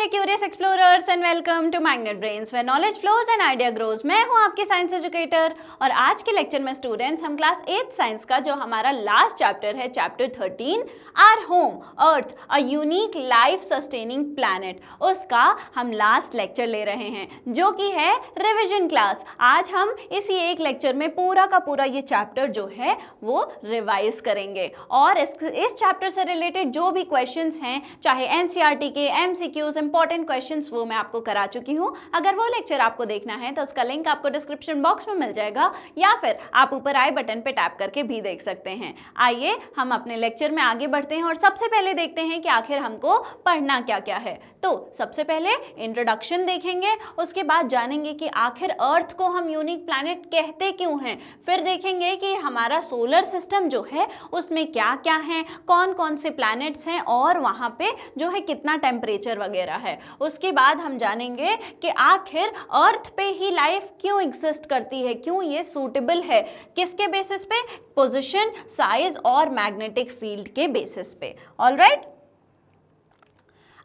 Curious explorers and welcome to Magnet Brains where knowledge flows and idea grows. मैं हूं आपकी science educator और आज के लेक्चर में स्टूडेंट्स हम क्लास 8th साइंस का जो हमारा लास्ट चैप्टर है chapter 13 our home earth a unique life sustaining planet, उसका हम लास्ट लेक्चर ले रहे हैं जो कि है रिविजन क्लास। आज हम इसी एक लेक्चर में पूरा का पूरा ये चैप्टर जो है वो रिवाइज करेंगे और इस चैप्टर से रिलेटेड जो भी क्वेश्चंस हैं, चाहे एनसीईआरटी के एमसीक्यूज इंपॉर्टेंट क्वेश्चंस, वो मैं आपको करा चुकी हूँ। अगर वो लेक्चर आपको देखना है तो उसका लिंक आपको डिस्क्रिप्शन बॉक्स में मिल जाएगा या फिर आप ऊपर आई बटन पे टैप करके भी देख सकते हैं। आइए हम अपने लेक्चर में आगे बढ़ते हैं और सबसे पहले देखते हैं कि आखिर हमको पढ़ना क्या क्या है। तो सबसे पहले इंट्रोडक्शन देखेंगे, उसके बाद जानेंगे कि आखिर अर्थ को हम यूनिक प्लैनेट कहते क्यों हैं, फिर देखेंगे कि हमारा सोलर सिस्टम जो है उसमें क्या क्या है, कौन कौन से प्लैनेट्स हैं और वहाँ पे जो है कितना टेम्परेचर वगैरह है। उसके बाद हम जानेंगे कि आखिर अर्थ पे ही लाइफ क्यों एग्जिस्ट करती है, क्यों ये सूटेबल है, किसके बेसिस पे, पोजीशन, साइज और मैग्नेटिक फील्ड के बेसिस पे। ऑलराइट,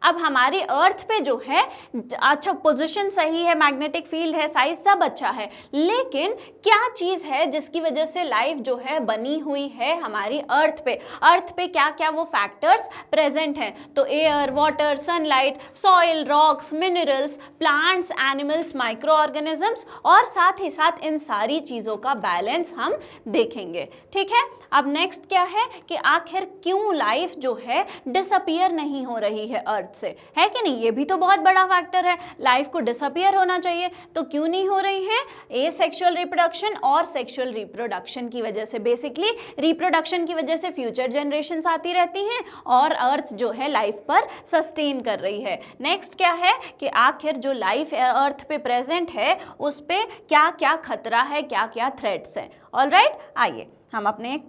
अब हमारी अर्थ पे जो है अच्छा पोजीशन सही है, मैग्नेटिक फील्ड है, साइज सब अच्छा है, लेकिन क्या चीज़ है जिसकी वजह से लाइफ जो है बनी हुई है हमारी अर्थ पे क्या क्या वो फैक्टर्स प्रेजेंट हैं। तो air, water, sunlight, soil, rocks, minerals, plants, animals, micro organisms और साथ ही साथ इन सारी चीज़ों का बैलेंस हम देखेंगे। ठीक है, अब नेक्स्ट क्या है कि आखिर क्यों लाइफ जो है डिसअपियर नहीं हो रही है अर्थ से, है कि नहीं? ये भी तो बहुत बड़ा फैक्टर है। लाइफ को डिसअपियर होना चाहिए तो क्यों नहीं हो रही है? एसेक्सुअल रिप्रोडक्शन और सेक्सुअल रिप्रोडक्शन की वजह से। बेसिकली रिप्रोडक्शन की वजह से फ्यूचर जनरेशंस आती रहती हैं और अर्थ जो है लाइफ पर सस्टेन कर रही है। नेक्स्ट क्या है कि आखिर जो लाइफ अर्थ पे प्रेजेंट है उस पे क्या क्या खतरा है, क्या क्या थ्रेट्स है। ऑलराइट, आइए हम अपने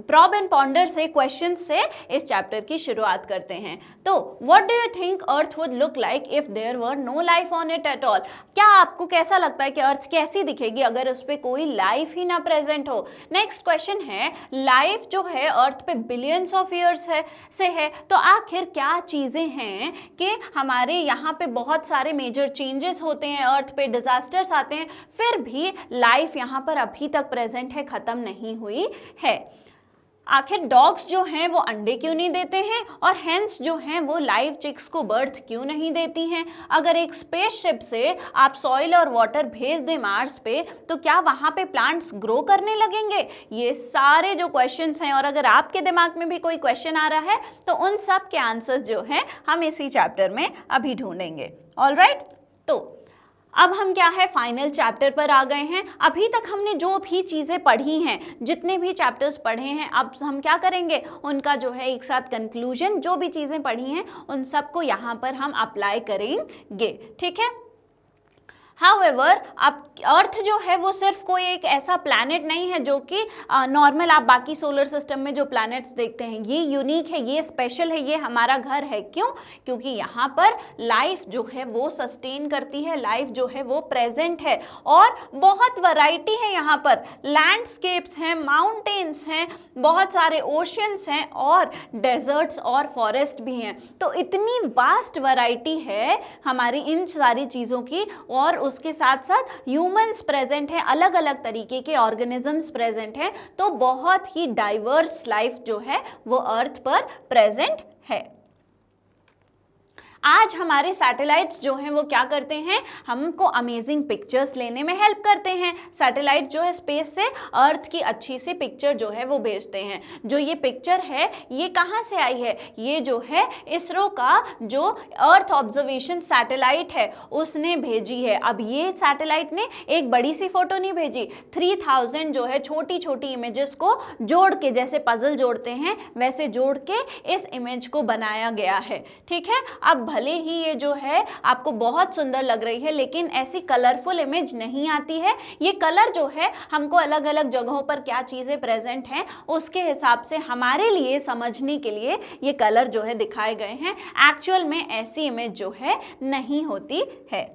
प्रॉब एंड पॉन्डर से क्वेश्चन से इस चैप्टर की शुरुआत करते हैं। तो what do you think earth would look like if there were no life on it at all? क्या आपको कैसा लगता है कि अर्थ कैसी दिखेगी अगर उस पर कोई लाइफ ही ना प्रेजेंट हो? नेक्स्ट क्वेश्चन है, लाइफ जो है अर्थ पे बिलियंस ऑफ ईयर्स है तो आखिर क्या चीज़ें हैं कि हमारे यहाँ पे बहुत सारे मेजर चेंजेस होते हैं, अर्थ पे डिजास्टर्स आते हैं, फिर भी लाइफ यहाँ पर अभी तक प्रेजेंट है, ख़त्म नहीं हुई है। आखिर डॉग्स जो हैं वो अंडे क्यों नहीं देते हैं और हेंस जो हैं वो लाइव चिक्स को बर्थ क्यों नहीं देती हैं? अगर एक स्पेसशिप से आप सॉइल और वाटर भेज दें मार्स पे तो क्या वहाँ पे प्लांट्स ग्रो करने लगेंगे? ये सारे जो क्वेश्चंस हैं, और अगर आपके दिमाग में भी कोई क्वेश्चन आ रहा है तो उन सब के आंसर्स जो हैं हम इसी चैप्टर में अभी ढूंढेंगे। ऑलराइट, तो अब हम क्या है फाइनल चैप्टर पर आ गए हैं। अभी तक हमने जो भी चीज़ें पढ़ी हैं, जितने भी चैप्टर्स पढ़े हैं, अब हम क्या करेंगे उनका जो है एक साथ कंक्लूजन, जो भी चीज़ें पढ़ी हैं उन सबको यहाँ पर हम अप्लाई करेंगे। ठीक है, हाउएवर अब अर्थ जो है वो सिर्फ कोई एक ऐसा प्लैनेट नहीं है जो कि नॉर्मल आप बाकी सोलर सिस्टम में जो प्लैनेट्स देखते हैं, ये यूनिक है, ये स्पेशल है, ये हमारा घर है। क्यों? क्योंकि यहाँ पर लाइफ जो है वो सस्टेन करती है, लाइफ जो है वो प्रेजेंट है और बहुत वैरायटी है यहाँ पर। लैंडस्केप्स हैं, माउंटेन्स हैं, बहुत सारे ओशियंस हैं और डेजर्ट्स और फॉरेस्ट भी हैं। तो इतनी वास्ट वैरायटी है हमारी इन सारी चीज़ों की, और उसके साथ साथ ह्यूमंस प्रेजेंट हैं, अलग अलग तरीके के ऑर्गेनिजम्स प्रेजेंट हैं, तो बहुत ही डाइवर्स लाइफ जो है वो अर्थ पर प्रेजेंट है। आज हमारे सैटेलाइट्स जो हैं वो क्या करते हैं, हमको अमेजिंग पिक्चर्स लेने में हेल्प करते हैं। सैटेलाइट जो है स्पेस से अर्थ की अच्छी सी पिक्चर जो है वो भेजते हैं। जो ये पिक्चर है ये कहाँ से आई है? ये जो है इसरो का जो अर्थ ऑब्जर्वेशन सैटेलाइट है उसने भेजी है। अब ये सैटेलाइट ने एक बड़ी सी फोटो नहीं भेजी, 3000 जो है छोटी छोटी इमेजेस को जोड़ के, जैसे पजल जोड़ते हैं वैसे जोड़ के इस इमेज को बनाया गया है। ठीक है, अब भले ही ये जो है आपको बहुत सुंदर लग रही है लेकिन ऐसी कलरफुल इमेज नहीं आती है। ये कलर जो है हमको अलग अलग जगहों पर क्या चीज़ें प्रेजेंट हैं उसके हिसाब से हमारे लिए समझने के लिए ये कलर जो है दिखाए गए हैं। एक्चुअल में ऐसी इमेज जो है नहीं होती है।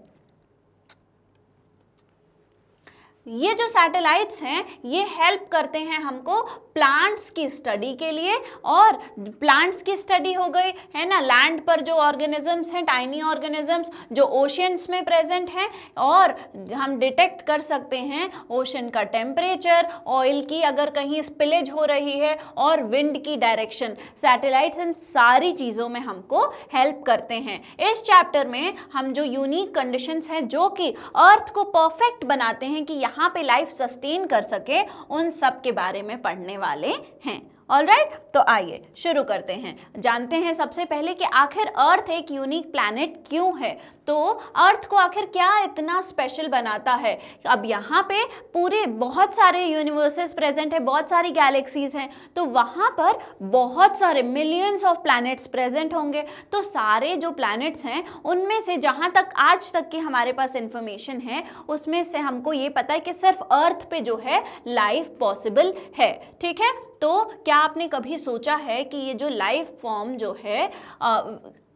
ये जो सैटेलाइट्स हैं ये हेल्प करते हैं हमको प्लांट्स की स्टडी के लिए, और प्लांट्स की स्टडी हो गई है ना, लैंड पर जो ऑर्गेनिजम्स हैं, टाइनी ऑर्गेनिजम्स जो ओशियंस में प्रेजेंट हैं, और हम डिटेक्ट कर सकते हैं ओशन का टेम्परेचर, ऑयल की अगर कहीं स्पिलेज हो रही है, और विंड की डायरेक्शन। सैटेलाइट्स इन सारी चीज़ों में हमको हेल्प करते हैं। इस चैप्टर में हम जो यूनिक कंडीशंस हैं जो कि अर्थ को परफेक्ट बनाते हैं कि यहाँ पे लाइफ सस्टेन कर सके, उन सब के बारे में पढ़ने वाले हैं। ऑलराइट, तो आइए शुरू करते हैं। जानते हैं सबसे पहले कि आखिर अर्थ एक यूनिक प्लैनेट क्यों है, तो अर्थ को आखिर क्या इतना स्पेशल बनाता है। अब यहाँ पे पूरे बहुत सारे यूनिवर्सेस प्रेजेंट है, बहुत सारी गैलेक्सीज हैं, तो वहाँ पर बहुत सारे मिलियंस ऑफ प्लैनेट्स प्रेजेंट होंगे। तो सारे जो प्लैनेट्स हैं उनमें से जहाँ तक आज तक की हमारे पास इंफॉर्मेशन है, उसमें से हमको ये पता है कि सिर्फ अर्थ पे जो है लाइफ पॉसिबल है। ठीक है, तो क्या आपने कभी सोचा है कि ये जो लाइफ फॉर्म जो है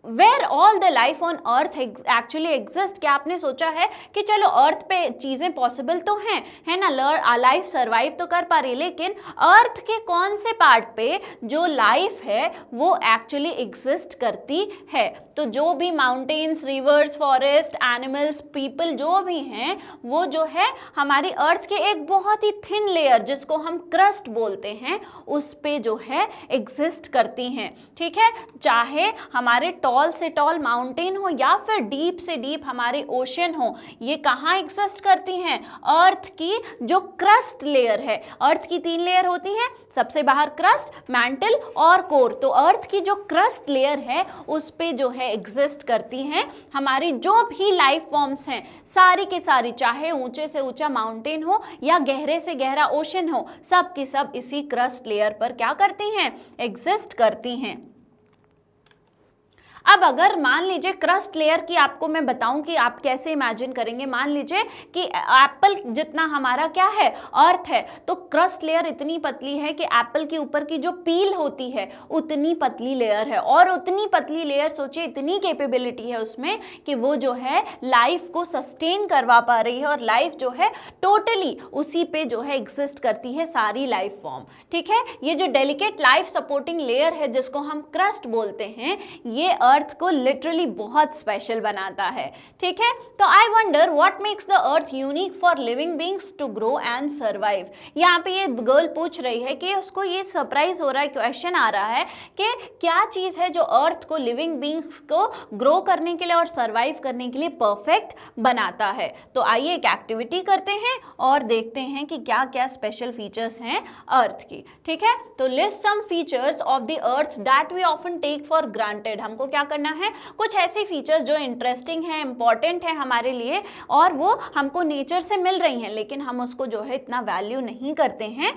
where all the life on earth actually exist, क्या आपने सोचा है कि चलो अर्थ पे चीज़ें पॉसिबल तो हैं, है ना, लाइफ सर्वाइव तो कर पा रही, लेकिन अर्थ के कौन से पार्ट पे जो लाइफ है वो एक्चुअली एग्जिस्ट करती है। तो जो भी mountains, reverse, forest, animals, people जो भी हैं, वो जो है हमारी अर्थ के एक बहुत ही थिन लेयर जिसको हम क्रस्ट बोलते हैं, उस पे जो है एग्जिस्ट करती हैं। ठीक है, चाहे हमारे टॉल से टॉल माउंटेन हो या फिर डीप से डीप हमारे ओशन हो, ये कहाँ एग्जिस्ट करती हैं, अर्थ की जो क्रस्ट लेयर है। अर्थ की 3 लेयर होती हैं, सबसे बाहर क्रस्ट, मैंटल और कोर। तो अर्थ की जो क्रस्ट लेयर है उस पे जो है एग्जिस्ट करती हैं हमारी जो भी लाइफ फॉर्म्स हैं, सारी के सारी, चाहे ऊंचे से ऊंचा माउंटेन हो या गहरे से गहरा ओशन हो, सब की सब इसी क्रस्ट लेयर पर क्या करती हैं, एग्जिस्ट करती हैं। अब अगर मान लीजिए क्रस्ट लेयर की आपको मैं बताऊं कि आप कैसे इमेजिन करेंगे, मान लीजिए कि एप्पल जितना हमारा क्या है, अर्थ है, तो क्रस्ट लेयर इतनी पतली है कि एप्पल के ऊपर की जो पील होती है उतनी पतली लेयर है, और उतनी पतली लेयर सोचिए इतनी कैपेबिलिटी है उसमें कि वो जो है लाइफ को सस्टेन करवा पा रही है, और लाइफ जो है टोटली उसी पे जो है एग्जिस्ट करती है सारी लाइफ फॉर्म। ठीक है, ये जो डेलिकेट लाइफ सपोर्टिंग लेयर है जिसको हम क्रस्ट बोलते हैं, ये अर्थ को लिटरली बहुत स्पेशल बनाता है। ठीक है, तो I wonder what makes the earth unique for living beings to grow and survive. यहाँ पे ये गर्ल पूछ रही है कि उसको ये सरप्राइज हो रहा है, क्वेश्चन आ रहा है कि क्या चीज़ है जो अर्थ को, लिविंग बीइंग्स को ग्रो करने के लिए और सर्वाइव करने के लिए परफेक्ट बनाता है। तो आइए एक एक्टिविटी करते हैं और देखते हैं कि क्या क्या स्पेशल फीचर्स हैं अर्थ की। ठीक है, तो list some features of the earth that we often take for granted. हमको क्या करना है, कुछ ऐसे फीचर्स जो इंटरेस्टिंग है, इंपॉर्टेंट है हमारे लिए, और वो हमको नेचर से मिल रही हैं लेकिन हम उसको जो है इतना वैल्यू नहीं करते हैं,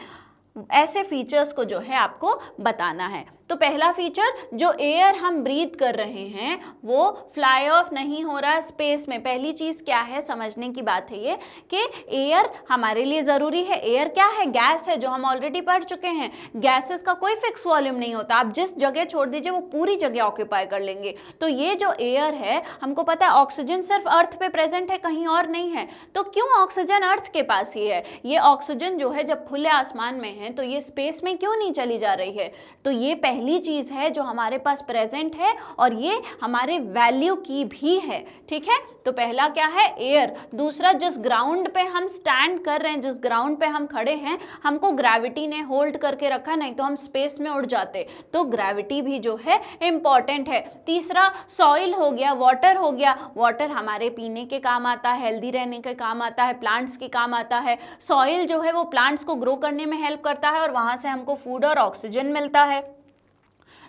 ऐसे फीचर्स को जो है आपको बताना है। तो पहला फीचर, जो एयर हम ब्रीथ कर रहे हैं वो फ्लाई ऑफ नहीं हो रहा स्पेस में। पहली चीज़ क्या है, समझने की बात है ये कि एयर हमारे लिए ज़रूरी है। एयर क्या है, गैस है, जो हम ऑलरेडी पढ़ चुके हैं। गैसेस का कोई फिक्स वॉल्यूम नहीं होता, आप जिस जगह छोड़ दीजिए वो पूरी जगह ऑक्यूपाई कर लेंगे। तो ये जो एयर है, हमको पता है ऑक्सीजन सिर्फ अर्थ पे प्रेजेंट है, कहीं और नहीं है। तो क्यों ऑक्सीजन अर्थ के पास ही है? ये ऑक्सीजन जो है जब खुले आसमान में है तो ये स्पेस में क्यों नहीं चली जा रही है? तो ये पहली चीज़ है जो हमारे पास प्रेजेंट है और ये हमारे वैल्यू की भी है। ठीक है, तो पहला क्या है, एयर। दूसरा, जिस ग्राउंड पे हम स्टैंड कर रहे हैं, जिस ग्राउंड पे हम खड़े हैं, हमको ग्रेविटी ने होल्ड करके रखा, नहीं तो हम स्पेस में उड़ जाते। तो ग्रेविटी भी जो है इंपॉर्टेंट है। तीसरा, सॉइल हो गया, वाटर हो गया। वाटर हमारे पीने के काम आता है, हेल्दी रहने के काम आता है, प्लांट्स के काम आता है। सॉइल जो है वो प्लांट्स को ग्रो करने में हेल्प करता है और वहाँ से हमको फूड और ऑक्सीजन मिलता है।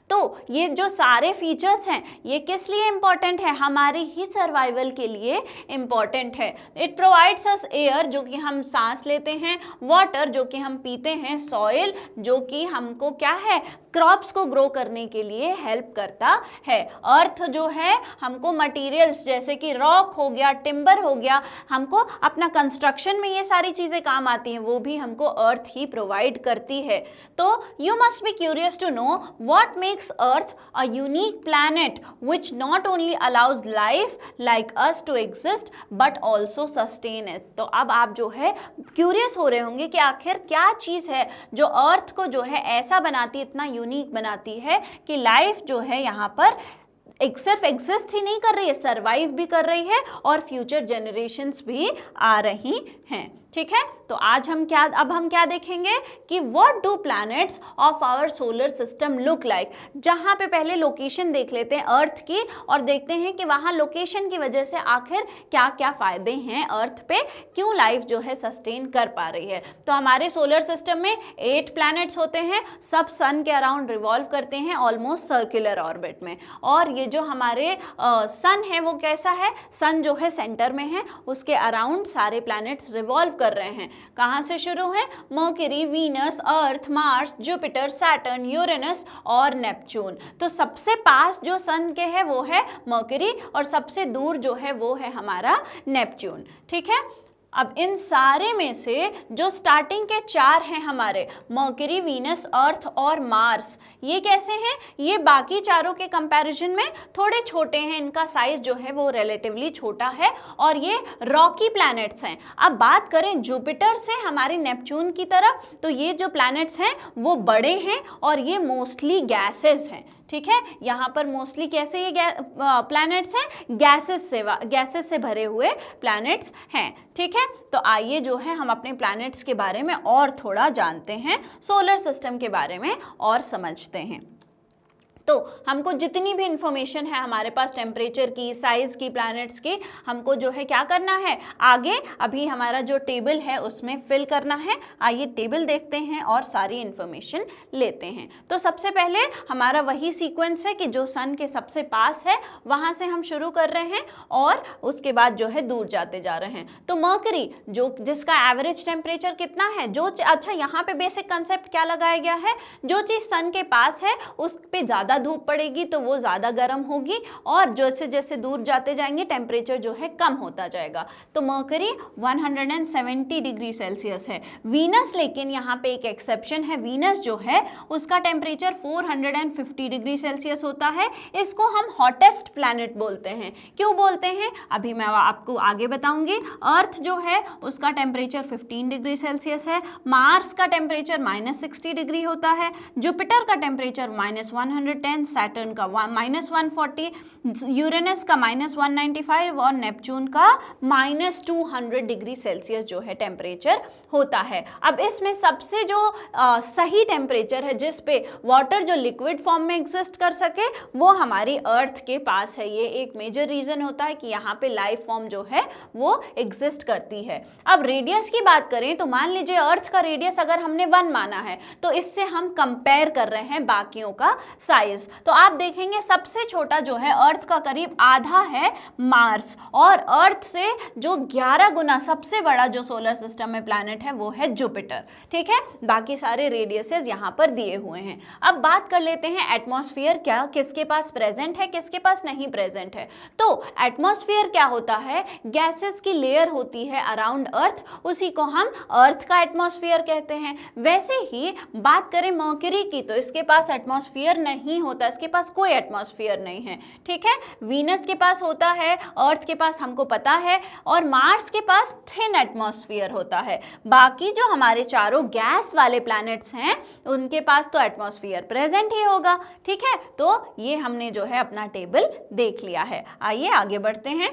तो ये जो सारे फीचर्स हैं ये किस लिए इंपॉर्टेंट है, हमारी ही सर्वाइवल के लिए इंपॉर्टेंट है। इट प्रोवाइड्स अस एयर, जो कि हम सांस लेते हैं, वाटर जो कि हम पीते हैं, सॉइल जो कि हमको क्या है, क्रॉप्स को ग्रो करने के लिए हेल्प करता है। अर्थ जो है हमको मटेरियल्स जैसे कि रॉक हो गया, टिम्बर हो गया, हमको अपना कंस्ट्रक्शन में ये सारी चीजें काम आती हैं, वो भी हमको अर्थ ही प्रोवाइड करती है। तो you must be curious to know what makes earth a unique planet which not only allows life like us to exist but also sustain it. तो अब आप जो है क्यूरियस हो रहे होंगे कि आखिर क्या चीज है जो अर्थ को जो है ऐसा बनाती, इतना यूनिक बनाती है कि लाइफ जो है यहाँ पर सिर्फ एग्जिस्ट ही नहीं कर रही है, सर्वाइव भी कर रही है और फ्यूचर जनरेशंस भी आ रही हैं। ठीक है, तो आज हम क्या देखेंगे कि what do planets of our solar system look like. जहां पे पहले लोकेशन देख लेते हैं अर्थ की और देखते हैं कि वहां लोकेशन की वजह से आखिर क्या क्या फायदे हैं अर्थ पे, क्यों लाइफ जो है सस्टेन कर पा रही है। तो हमारे सोलर सिस्टम में 8 प्लैनेट्स होते हैं, सब सन के अराउंड रिवॉल्व करते हैं ऑलमोस्ट सर्कुलर ऑर्बिट में। और ये जो हमारे सन है वो कैसा है, सन जो है सेंटर में है, उसके अराउंड सारे प्लैनेट्स रिवॉल्व कर रहे हैं। कहां से शुरू है, मर्क्यूरी, वीनस, अर्थ, मार्स, जुपिटर, सैटर्न, यूरेनस और नेपच्यून। तो सबसे पास जो सन के है वो है मर्क्यूरी और सबसे दूर जो है वो है हमारा नेपच्यून। ठीक है, अब इन सारे में से जो स्टार्टिंग के 4 हैं हमारे मर्क्यूरी, वीनस, अर्थ और मार्स, ये कैसे हैं, ये बाकी चारों के कंपैरिजन में थोड़े छोटे हैं, इनका साइज जो है वो रिलेटिवली छोटा है और ये रॉकी प्लैनेट्स हैं। अब बात करें जुपिटर से हमारे नेपच्यून की तरफ, तो ये जो प्लैनेट्स हैं वो बड़े हैं और ये मोस्टली गैसेस हैं। ठीक है, यहाँ पर मोस्टली कैसे ये प्लैनेट्स हैं, गैसेस से भरे हुए प्लैनेट्स हैं। ठीक है, तो आइए जो है हम अपने प्लैनेट्स के बारे में और थोड़ा जानते हैं, सोलर सिस्टम के बारे में और समझते हैं। तो हमको जितनी भी इंफॉर्मेशन है हमारे पास टेम्परेचर की, साइज की, प्लैनेट्स की, हमको जो है क्या करना है, आगे अभी हमारा जो टेबल है उसमें फिल करना है। आइए टेबल देखते हैं और सारी इंफॉर्मेशन लेते हैं। तो सबसे पहले हमारा वही सीक्वेंस है कि जो सन के सबसे पास है वहां से हम शुरू कर रहे हैं और उसके बाद जो है दूर जाते जा रहे हैं। तो मर्क्यूरी जिसका एवरेज टेम्परेचर कितना है, अच्छा यहाँ पे बेसिक कंसेप्ट क्या लगाया गया है, जो चीज सन के पास है उस पे ज्यादा धूप पड़ेगी तो वो ज्यादा गर्म होगी और जैसे जैसे दूर जाते जाएंगे टेम्परेचर जो है कम होता जाएगा। तो मर्क्यूरी 170 डिग्री सेल्सियस है। वीनस, लेकिन यहाँ पे एक एक्सेप्शन है, वीनस जो है उसका टेम्परेचर 450 डिग्री सेल्सियस होता है। इसको हम हॉटेस्ट प्लैनेट बोलते हैं। क्यों बोलते हैं अभी मैं आपको आगे बताऊंगी। अर्थ जो है उसका टेम्परेचर 15 डिग्री सेल्सियस है। मार्स का टेम्परेचर -60 डिग्री होता है। जुपिटर का टेम्परेचर -110, सैटर्न का -140, यूरेनस का -195 और नेपच्यून का -200 डिग्री सेल्सियस जो है टेम्परेचर होता है। अब इसमें सबसे जो सही टेम्परेचर है जिस पे वाटर जो लिक्विड फॉर्म में एग्जिस्ट कर सके वो हमारी अर्थ के पास है। ये एक मेजर रीजन होता है कि यहाँ पे लाइफ फॉर्म जो है वो एग्जिस्ट करती है। अब रेडियस की बात करें तो मान लीजिए अर्थ का रेडियस अगर हमने 1 माना है तो इससे हम कंपेयर कर रहे हैं बाकियों का साइज। तो आप देखेंगे सबसे छोटा जो है अर्थ का करीब आधा है मार्स और अर्थ से जो 11 गुना सबसे बड़ा जो सोलर सिस्टम में प्लैनेट है वो है जुपिटर। ठीक है, बाकी सारे रेडियसेस यहाँ पर दिए हुए हैं। अब बात कर लेते हैं एटमॉस्फेयर क्या किसके पास प्रेजेंट है, किसके पास नहीं प्रेजेंट है। तो एटमॉस्फेयर क्या होता है, गैसेस की लेयर होती है अराउंड अर्थ, उसी को हम अर्थ का एटमॉस्फेयर कहते हैं। वैसे ही बात करें मर्क्यूरी की तो इसके पास एटमॉस्फेयर नहीं होता, इसके पास कोई एटमॉस्फेयर नहीं है। ठीक है, वीनस के पास होता है, अर्थ के पास हमको पता है और मार्स के पास थिन एटमॉस्फेयर होता है। बाकी जो हमारे चारों गैस वाले प्लैनेट्स हैं उनके पास तो एटमॉस्फेयर प्रेजेंट ही होगा। ठीक है, तो ये हमने जो है अपना टेबल देख लिया है। आइए आगे बढ़ते हैं।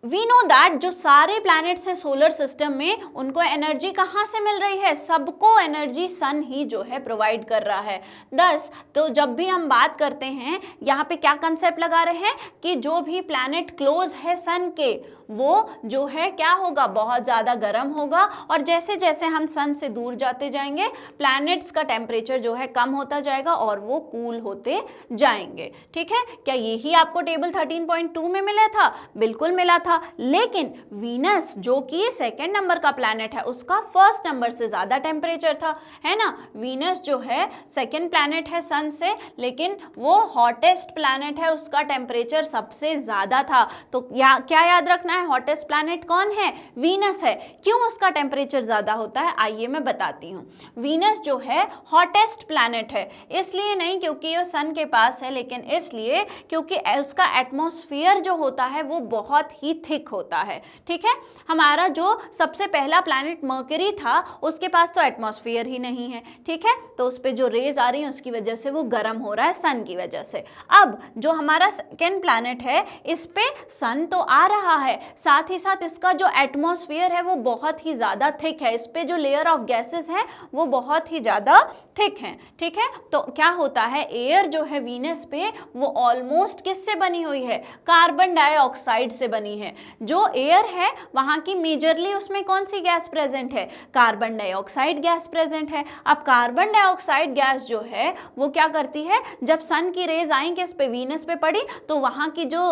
वी नो दैट जो सारे प्लैनेट्स हैं सोलर सिस्टम में उनको एनर्जी कहाँ से मिल रही है, सबको एनर्जी सन ही जो है प्रोवाइड कर रहा है। दस तो जब भी हम बात करते हैं यहाँ पे क्या कंसेप्ट लगा रहे हैं कि जो भी प्लैनेट क्लोज है सन के वो जो है क्या होगा, बहुत ज़्यादा गर्म होगा और जैसे जैसे हम सन से दूर जाते जाएंगे प्लैनेट्स का टेम्परेचर जो है कम होता जाएगा और वो कूल होते जाएंगे। ठीक है, क्या यही आपको टेबल 13.2 में मिला था? बिल्कुल मिला था। था, लेकिन वीनस जो कि सेकेंड नंबर का प्लैनेट है उसका फर्स्ट नंबर से ज़्यादा टेम्परेचर था, है ना। वीनस जो है सेकेंड प्लैनेट है सन से, लेकिन वो हॉटेस्ट प्लैनेट है, उसका टेम्परेचर सबसे ज़्यादा था। तो क्या याद रखना है, हॉटेस्ट प्लैनेट कौन है, वीनस है। क्यों उसका टेम्परेचर ज़्यादा होता है, आइए मैं बताती हूँ। वीनस जो है हॉटेस्ट प्लैनेट है, इसलिए नहीं क्योंकि ये सन के पास है, लेकिन इसलिए क्योंकि उसका एटमॉस्फेयर जो होता है वो बहुत ही थिक होता है। ठीक है, हमारा जो सबसे पहला प्लैनेट मर्करी था उसके पास तो एटमॉस्फेयर ही नहीं है। ठीक है, तो उस पर जो रेज आ रही हैं उसकी वजह से वो गर्म हो रहा है सन की वजह से। अब जो हमारा सेकेंड प्लैनेट है इस पे सन तो आ रहा है, साथ ही साथ इसका जो एटमॉस्फेयर है वो बहुत ही ज़्यादा थिक है, इस पे जो लेयर ऑफ गैसेस है वो बहुत ही ज़्यादा थिक है। ठीक है, तो क्या होता है, एयर जो है वीनस पे वो ऑलमोस्ट किससे बनी हुई है, कार्बन डाइऑक्साइड से बनी है। जो एयर है वहाँ की मेजरली उसमें कौन सी गैस प्रेजेंट है, कार्बन डाइऑक्साइड गैस प्रेजेंट है। अब कार्बन डाइऑक्साइड गैस जो है वो क्या करती है, जब सन की रेज आई किस पे, वीनस पे पड़ी, तो वहाँ की जो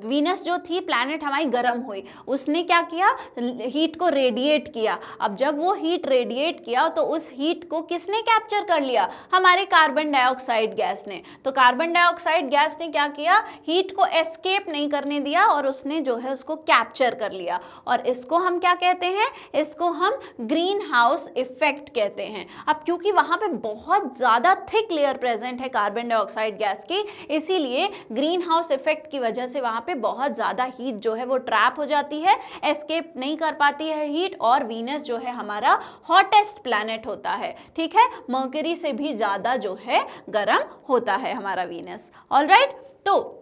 वीनस जो थी प्लैनेट हमारी गर्म हुई, उसने क्या किया, हीट को रेडिएट किया। अब जब वो हीट रेडिएट किया तो उस हीट को किसने कैप्चर कर लिया, हमारे कार्बन डाइऑक्साइड गैस ने। तो कार्बन डाइऑक्साइड गैस ने क्या किया, हीट को एस्केप नहीं करने दिया और उसने जो है उसको कैप्चर कर लिया। और इसको हम क्या कहते हैं, इसको हम ग्रीन हाउस इफेक्ट कहते हैं। अब क्योंकि वहां पे बहुत ज़्यादा थिक लेयर प्रेजेंट है कार्बन डाइऑक्साइड गैस की, इसीलिए ग्रीन हाउस इफेक्ट की वजह से वहां पे बहुत ज़्यादा हीट जो है वो ट्रैप हो जाती है, एस्केप नहीं कर पाती है हीट, और वीनस जो है हमारा हॉटेस्ट प्लैनेट होता है। ठीक है, मर्करी से भी ज़्यादा जो है गर्म होता है हमारा वीनस। ऑलराइट, तो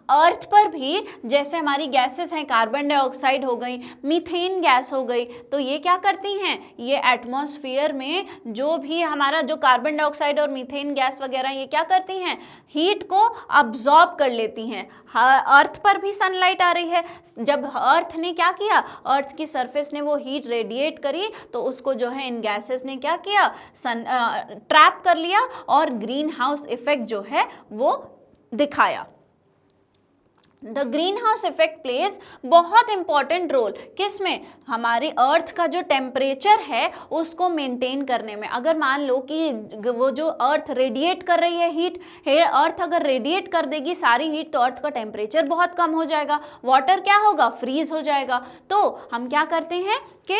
अर्थ पर भी जैसे हमारी गैसेस हैं, कार्बन डाइऑक्साइड हो गई, मीथेन गैस हो गई, तो ये क्या करती हैं, ये एटमॉस्फेयर में जो भी हमारा जो कार्बन डाइऑक्साइड और मीथेन गैस वगैरह ये क्या करती हैं, हीट को अब्जॉर्ब कर लेती हैं। अर्थ पर भी सनलाइट आ रही है, जब अर्थ ने क्या किया, अर्थ की सरफेस ने वो हीट रेडिएट करी तो उसको जो है इन गैसेस ने क्या किया, ट्रैप कर लिया और ग्रीन हाउस इफेक्ट जो है वो दिखाया। The green house effect plays बहुत इंपॉर्टेंट रोल किस में, हमारे अर्थ का जो टेम्परेचर है उसको मेंटेन करने में। अगर मान लो कि वो जो अर्थ रेडिएट कर रही है हीट, अर्थ अगर रेडिएट कर देगी सारी हीट तो अर्थ का टेम्परेचर बहुत कम हो जाएगा, वाटर क्या होगा, फ्रीज हो जाएगा। तो हम क्या करते हैं कि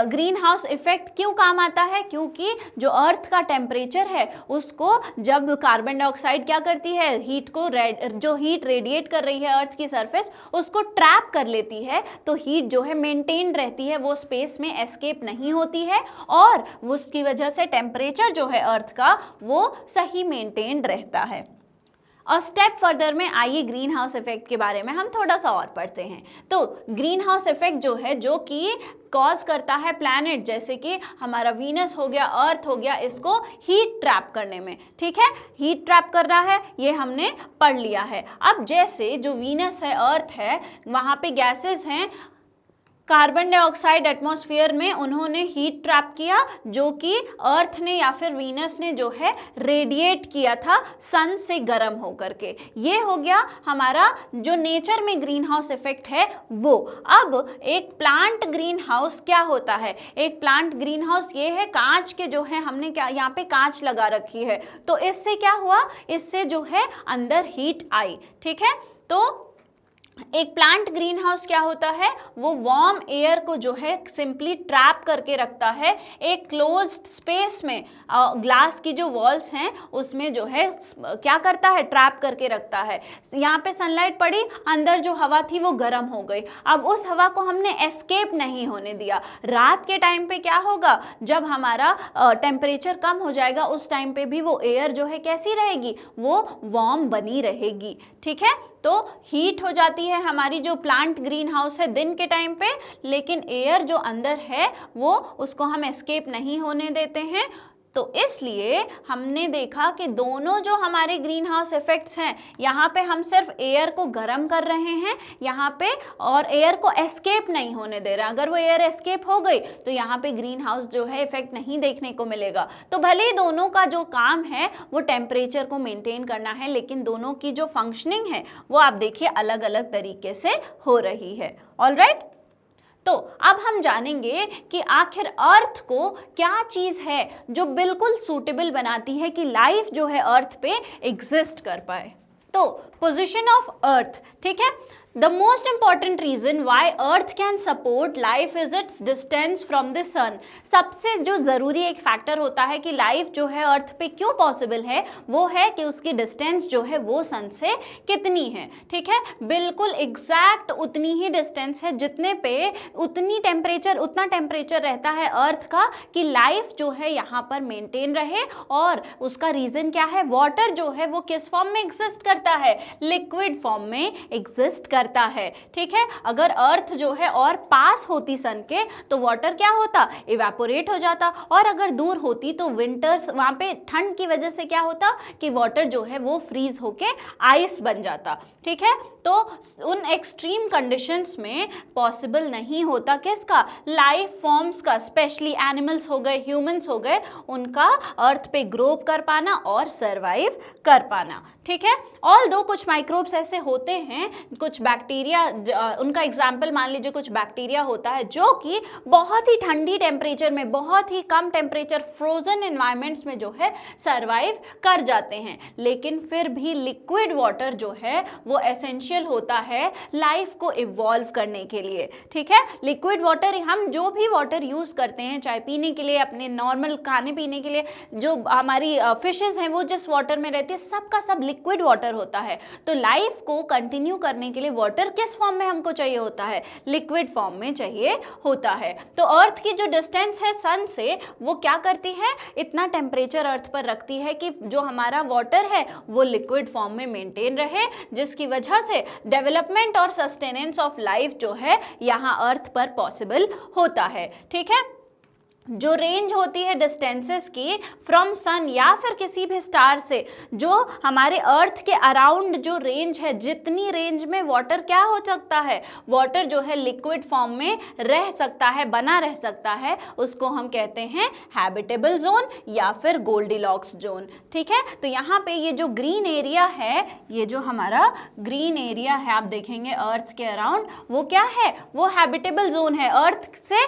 ग्रीन हाउस इफेक्ट क्यों काम आता है, क्योंकि जो अर्थ का टेम्परेचर है उसको जब कार्बन डाइऑक्साइड क्या करती है, हीट को जो हीट रेडिएट कर रही है अर्थ की सरफेस उसको ट्रैप कर लेती है, तो हीट जो है मेंटेन रहती है, वो स्पेस में एस्केप नहीं होती है और उसकी वजह से टेम्परेचर जो है अर्थ का वो सही मेंटेन रहता है। और स्टेप फर्दर में आइए ग्रीन हाउस इफेक्ट के बारे में हम थोड़ा सा और पढ़ते हैं। तो ग्रीन हाउस इफेक्ट जो है जो कि कॉज करता है प्लैनेट जैसे कि हमारा वीनस हो गया, अर्थ हो गया, इसको हीट ट्रैप करने में। ठीक है, हीट ट्रैप कर रहा है, ये हमने पढ़ लिया है। अब जैसे जो वीनस है, अर्थ है, वहाँ पे गैसेस हैं, कार्बन डाइऑक्साइड एटमॉस्फेयर में उन्होंने हीट ट्रैप किया जो कि अर्थ ने या फिर वीनस ने जो है रेडिएट किया था सन से गर्म होकर के। ये हो गया हमारा जो नेचर में ग्रीन हाउस इफेक्ट है वो। अब एक प्लांट ग्रीन हाउस क्या होता है, एक प्लांट ग्रीन हाउस ये है, कांच के जो है हमने क्या यहाँ पे कांच लगा रखी है, तो इससे क्या हुआ, इससे जो है अंदर हीट आई। ठीक है, तो एक प्लांट ग्रीन हाउस क्या होता है, वो वार्म एयर को जो है सिंपली ट्रैप करके रखता है एक क्लोज्ड स्पेस में। ग्लास की जो वॉल्स हैं उसमें जो है क्या करता है, ट्रैप करके रखता है। यहाँ पे सनलाइट पड़ी, अंदर जो हवा थी वो गर्म हो गई, अब उस हवा को हमने एस्केप नहीं होने दिया। रात के टाइम पे क्या होगा, जब हमारा टेम्परेचर कम हो जाएगा उस टाइम पे भी वो एयर जो है कैसी रहेगी, वो वार्म बनी रहेगी। ठीक है, तो हीट हो जाती है हमारी जो प्लांट ग्रीन हाउस है दिन के टाइम पे, लेकिन एयर जो अंदर है वो उसको हम एस्केप नहीं होने देते हैं। तो इसलिए हमने देखा कि दोनों जो हमारे ग्रीन हाउस इफेक्ट्स हैं, यहाँ पे हम सिर्फ एयर को गर्म कर रहे हैं यहाँ पे, और एयर को एस्केप नहीं होने दे रहे। अगर वो एयर एस्केप हो गई तो यहाँ पे ग्रीन हाउस जो है इफेक्ट नहीं देखने को मिलेगा। तो भले ही दोनों का जो काम है वो टेम्परेचर को मेंटेन करना है, लेकिन दोनों की जो फंक्शनिंग है वो आप देखिए अलग अलग तरीके से हो रही है। ऑलराइट, तो अब हम जानेंगे कि आखिर अर्थ को क्या चीज़ है जो बिल्कुल सूटेबल बनाती है कि लाइफ जो है अर्थ पे एग्जिस्ट कर पाए। तो पोजीशन ऑफ अर्थ, ठीक है, the most important reason why earth can support life is its distance from the sun. सबसे जो ज़रूरी एक फैक्टर होता है कि लाइफ जो है अर्थ पे क्यों पॉसिबल है, वो है कि उसकी डिस्टेंस जो है वो सन से कितनी है। ठीक है, बिल्कुल एग्जैक्ट उतनी ही डिस्टेंस है जितने पे उतना टेम्परेचर रहता है अर्थ का कि लाइफ जो है यहाँ पर मेंटेन रहे। और उसका रीज़न क्या है, वाटर जो है वो किस फॉर्म में एग्जिस्ट करता है, लिक्विड फॉर्म में एग्जिस्ट करता है। ठीक है, अगर अर्थ जो है और पास होती सन के तो वाटर क्या होता, इवेपोरेट हो जाता, और अगर दूर होती तो विंटर्स वहां पे ठंड की वजह से क्या होता कि वाटर जो है वो फ्रीज होके आइस बन जाता। ठीक है, तो उन एक्सट्रीम कंडीशंस में पॉसिबल नहीं होता किसका, लाइफ फॉर्म्स का, स्पेशली एनिमल्स हो गए, ह्यूमंस हो गए, उनका अर्थ पे ग्रो कर पाना और सरवाइव कर पाना। ठीक है, ऑल्दो कुछ माइक्रोब्स ऐसे होते हैं, कुछ बैक्टीरिया, उनका एग्जाम्पल मान लीजिए कुछ बैक्टीरिया होता है जो कि बहुत ही ठंडी टेम्परेचर में, बहुत ही कम टेम्परेचर फ्रोजन एनवायरमेंट्स में जो है सरवाइव कर जाते हैं। लेकिन फिर भी लिक्विड वाटर जो है वो एसेंशियल होता है लाइफ को इवॉल्व करने के लिए। ठीक है, लिक्विड वाटर, हम जो भी वाटर यूज करते हैं, चाहे पीने के लिए, अपने नॉर्मल खाने पीने के लिए, जो हमारी फिशेज हैं वो जिस वाटर में रहती है, सबका सब लिक्विड वाटर होता है। तो लाइफ को कंटिन्यू करने के लिए वाटर किस फॉर्म में हमको चाहिए होता है, लिक्विड फॉर्म में चाहिए होता है। तो अर्थ की जो डिस्टेंस है सन से, वो क्या करती है, इतना टेम्परेचर अर्थ पर रखती है कि जो हमारा वाटर है वो लिक्विड फॉर्म में मेंटेन रहे, जिसकी वजह से डेवलपमेंट और सस्टेनेंस ऑफ लाइफ जो है यहाँ अर्थ पर पॉसिबल होता है। ठीक है, जो रेंज होती है डिस्टेंसेस की फ्रॉम सन या फिर किसी भी स्टार से, जो हमारे अर्थ के अराउंड जो रेंज है, जितनी रेंज में वाटर क्या हो सकता है, वाटर जो है लिक्विड फॉर्म में रह सकता है, बना रह सकता है, उसको हम कहते हैं हैबिटेबल जोन या फिर गोल्डीलॉक्स जोन। ठीक है, तो यहाँ पे ये जो ग्रीन एरिया है, ये जो हमारा ग्रीन एरिया है आप देखेंगे अर्थ के अराउंड, वो क्या है, वो हैबिटेबल जोन है। अर्थ से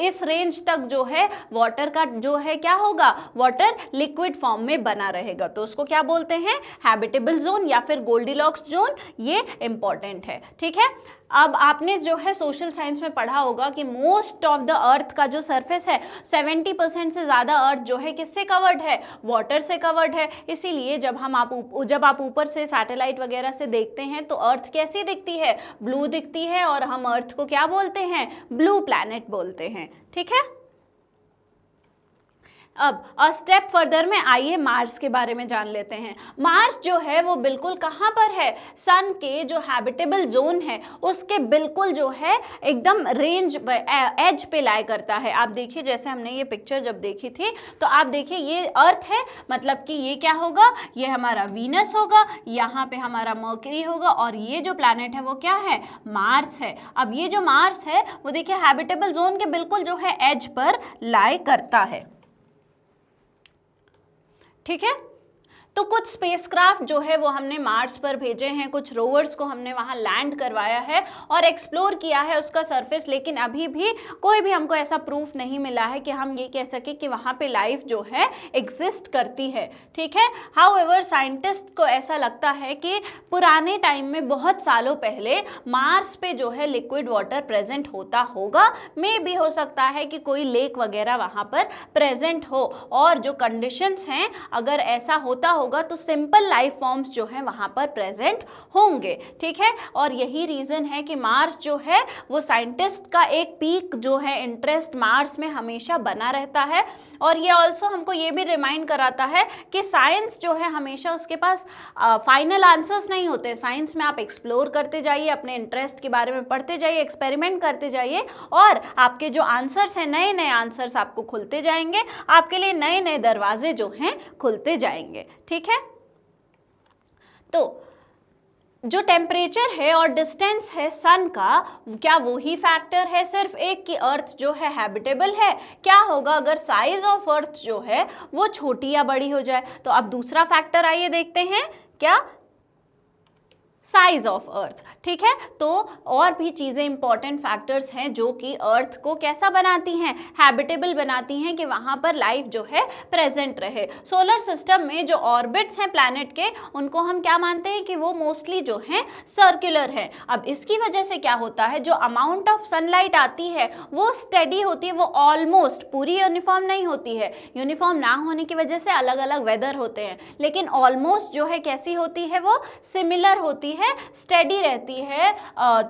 इस रेंज तक जो है वाटर का जो है क्या होगा, वाटर लिक्विड फॉर्म में बना रहेगा, तो उसको क्या बोलते हैं, हैबिटेबल जोन या फिर गोल्डीलॉक्स जोन। ये इंपॉर्टेंट है। ठीक है, अब आपने जो है सोशल साइंस में पढ़ा होगा कि मोस्ट ऑफ द अर्थ का जो सरफेस है, 70% से ज़्यादा अर्थ जो है किससे कवर्ड है, वाटर से कवर्ड है। इसीलिए जब आप ऊपर से सैटेलाइट वगैरह से देखते हैं तो अर्थ कैसी दिखती है, ब्लू दिखती है, और हम अर्थ को क्या बोलते हैं, ब्लू प्लैनेट बोलते हैं। ठीक है, अब स्टेप फर्दर में आइए मार्स के बारे में जान लेते हैं। मार्स जो है वो बिल्कुल कहाँ पर है, सन के जो हैबिटेबल जोन है उसके बिल्कुल जो है एकदम रेंज एज पे लाई करता है। आप देखिए, जैसे हमने ये पिक्चर जब देखी थी तो आप देखिए ये अर्थ है, मतलब कि ये क्या होगा, ये हमारा वीनस होगा, यहाँ पे हमारा मर्करी होगा, और ये जो प्लैनेट है वो क्या है, मार्स है। अब ये जो मार्स है वो देखिए हैबिटेबल जोन के बिल्कुल जो है एज पर लाई करता है। ठीक है, तो कुछ स्पेसक्राफ्ट जो है वो हमने मार्स पर भेजे हैं, कुछ रोवर्स को हमने वहाँ लैंड करवाया है और एक्सप्लोर किया है उसका सरफेस, लेकिन अभी भी कोई भी हमको ऐसा प्रूफ नहीं मिला है कि हम ये कह सके कि वहाँ पे लाइफ जो है एग्जिस्ट करती है। ठीक है, हाउएवर साइंटिस्ट को ऐसा लगता है कि पुराने टाइम में बहुत सालों पहले मार्स पे जो है लिक्विड वाटर प्रेजेंट होता होगा। मे भी हो सकता है कि कोई लेक वगैरह वहाँ पर प्रेजेंट हो, और जो कंडीशंस हैं अगर ऐसा होता होगा तो सिंपल लाइफ फॉर्म्स जो है वहां पर प्रेजेंट होंगे, ठीक है। और यही रीजन है कि मार्स जो है वो साइंटिस्ट का एक पीक जो है इंटरेस्ट मार्स में हमेशा बना रहता है। और ये ऑल्सो हमको ये भी रिमाइंड कराता है कि साइंस जो है हमेशा उसके पास फाइनल आंसर्स नहीं होते। साइंस में आप एक्सप्लोर करते जाइए, अपने इंटरेस्ट के बारे में पढ़ते जाइए, एक्सपेरिमेंट करते जाइए और आपके जो आंसर्स हैं नए नए आंसर्स आपको खुलते जाएंगे, आपके लिए नए नए दरवाजे जो हैं खुलते जाएंगे, ठीक है। तो जो टेम्परेचर है और डिस्टेंस है सन का, क्या वो ही फैक्टर है सिर्फ एक कि अर्थ जो है हैबिटेबल है? क्या होगा अगर साइज ऑफ अर्थ जो है वो छोटी या बड़ी हो जाए? तो अब दूसरा फैक्टर आइए देखते हैं, क्या? साइज ऑफ अर्थ, ठीक है। तो और भी चीजें इंपॉर्टेंट फैक्टर्स हैं जो कि अर्थ को कैसा बनाती हैं, हैबिटेबल बनाती हैं कि वहां पर लाइफ जो है प्रेजेंट रहे। सोलर सिस्टम में जो ऑर्बिट्स हैं प्लैनेट के, उनको हम क्या मानते हैं कि वो मोस्टली जो हैं सर्कुलर है। अब इसकी वजह से क्या होता है, जो अमाउंट ऑफ सनलाइट आती है वो स्टेडी होती है, वो ऑलमोस्ट पूरी यूनिफॉर्म नहीं होती है। यूनिफॉर्म ना होने की वजह से अलग अलग वेदर होते हैं, लेकिन ऑलमोस्ट जो है कैसी होती है, वो सिमिलर होती है, स्टेडी रहती है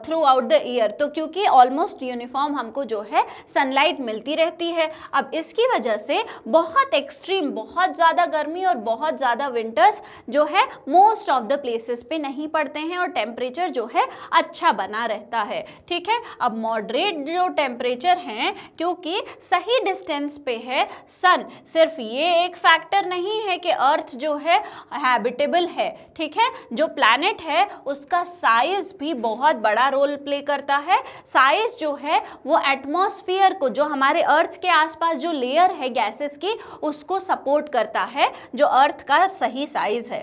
थ्रू आउट द ईयर। तो क्योंकि ऑलमोस्ट यूनिफॉर्म हमको जो है सनलाइट मिलती रहती है। अब इसकी वजह से बहुत एक्सट्रीम, बहुत ज़्यादा गर्मी और बहुत ज़्यादा विंटर्स जो है मोस्ट ऑफ द प्लेसेस पे नहीं पड़ते हैं और टेम्परेचर जो है अच्छा बना रहता है, ठीक है। अब मॉडरेट जो टेम्परेचर हैं, क्योंकि सही डिस्टेंस पे है सन, सिर्फ ये एक फैक्टर नहीं है कि अर्थ जो है हैबिटेबल है, ठीक है। जो प्लैनेट है उसका साइज भी बहुत बड़ा रोल प्ले करता है। साइज जो है वो एटमॉस्फेयर को, जो हमारे अर्थ के आसपास जो लेयर है गैसेस की, उसको सपोर्ट करता है, जो अर्थ का सही साइज है,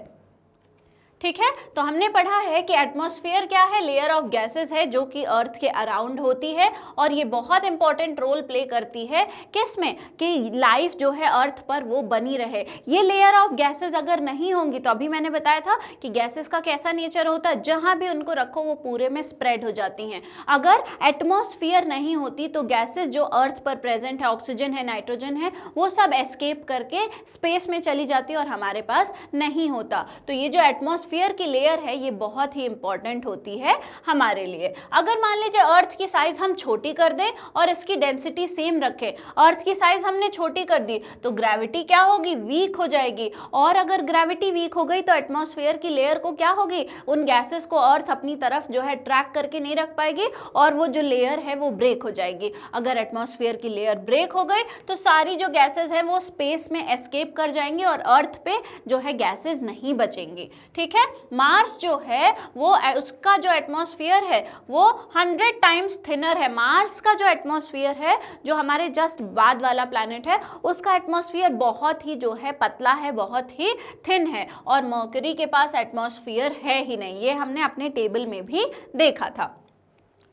ठीक है। तो हमने पढ़ा है कि एटमॉस्फेयर क्या है, लेयर ऑफ गैसेस है जो कि अर्थ के अराउंड होती है और ये बहुत इंपॉर्टेंट रोल प्ले करती है किसमें, कि लाइफ जो है अर्थ पर वो बनी रहे। ये लेयर ऑफ गैसेस अगर नहीं होंगी, तो अभी मैंने बताया था कि गैसेस का कैसा नेचर होता है, जहां भी उनको रखो वो पूरे में स्प्रेड हो जाती हैं। अगर एटमॉस्फेयर नहीं होती तो गैसेस जो अर्थ पर प्रेजेंट है, ऑक्सीजन है, नाइट्रोजन है, वो सब एस्केप करके स्पेस में चली जाती है और हमारे पास नहीं होता। तो ये जो एटमॉस्फेयर की लेयर है ये बहुत ही इंपॉर्टेंट होती है हमारे लिए। अगर मान लीजिए अर्थ की साइज हम छोटी कर दें और इसकी डेंसिटी सेम रखें, अर्थ की साइज हमने छोटी कर दी तो ग्रेविटी क्या होगी, वीक हो जाएगी। और अगर ग्रेविटी वीक हो गई तो एटमॉस्फेयर की लेयर को क्या होगी, उन गैसेस को अर्थ अपनी तरफ जो है ट्रैक करके नहीं रख पाएगी और वो जो लेयर है वो ब्रेक हो जाएगी। अगर एटमॉस्फेयर की लेयर ब्रेक हो गई तो सारी जो गैसेस हैं वो स्पेस में एस्केप कर जाएंगी और अर्थ पे जो है गैसेस नहीं बचेंगी, ठीक है। मार्स जो है वो, उसका जो एटमॉस्फेयर है वो 100 टाइम्स थिनर है। मार्स का जो एटमॉस्फेयर है, जो हमारे जस्ट बाद वाला प्लैनेट है, उसका एटमॉस्फेयर बहुत ही जो है पतला है, बहुत ही थिन है। और मर्करी के पास एटमॉस्फेयर है ही नहीं, ये हमने अपने टेबल में भी देखा था।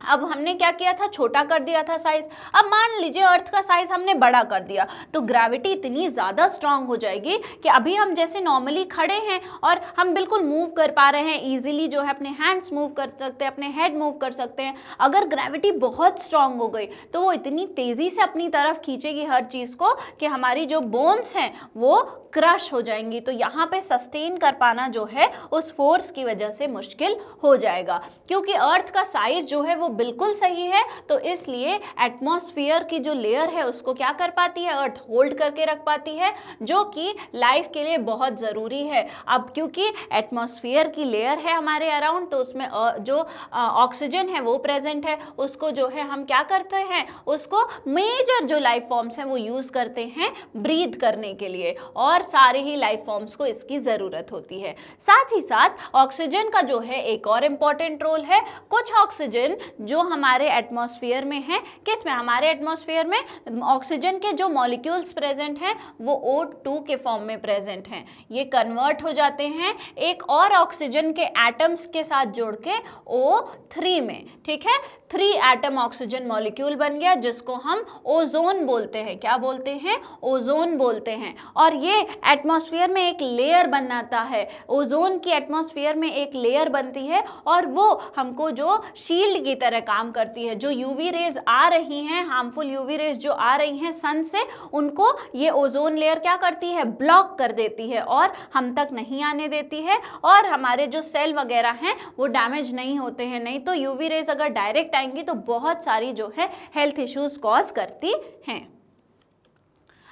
अब हमने क्या किया था, छोटा कर दिया था साइज। अब मान लीजिए अर्थ का साइज हमने बड़ा कर दिया तो ग्रेविटी इतनी ज़्यादा स्ट्रांग हो जाएगी कि अभी हम जैसे नॉर्मली खड़े हैं और हम बिल्कुल मूव कर पा रहे हैं इजीली, जो है अपने हैंड्स मूव कर सकते हैं, अपने हेड मूव कर सकते हैं। अगर ग्रेविटी बहुत स्ट्रांग हो गई तो वो इतनी तेज़ी से अपनी तरफ खींचेगी हर चीज़ को कि हमारी जो बोन्स हैं वो क्रश हो जाएंगी। तो यहाँ पे सस्टेन कर पाना जो है उस फोर्स की वजह से मुश्किल हो जाएगा। क्योंकि अर्थ का साइज जो है वो बिल्कुल सही है, तो इसलिए एटमॉस्फेयर की जो लेयर है उसको क्या कर पाती है, अर्थ होल्ड करके रख पाती है, जो कि लाइफ के लिए बहुत ज़रूरी है। अब क्योंकि एटमॉस्फेयर की लेयर है हमारे अराउंड, तो उसमें जो ऑक्सीजन है वो प्रेजेंट है, उसको जो है हम क्या करते हैं, उसको मेजर जो लाइफ फॉर्म्स हैं वो यूज़ करते हैं ब्रीथ करने के लिए, और सारे ही लाइफ फॉर्म्स को इसकी ज़रूरत होती है। साथ ही साथ ऑक्सीजन का जो है एक और इम्पॉर्टेंट रोल है। कुछ ऑक्सीजन जो हमारे एटमॉस्फेयर में है, किस में, हमारे एटमॉस्फेयर में ऑक्सीजन के जो मॉलिक्यूल्स प्रेजेंट हैं वो O2 के फॉर्म में प्रेजेंट हैं। ये कन्वर्ट हो जाते हैं एक और ऑक्सीजन के एटम्स के साथ जोड़ के O3 में, ठीक है। 3 एटम ऑक्सीजन मॉलिक्यूल बन गया जिसको हम ओजोन बोलते हैं। क्या बोलते हैं, ओजोन बोलते हैं। और ये एटमॉस्फेयर में एक लेयर बनाता है, ओजोन की एटमॉस्फेयर में एक लेयर बनती है और वो हमको जो शील्ड की तरह काम करती है। जो यूवी रेज आ रही हैं, हार्मफुल यूवी रेज जो आ रही हैं सन से, उनको ये ओजोन लेयर क्या करती है, ब्लॉक कर देती है और हम तक नहीं आने देती है, और हमारे जो सेल वगैरह हैं वो डैमेज नहीं होते हैं। नहीं तो यूवी रेज अगर डायरेक्ट आएंगी तो बहुत सारी जो है हेल्थ इश्यूज कॉज करती हैं।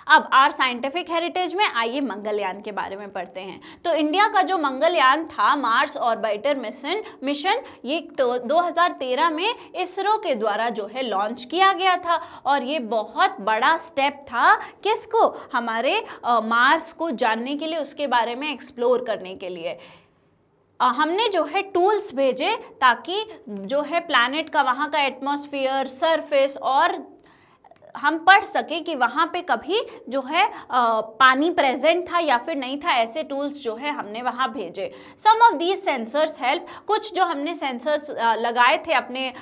अब आर साइंटिफिक हेरिटेज में आइए मंगलयान के बारे में पढ़ते हैं। तो इंडिया का जो मंगलयान था, मार्स ऑर्बिटर मिशन, ये तो 2013 में इसरो के द्वारा जो है लॉन्च किया गया था, और ये बहुत बड़ा स्टेप था किसको, हमारे मार्स को जानने के लिए, उसके बारे में एक्सप्लोर करने के लिए। हमने जो है टूल्स भेजे ताकि जो है प्लैनेट का, वहाँ का एटमॉस्फेयर, सरफेस, और हम पढ़ सके कि वहाँ पे कभी जो है पानी प्रेजेंट था या फिर नहीं था। ऐसे टूल्स जो है हमने वहाँ भेजे। सम ऑफ दीज सेंसर्स हेल्प, कुछ जो हमने सेंसर्स लगाए थे अपने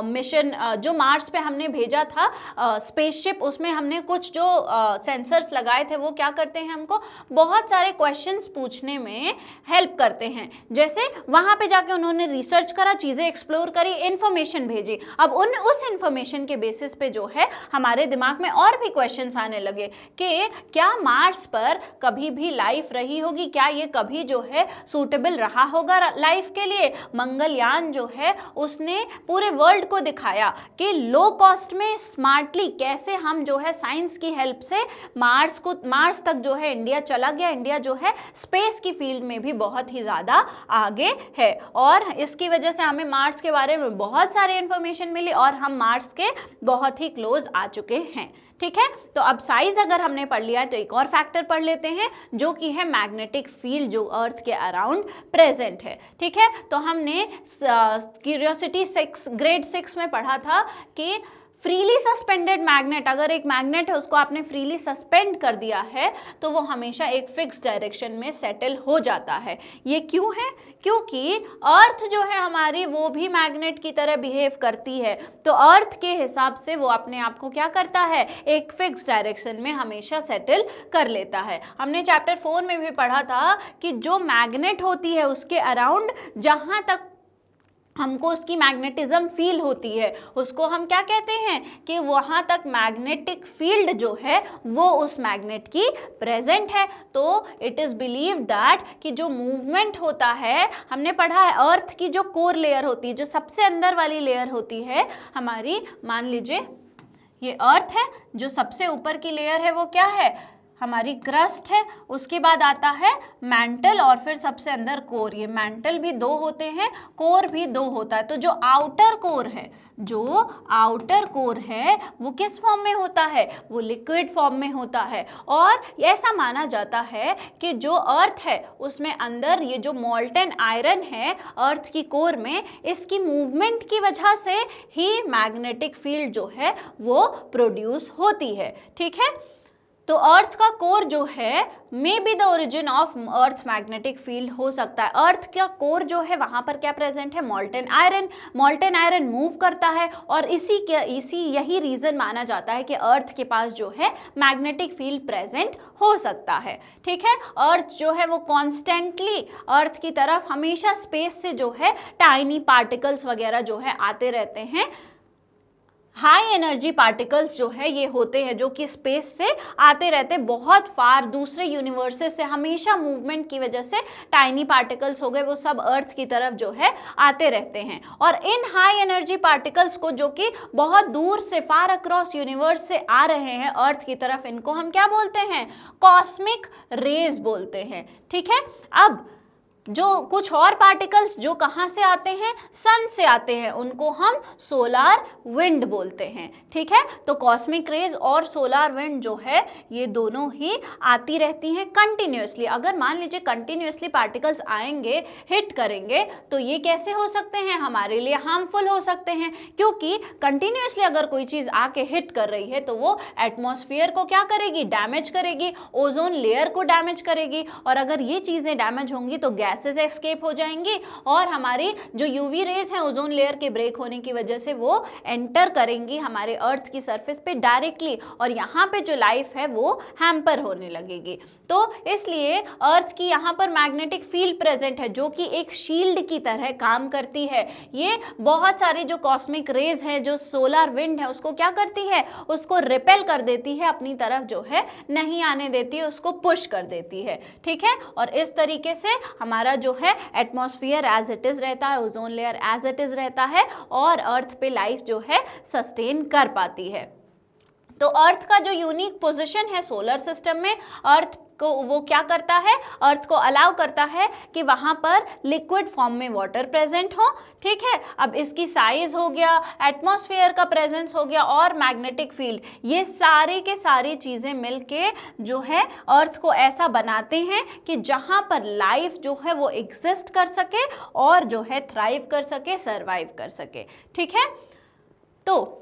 मिशन, जो मार्स पे हमने भेजा था स्पेसशिप, उसमें हमने कुछ जो सेंसर्स लगाए थे वो क्या करते हैं, हमको बहुत सारे क्वेश्चंस पूछने में हेल्प करते हैं। जैसे वहाँ पे जाके उन्होंने रिसर्च करा, चीज़ें एक्सप्लोर करी, इंफॉर्मेशन भेजी। अब उस इंफॉर्मेशन के बेसिस पे जो है हमारे दिमाग में और भी क्वेश्चंस आने लगे कि क्या मार्स पर कभी भी लाइफ रही होगी, क्या ये कभी जो है सूटेबल रहा होगा लाइफ के लिए। मंगलयान जो है उसने पूरे वर्ल्ड को दिखाया कि लो कॉस्ट में स्मार्टली कैसे हम जो है साइंस की हेल्प से मार्स तक जो है इंडिया चला गया। इंडिया जो है स्पेस की फील्ड में भी बहुत ही ज़्यादा आगे है, और इसकी वजह से हमें मार्स के बारे में बहुत सारी इंफॉर्मेशन मिली और हम मार्स के बहुत ही क्लोज आ चुके हैं। ठीक है, तो अब साइज अगर हमने पढ़ लिया है तो एक और फैक्टर पढ़ लेते हैं जो कि है मैग्नेटिक फील्ड जो अर्थ के अराउंड प्रेजेंट है। ठीक है, तो हमने क्यूरियोसिटी ग्रेड 6 में पढ़ा था कि फ्रीली सस्पेंडेड मैग्नेट, अगर एक मैग्नेट है उसको आपने फ्रीली सस्पेंड कर दिया है तो वो हमेशा एक फिक्स डायरेक्शन में सेटल हो जाता है। ये क्यों है? क्योंकि अर्थ जो है हमारी वो भी मैग्नेट की तरह बिहेव करती है, तो अर्थ के हिसाब से वो अपने आप को क्या करता है, एक फिक्स डायरेक्शन में हमेशा सेटल कर लेता है। हमने चैप्टर 4 में भी पढ़ा था कि जो मैग्नेट होती है उसके अराउंड जहाँ तक हमको उसकी मैग्नेटिज्म फील होती है उसको हम क्या कहते हैं कि वहाँ तक मैग्नेटिक फील्ड जो है वो उस मैग्नेट की प्रेजेंट है। तो इट इज़ बिलीव दैट कि जो मूवमेंट होता है, हमने पढ़ा है अर्थ की जो कोर लेयर होती है, जो सबसे अंदर वाली लेयर होती है हमारी, मान लीजिए ये अर्थ है, जो सबसे ऊपर की लेयर है वो क्या है, हमारी क्रस्ट है, उसके बाद आता है मैंटल और फिर सबसे अंदर कोर। ये मैंटल भी 2 होते हैं, कोर भी 2 होता है। तो जो आउटर कोर है वो किस फॉर्म में होता है, वो लिक्विड फॉर्म में होता है। और ऐसा माना जाता है कि जो अर्थ है उसमें अंदर ये जो मोल्टेन आयरन है अर्थ की कोर में, इसकी मूवमेंट की वजह से ही मैग्नेटिक फील्ड जो है वो प्रोड्यूस होती है। ठीक है, तो अर्थ का कोर जो है may be the origin of earth magnetic field हो सकता है। अर्थ का कोर जो है वहाँ पर क्या प्रेजेंट है, molten iron. Molten iron move करता है और यही रीज़न माना जाता है कि अर्थ के पास जो है मैग्नेटिक फील्ड प्रेजेंट हो सकता है। ठीक है, अर्थ जो है वो कॉन्स्टेंटली अर्थ की तरफ हमेशा स्पेस से जो है टाइनी पार्टिकल्स वगैरह जो है आते रहते हैं। हाई एनर्जी पार्टिकल्स जो है ये होते हैं जो कि स्पेस से आते रहते हैं, बहुत फार दूसरे यूनिवर्सेस से हमेशा मूवमेंट की वजह से टाइनी पार्टिकल्स हो गए वो सब अर्थ की तरफ जो है आते रहते हैं। और इन हाई एनर्जी पार्टिकल्स को जो कि बहुत दूर से फार अक्रॉस यूनिवर्स से आ रहे हैं अर्थ की तरफ, इनको हम क्या बोलते हैं, कॉस्मिक रेज बोलते हैं। ठीक है, अब जो कुछ और पार्टिकल्स जो कहाँ से आते हैं, सन से आते हैं, उनको हम सोलार विंड बोलते हैं। ठीक है, तो कॉस्मिक रेज और सोलार विंड जो है ये दोनों ही आती रहती हैं कंटिन्यूसली। अगर मान लीजिए कंटिन्यूसली पार्टिकल्स आएंगे, हिट करेंगे, तो ये कैसे हो सकते हैं, हमारे लिए हार्मफुल हो सकते हैं, क्योंकि कंटिन्यूसली अगर कोई चीज़ आके हिट कर रही है तो वो एटमॉस्फेयर को क्या करेगी, डैमेज करेगी, ओजोन लेयर को डैमेज करेगी, और अगर ये चीज़ें डैमेज होंगी तो गैस गैसेस एस्केप हो जाएंगी और हमारी जो यूवी रेज हैं ओजोन लेयर के ब्रेक होने की वजह से वो एंटर करेंगी हमारे अर्थ की सरफेस पे डायरेक्टली, और यहाँ पे जो लाइफ है वो हैम्पर होने लगेगी। तो इसलिए अर्थ की यहाँ पर मैग्नेटिक फील्ड प्रेजेंट है जो कि एक शील्ड की तरह काम करती है। ये बहुत सारी जो कॉस्मिक रेज है, जो सोलर विंड है, उसको क्या करती है, उसको रिपेल कर देती है, अपनी तरफ जो है नहीं आने देती है, उसको पुश कर देती है। ठीक है, और इस तरीके से हमारा जो है एटमॉस्फेयर एज इट इज रहता है, ozone layer as it is रहता है और अर्थ पे लाइफ जो है सस्टेन कर पाती है। तो अर्थ का जो यूनिक पोजीशन है सोलर सिस्टम में, अर्थ को वो क्या करता है, अर्थ को अलाउ करता है कि वहां पर लिक्विड फॉर्म में वाटर प्रेजेंट हो। ठीक है, अब इसकी साइज हो गया, एटमॉस्फेयर का प्रेजेंस हो गया और मैग्नेटिक फील्ड, ये सारे के सारी चीजें मिलके जो है अर्थ को ऐसा बनाते हैं कि जहां पर लाइफ जो है वो एग्जिस्ट कर सके और जो है थ्राइव कर सके, सर्वाइव कर सके। ठीक है, तो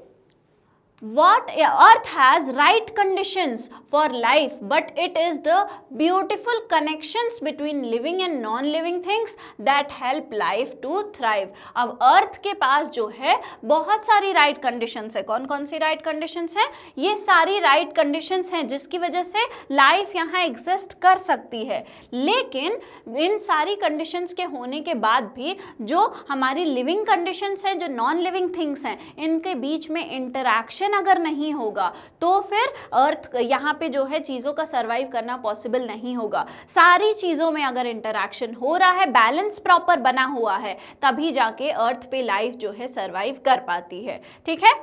what earth has right conditions for life, but it is the beautiful connections between living and non living things that help life to thrive। अब अर्थ के पास जो है बहुत सारी राइट कंडीशंस है। कौन कौन सी राइट कंडीशंस हैं, ये सारी राइट कंडीशंस हैं जिसकी वजह से लाइफ यहाँ एग्जिस्ट कर सकती है। लेकिन इन सारी कंडीशंस के होने के बाद भी जो हमारी लिविंग कंडीशंस हैं, जो नॉन लिविंग थिंग्स हैं, इनके बीच में इंटरैक्शन अगर नहीं होगा तो फिर अर्थ यहाँ पे जो है चीजों का सरवाइव करना पॉसिबल नहीं होगा। सारी चीजों में अगर इंटरैक्शन हो रहा है, बैलेंस प्रॉपर बना हुआ है, तभी जाके अर्थ पे लाइफ जो है सरवाइव कर पाती है। ठीक है,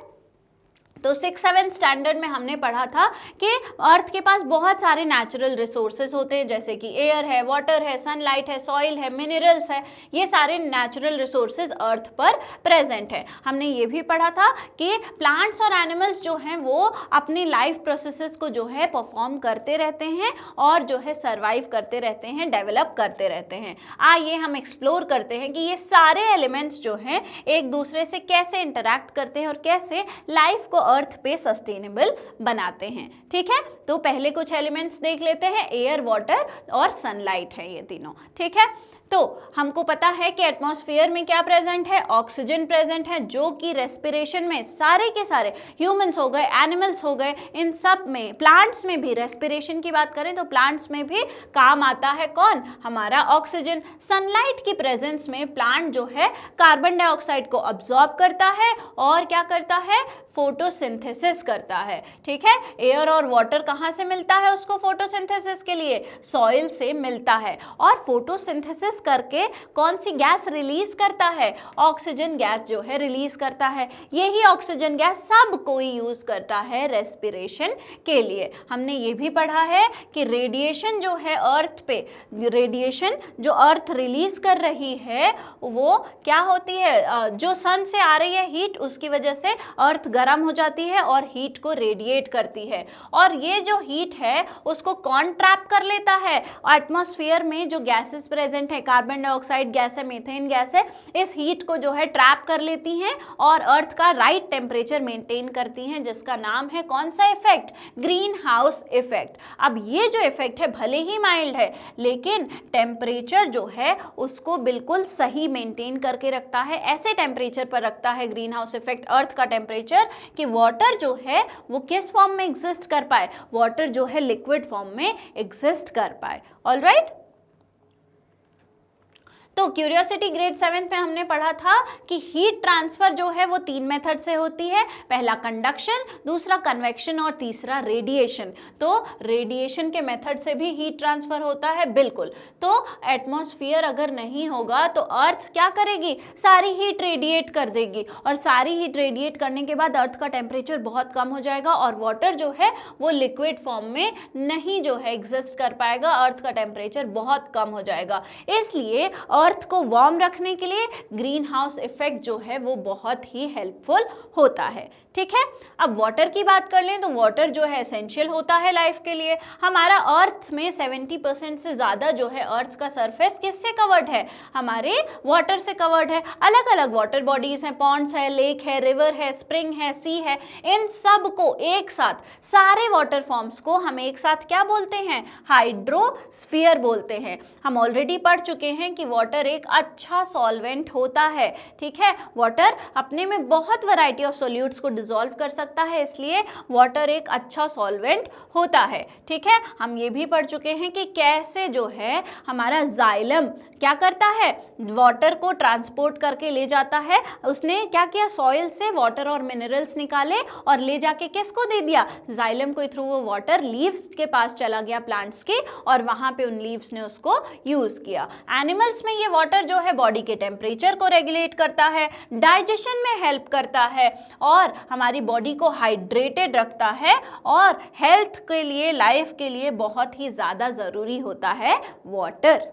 तो 6-7 स्टैंडर्ड में हमने पढ़ा था कि अर्थ के पास बहुत सारे नेचुरल रिसोर्सेज होते हैं, जैसे कि एयर है, वाटर है, सनलाइट है, सॉइल है, मिनरल्स है, ये सारे नेचुरल रिसोर्सेज अर्थ पर प्रेजेंट है। हमने ये भी पढ़ा था कि प्लांट्स और एनिमल्स जो हैं वो अपनी लाइफ प्रोसेसेस को जो है परफॉर्म करते रहते हैं और जो है सर्वाइव करते रहते हैं, डेवलप करते रहते हैं। आइए हम एक्सप्लोर करते हैं कि ये सारे एलिमेंट्स जो हैं एक दूसरे से कैसे इंटरैक्ट करते हैं और कैसे लाइफ को अर्थ पे सस्टेनेबल बनाते हैं। ठीक है, तो पहले कुछ एलिमेंट्स देख लेते हैं, एयर, वाटर और सनलाइट है ये तीनों। ठीक है, तो हमको पता है कि एटमॉस्फेयर में क्या प्रेजेंट है, ऑक्सीजन प्रेजेंट है, जो कि रेस्पिरेशन में सारे के सारे ह्यूमंस हो गए, एनिमल्स हो गए, इन सब में, प्लांट्स में भी, रेस्पिरेशन की बात करें तो प्लांट्स में भी काम आता है कौन, हमारा ऑक्सीजन। सनलाइट की प्रेजेंस में प्लांट जो है कार्बन डाइऑक्साइड को अब्सॉर्ब करता है और क्या करता है, फोटोसिंथेसिस करता है। ठीक है, एयर और वाटर कहाँ से मिलता है उसको फोटोसिंथेसिस के लिए, सॉइल से मिलता है, और फोटोसिंथेसिस करके कौन सी गैस रिलीज करता है, ऑक्सीजन गैस जो है रिलीज करता है। यही ऑक्सीजन गैस सब कोई यूज करता है रेस्पिरेशन के लिए। हमने ये भी पढ़ा है कि रेडिएशन जो है अर्थ पे, रेडिएशन जो अर्थ रिलीज कर रही है वो क्या होती है, जो सन से आ रही है हीट, उसकी वजह से अर्थ गर्म हो जाती है और हीट को रेडिएट करती है, और ये जो हीट है उसको कौन ट्रैप कर लेता है, एटमॉस्फेयर में जो गैसेस प्रेजेंट है, कार्बन डाइऑक्साइड गैस है, मीथेन गैस है, इस हीट को जो है ट्रैप कर लेती हैं और अर्थ का राइट टेम्परेचर मेंटेन करती हैं, जिसका नाम है कौन सा इफेक्ट, ग्रीन हाउस इफेक्ट। अब ये जो इफेक्ट है भले ही माइल्ड है, लेकिन टेम्परेचर जो है उसको बिल्कुल सही मेंटेन करके रखता है। ऐसे टेम्परेचर पर रखता है ग्रीन हाउस इफेक्ट अर्थ का टेम्परेचर कि वाटर जो है वो किस फॉर्म में एग्जिस्ट कर पाए, वाटर जो है लिक्विड फॉर्म में एग्जिस्ट कर पाए। ऑलराइट, तो क्यूरियोसिटी ग्रेड 7 में हमने पढ़ा था कि हीट ट्रांसफर जो है वो 3 मेथड से होती है, पहला कंडक्शन, दूसरा कन्वेक्शन और तीसरा रेडिएशन। तो रेडिएशन के मेथड से भी हीट ट्रांसफर होता है, बिल्कुल। तो एटमॉस्फेयर अगर नहीं होगा तो अर्थ क्या करेगी, सारी हीट रेडिएट कर देगी, और सारी हीट रेडिएट करने के बाद अर्थ का टेम्परेचर बहुत कम हो जाएगा और वाटर जो है वो लिक्विड फॉर्म में नहीं जो है एग्जिस्ट कर पाएगा, अर्थ का टेम्परेचर बहुत कम हो जाएगा। इसलिए अर्थ को वार्म रखने के लिए ग्रीन हाउस इफेक्ट जो है वो बहुत ही हेल्पफुल होता है। ठीक है, अब वाटर की बात कर लें तो वाटर जो है एसेंशियल होता है लाइफ के लिए। हमारा अर्थ में 70% से ज़्यादा जो है अर्थ का सरफेस किससे कवर्ड है, हमारे वाटर से कवर्ड है। अलग अलग वाटर बॉडीज हैं, पॉन्ड्स है, लेक है, रिवर है, स्प्रिंग है, सी है, इन सब को एक साथ, सारे वाटर फॉर्म्स को हम एक साथ क्या बोलते हैं, हाइड्रोस्फीयर बोलते हैं। हम ऑलरेडी पढ़ चुके हैं कि वाटर एक अच्छा सॉल्वेंट होता है। ठीक है, वाटर अपने में बहुत वैरायटी ऑफ सॉल्यूट्स को डिसॉल्व कर सकता है, इसलिए वाटर एक अच्छा सॉल्वेंट होता है। ठीक है, हम ये भी पढ़ चुके हैं कि कैसे जो है हमारा जाइलम क्या करता है, वाटर को ट्रांसपोर्ट करके ले जाता है। उसने क्या किया, सॉइल से वाटर और मिनरल्स निकाले और ले जाके किसको दे दिया, जाइलम को। थ्रू वो वाटर लीव्स के पास चला गया प्लांट्स के, और वहां पे उन लीव्स ने उसको यूज किया। एनिमल्स में ये वाटर जो है बॉडी के टेम्परेचर को रेगुलेट करता है, डाइजेशन में हेल्प करता है, और हमारी बॉडी को हाइड्रेटेड रखता है, और हेल्थ के लिए, लाइफ के लिए बहुत ही ज़्यादा ज़रूरी होता है वाटर।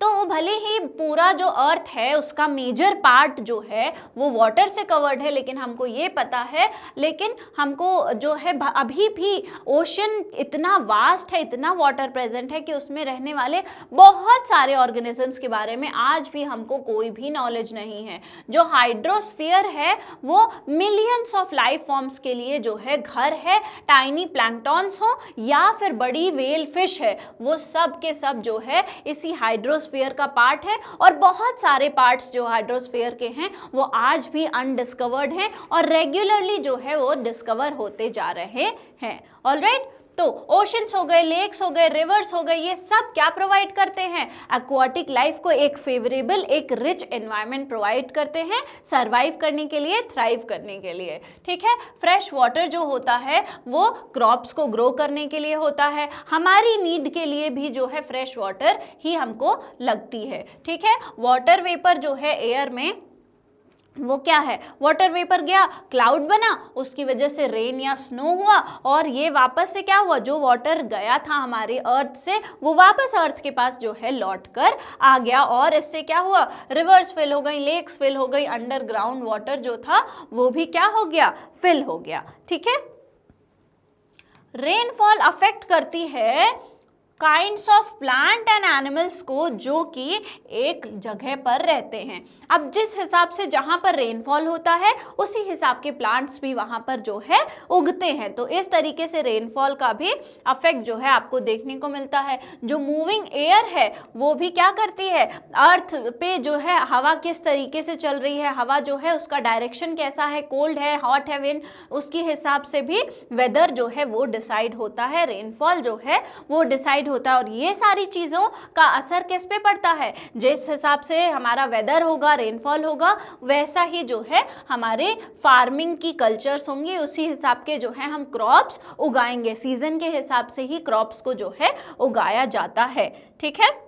तो भले ही पूरा जो अर्थ है उसका मेजर पार्ट जो है वो वाटर से कवर्ड है, लेकिन हमको ये पता है, लेकिन हमको जो है अभी भी ओशन इतना वास्ट है, इतना वाटर प्रेजेंट है कि उसमें रहने वाले बहुत सारे ऑर्गेनिजम्स के बारे में आज भी हमको कोई भी नॉलेज नहीं है। जो हाइड्रोस्फीयर है वो मिलियंस ऑफ लाइफ फॉर्म्स के लिए जो है घर है, टाइनी प्लैंक्टॉन्स हो या फिर बड़ी वेल फिश है, वो सब के सब जो है इसी हाइड्रोस्फीयर का पार्ट है। और बहुत सारे पार्ट्स जो हाइड्रोस्फीयर के हैं वो आज भी अनडिस्कवर्ड हैं और रेगुलरली जो है वो डिस्कवर होते जा रहे हैं। ऑलराइट, तो ओशंस हो गए, लेक्स हो गए, रिवर्स हो गए, ये सब क्या प्रोवाइड करते हैं, एक्वाटिक लाइफ को एक फेवरेबल, एक रिच एनवायरनमेंट प्रोवाइड करते हैं सर्वाइव करने के लिए, थ्राइव करने के लिए। ठीक है, फ्रेश वाटर जो होता है वो क्रॉप्स को ग्रो करने के लिए होता है, हमारी नीड के लिए भी जो है फ्रेश वाटर ही हमको लगती है। ठीक है, वाटर वेपर जो है एयर में वो क्या है, वाटर वेपर गया, क्लाउड बना, उसकी वजह से रेन या स्नो हुआ, और ये वापस से क्या हुआ, जो वाटर गया था हमारे अर्थ से वो वापस अर्थ के पास जो है लौट कर आ गया, और इससे क्या हुआ, रिवर्स फिल हो गई, लेक्स फिल हो गई, अंडरग्राउंड वाटर जो था वो भी क्या हो गया, फिल हो गया। ठीक है, रेनफॉल अफेक्ट करती है kinds of plant and animals को जो कि एक जगह पर रहते हैं। अब जिस हिसाब से जहाँ पर रेनफॉल होता है उसी हिसाब के प्लांट्स भी वहाँ पर जो है उगते हैं, तो इस तरीके से रेनफॉल का भी अफेक्ट जो है आपको देखने को मिलता है। जो मूविंग एयर है वो भी क्या करती है, अर्थ पे जो है हवा किस तरीके से चल रही है, हवा जो है उसका डायरेक्शन कैसा है, कोल्ड है, हॉट है विंड, उसके हिसाब से भी वेदर जो है वो डिसाइड होता है, रेनफॉल जो है वो डिसाइड होता है। और ये सारी चीजों का असर किस पे पड़ता है, जिस हिसाब से हमारा वेदर होगा, रेनफॉल होगा, वैसा ही जो है हमारे फार्मिंग की कल्चर्स होंगी, उसी हिसाब के जो है हम क्रॉप्स उगाएंगे, सीजन के हिसाब से ही क्रॉप्स को जो है उगाया जाता है। ठीक है,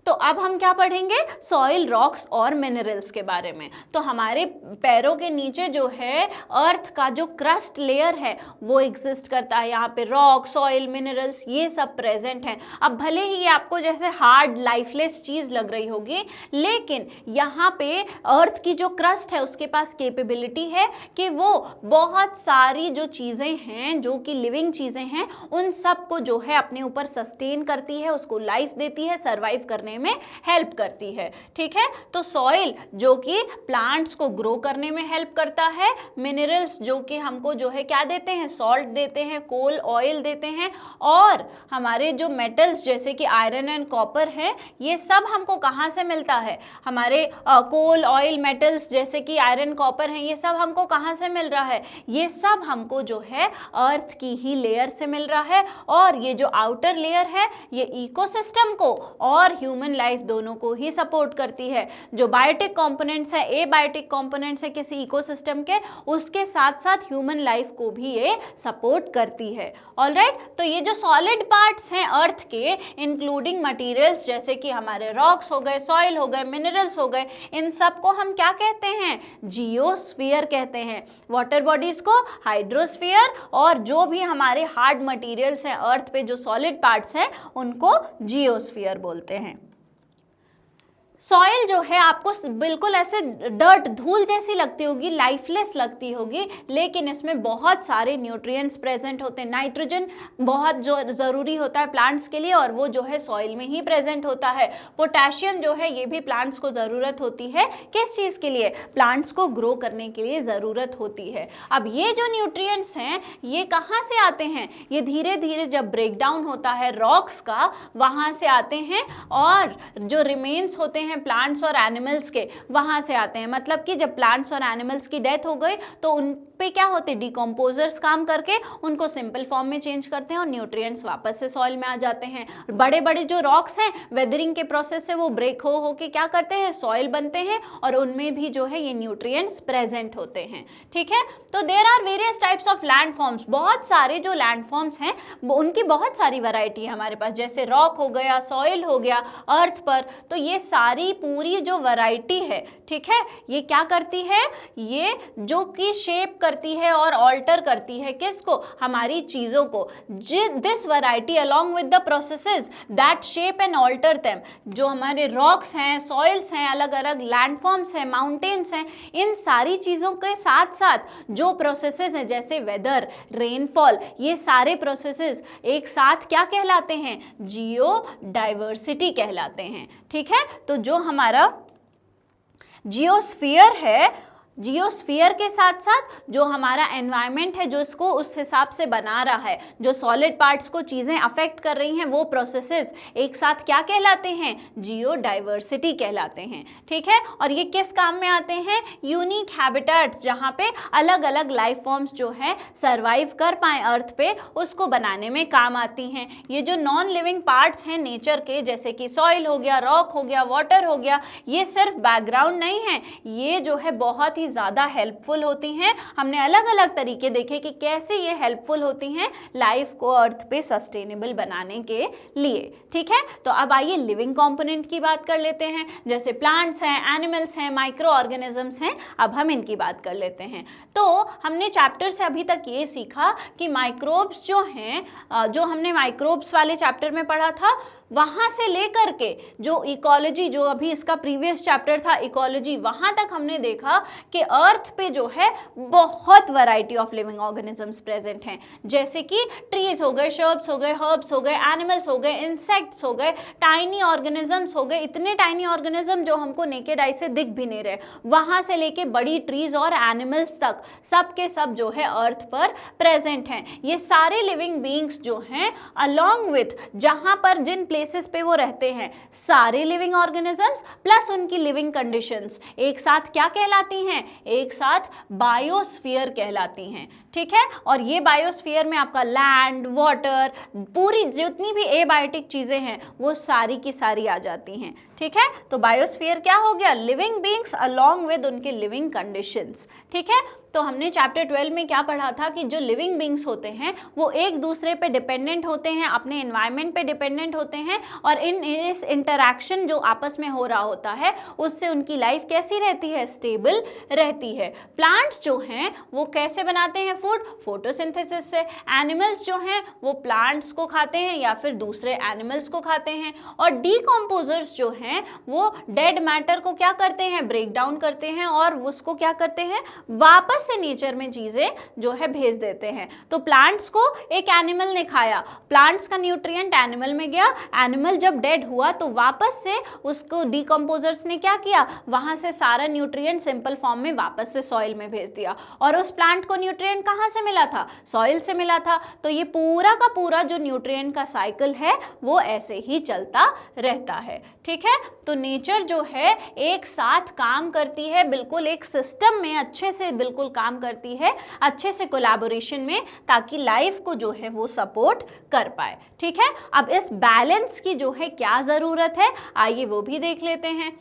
तो अब हम क्या पढ़ेंगे, सॉइल, रॉक्स और मिनरल्स के बारे में। तो हमारे पैरों के नीचे जो है अर्थ का जो क्रस्ट लेयर है वो एग्जिस्ट करता है, यहाँ पे रॉक, सॉइल, मिनरल्स ये सब प्रेजेंट हैं। अब भले ही ये आपको जैसे हार्ड लाइफलेस चीज़ लग रही होगी, लेकिन यहाँ पे अर्थ की जो क्रस्ट है उसके पास कैपेबिलिटी है कि वो बहुत सारी जो चीज़ें हैं, जो कि लिविंग चीज़ें हैं, उन सब को जो है अपने ऊपर सस्टेन करती है, उसको लाइफ देती है, सर्वाइव करने में हेल्प करती है। ठीक है, तो सॉइल जो कि प्लांट्स को ग्रो करने में हेल्प करता है, मिनरल्स जो कि हमको जो है क्या देते हैं, सॉल्ट देते हैं, कोल, ऑयल देते हैं, और हमारे जो मेटल्स जैसे कि आयरन एंड कॉपर हैं, ये सब हमको कहाँ से मिलता है, हमारे कोल, ऑयल, मेटल्स जैसे कि आयरन, कॉपर हैं, ये सब हमको कहाँ से मिल रहा है, ये सब हमको जो है अर्थ की ही लेयर से मिल रहा है। और ये जो आउटर लेयर है ये इकोसिस्टम को और ह्यूमन ह्यूमन लाइफ, दोनों को ही सपोर्ट करती है। जो बायोटिक कंपोनेंट्स है, एबायोटिक कंपोनेंट्स है किसी इकोसिस्टम के, उसके साथ साथ ह्यूमन लाइफ को भी ये सपोर्ट करती है। ऑलराइट, तो ये जो सॉलिड पार्ट्स हैं अर्थ के, इंक्लूडिंग मटेरियल्स जैसे कि हमारे रॉक्स हो गए, सॉइल हो गए, मिनरल्स हो गए, इन सब को हम क्या कहते हैं? जियोस्फीयर कहते हैं। वाटर बॉडीज को हाइड्रोस्फीयर, और जो भी हमारे हार्ड मटेरियल्स हैं अर्थ पे, जो सॉलिड पार्ट्स हैं, उनको जियोस्फीयर बोलते हैं। सॉइल जो है आपको बिल्कुल ऐसे डर्ट, धूल जैसी लगती होगी, लाइफलेस लगती होगी, लेकिन इसमें बहुत सारे न्यूट्रिएंट्स प्रेजेंट होते हैं। नाइट्रोजन बहुत जो ज़रूरी होता है प्लांट्स के लिए, और वो जो है सॉइल में ही प्रेजेंट होता है। पोटेशियम जो है ये भी प्लांट्स को ज़रूरत होती है। किस चीज़ के लिए? प्लांट्स को ग्रो करने के लिए ज़रूरत होती है। अब ये जो न्यूट्रिएंट्स हैं ये कहाँ से आते हैं? ये धीरे धीरे जब ब्रेक डाउन होता है रॉक्स का, वहाँ से आते हैं, और जो रिमेन्स होते हैं प्लांट्स और एनिमल्स के, वहां से आते हैं। मतलब कि जब प्लांट्स और एनिमल्स की डेथ हो गई तो उन पे क्या होते हैं? डिकम्पोजर्स काम करके उनको सिंपल फॉर्म में चेंज करते हैं और न्यूट्रिएंट्स वापस से सॉइल में आ जाते हैं। बड़े बड़े जो रॉक्स हैं, वेदरिंग के प्रोसेस से वो ब्रेक हो के क्या करते हैं? सॉइल बनते हैं, और उनमें भी जो है ये न्यूट्रिएंट्स प्रेजेंट होते हैं। ठीक है, तो there are various types of land forms. बहुत सारे जो लैंड फॉर्म्स हैं उनकी बहुत सारी वैरायटी है हमारे पास, जैसे रॉक हो गया, सॉइल हो गया अर्थ पर। तो ये सारी पूरी जो वैरायटी है, ठीक है, ये क्या करती है? ये जो कि शेप करती है और ऑल्टर करती है किसको? हमारी चीजों को। This variety along with the processes that shape and alter them, जो हमारे रॉक्स हैं, सॉइल्स हैं, अलग अलग लैंडफॉर्म्स हैं, माउंटेन्स हैं, इन सारी चीजों के साथ साथ जो प्रोसेसेस हैं जैसे वेदर, रेनफॉल, ये सारे प्रोसेसेस एक साथ क्या कहलाते हैं? जियो डाइवर्सिटी कहलाते हैं। ठीक है, तो जो हमारा जियोस्फीयर है, जियोस्फीयर के साथ साथ जो हमारा एनवायरनमेंट है जो इसको उस हिसाब से बना रहा है, जो सॉलिड पार्ट्स को चीज़ें अफेक्ट कर रही हैं, वो प्रोसेसेस एक साथ क्या कहलाते हैं? जियो डाइवर्सिटी कहलाते हैं। ठीक है, और ये किस काम में आते हैं? यूनिक हैबिटेट, जहाँ पे अलग अलग लाइफ फॉर्म्स जो है सरवाइव कर पाएँ अर्थ पे, उसको बनाने में काम आती हैं। ये जो नॉन लिविंग पार्ट्स हैं नेचर के, जैसे कि सॉइल हो गया, रॉक हो गया, वाटर हो गया, ये सिर्फ बैकग्राउंड नहीं है, ये जो है बहुत ही ज़्यादा हेल्पफुल होती हैं। हमने अलग अलग तरीके देखे कि कैसे ये हेल्पफुल होती हैं लाइफ को अर्थ पे सस्टेनेबल बनाने के लिए। ठीक है, तो अब आइए लिविंग कंपोनेंट की बात कर लेते हैं। जैसे प्लांट्स हैं, एनिमल्स हैं, माइक्रो ऑर्गेनिजम्स हैं, अब हम इनकी बात कर लेते हैं। तो हमने चैप्टर से अभी तक ये सीखा कि माइक्रोब्स जो हैं, जो हमने माइक्रोब्स वाले चैप्टर में पढ़ा था, वहाँ से लेकर के जो इकोलॉजी, जो अभी इसका प्रीवियस चैप्टर था इकोलॉजी, वहाँ तक हमने देखा कि अर्थ पे जो है बहुत variety of living organisms present हैं। जैसे कि ट्रीज हो गए, शर्ब्स हो गए, हर्ब्स हो गए, एनिमल्स हो गए, इंसेक्ट्स हो गए, टाइनी ऑर्गेनिजम्स हो गए, इतने टाइनी ऑर्गेनिज्म जो हमको नेकेड आई से दिख भी नहीं रहे, वहाँ से लेके बड़ी ट्रीज और एनिमल्स तक सब के सब जो है अर्थ पर प्रेजेंट हैं। ये सारे लिविंग बींग्स जो हैं अलॉन्ग विथ जहाँ पर जिन प्लेसेस पे वो रहते हैं, सारे लिविंग ऑर्गेनिजम्स प्लस उनकी लिविंग कंडीशंस एक साथ क्या कहलाती हैं? एक साथ बायोस्फीयर कहलाती हैं। ठीक है, और ये बायोस्फीयर में आपका लैंड, वाटर, पूरी जितनी भी एबायोटिक चीजें हैं वो सारी की सारी आ जाती हैं। ठीक है, तो बायोस्फीयर क्या हो गया? लिविंग बींग्स अलॉन्ग विद उनके लिविंग कंडीशंस। ठीक है, तो हमने चैप्टर 12 में क्या पढ़ा था कि जो लिविंग बींग्स होते हैं वो एक दूसरे पे डिपेंडेंट होते हैं, अपने एनवायरनमेंट पे डिपेंडेंट होते हैं, और इस इंटरैक्शन जो आपस में हो रहा होता है उससे उनकी लाइफ कैसी रहती है? स्टेबल रहती है। प्लांट्स जो हैं वो कैसे बनाते हैं फूड? फोटोसिंथेसिस से। एनिमल्स जो हैं वो प्लांट्स को खाते हैं या फिर दूसरे एनिमल्स को खाते हैं, और डीकम्पोजर्स जो हैं वो डेड मैटर को क्या करते हैं? ब्रेक डाउन करते हैं और उसको क्या करते हैं? वापस से नेचर में चीजें जो है भेज देते हैं। तो प्लांट्स को एक एनिमल ने खाया, प्लांट्स का न्यूट्रिएंट एनिमल में गया, एनिमल जब डेड हुआ तो वापस से उसको डीकम्पोजर्स ने क्या किया? वहां से सारा न्यूट्रिएंट सिंपल फॉर्म में वापस से सॉइल में भेज दिया, और उस प्लांट को न्यूट्रिएंट कहाँ से मिला था? सॉइल से मिला था। तो ये पूरा का पूरा जो न्यूट्रिएंट का साइकिल है वो ऐसे ही चलता रहता है। ठीक है, तो नेचर जो है एक साथ काम करती है, बिल्कुल एक सिस्टम में अच्छे से बिल्कुल काम करती है, अच्छे से कोलैबोरेशन में, ताकि लाइफ को जो है वो सपोर्ट कर पाए। ठीक है, अब इस बैलेंस की जो है क्या ज़रूरत है, आइए वो भी देख लेते हैं।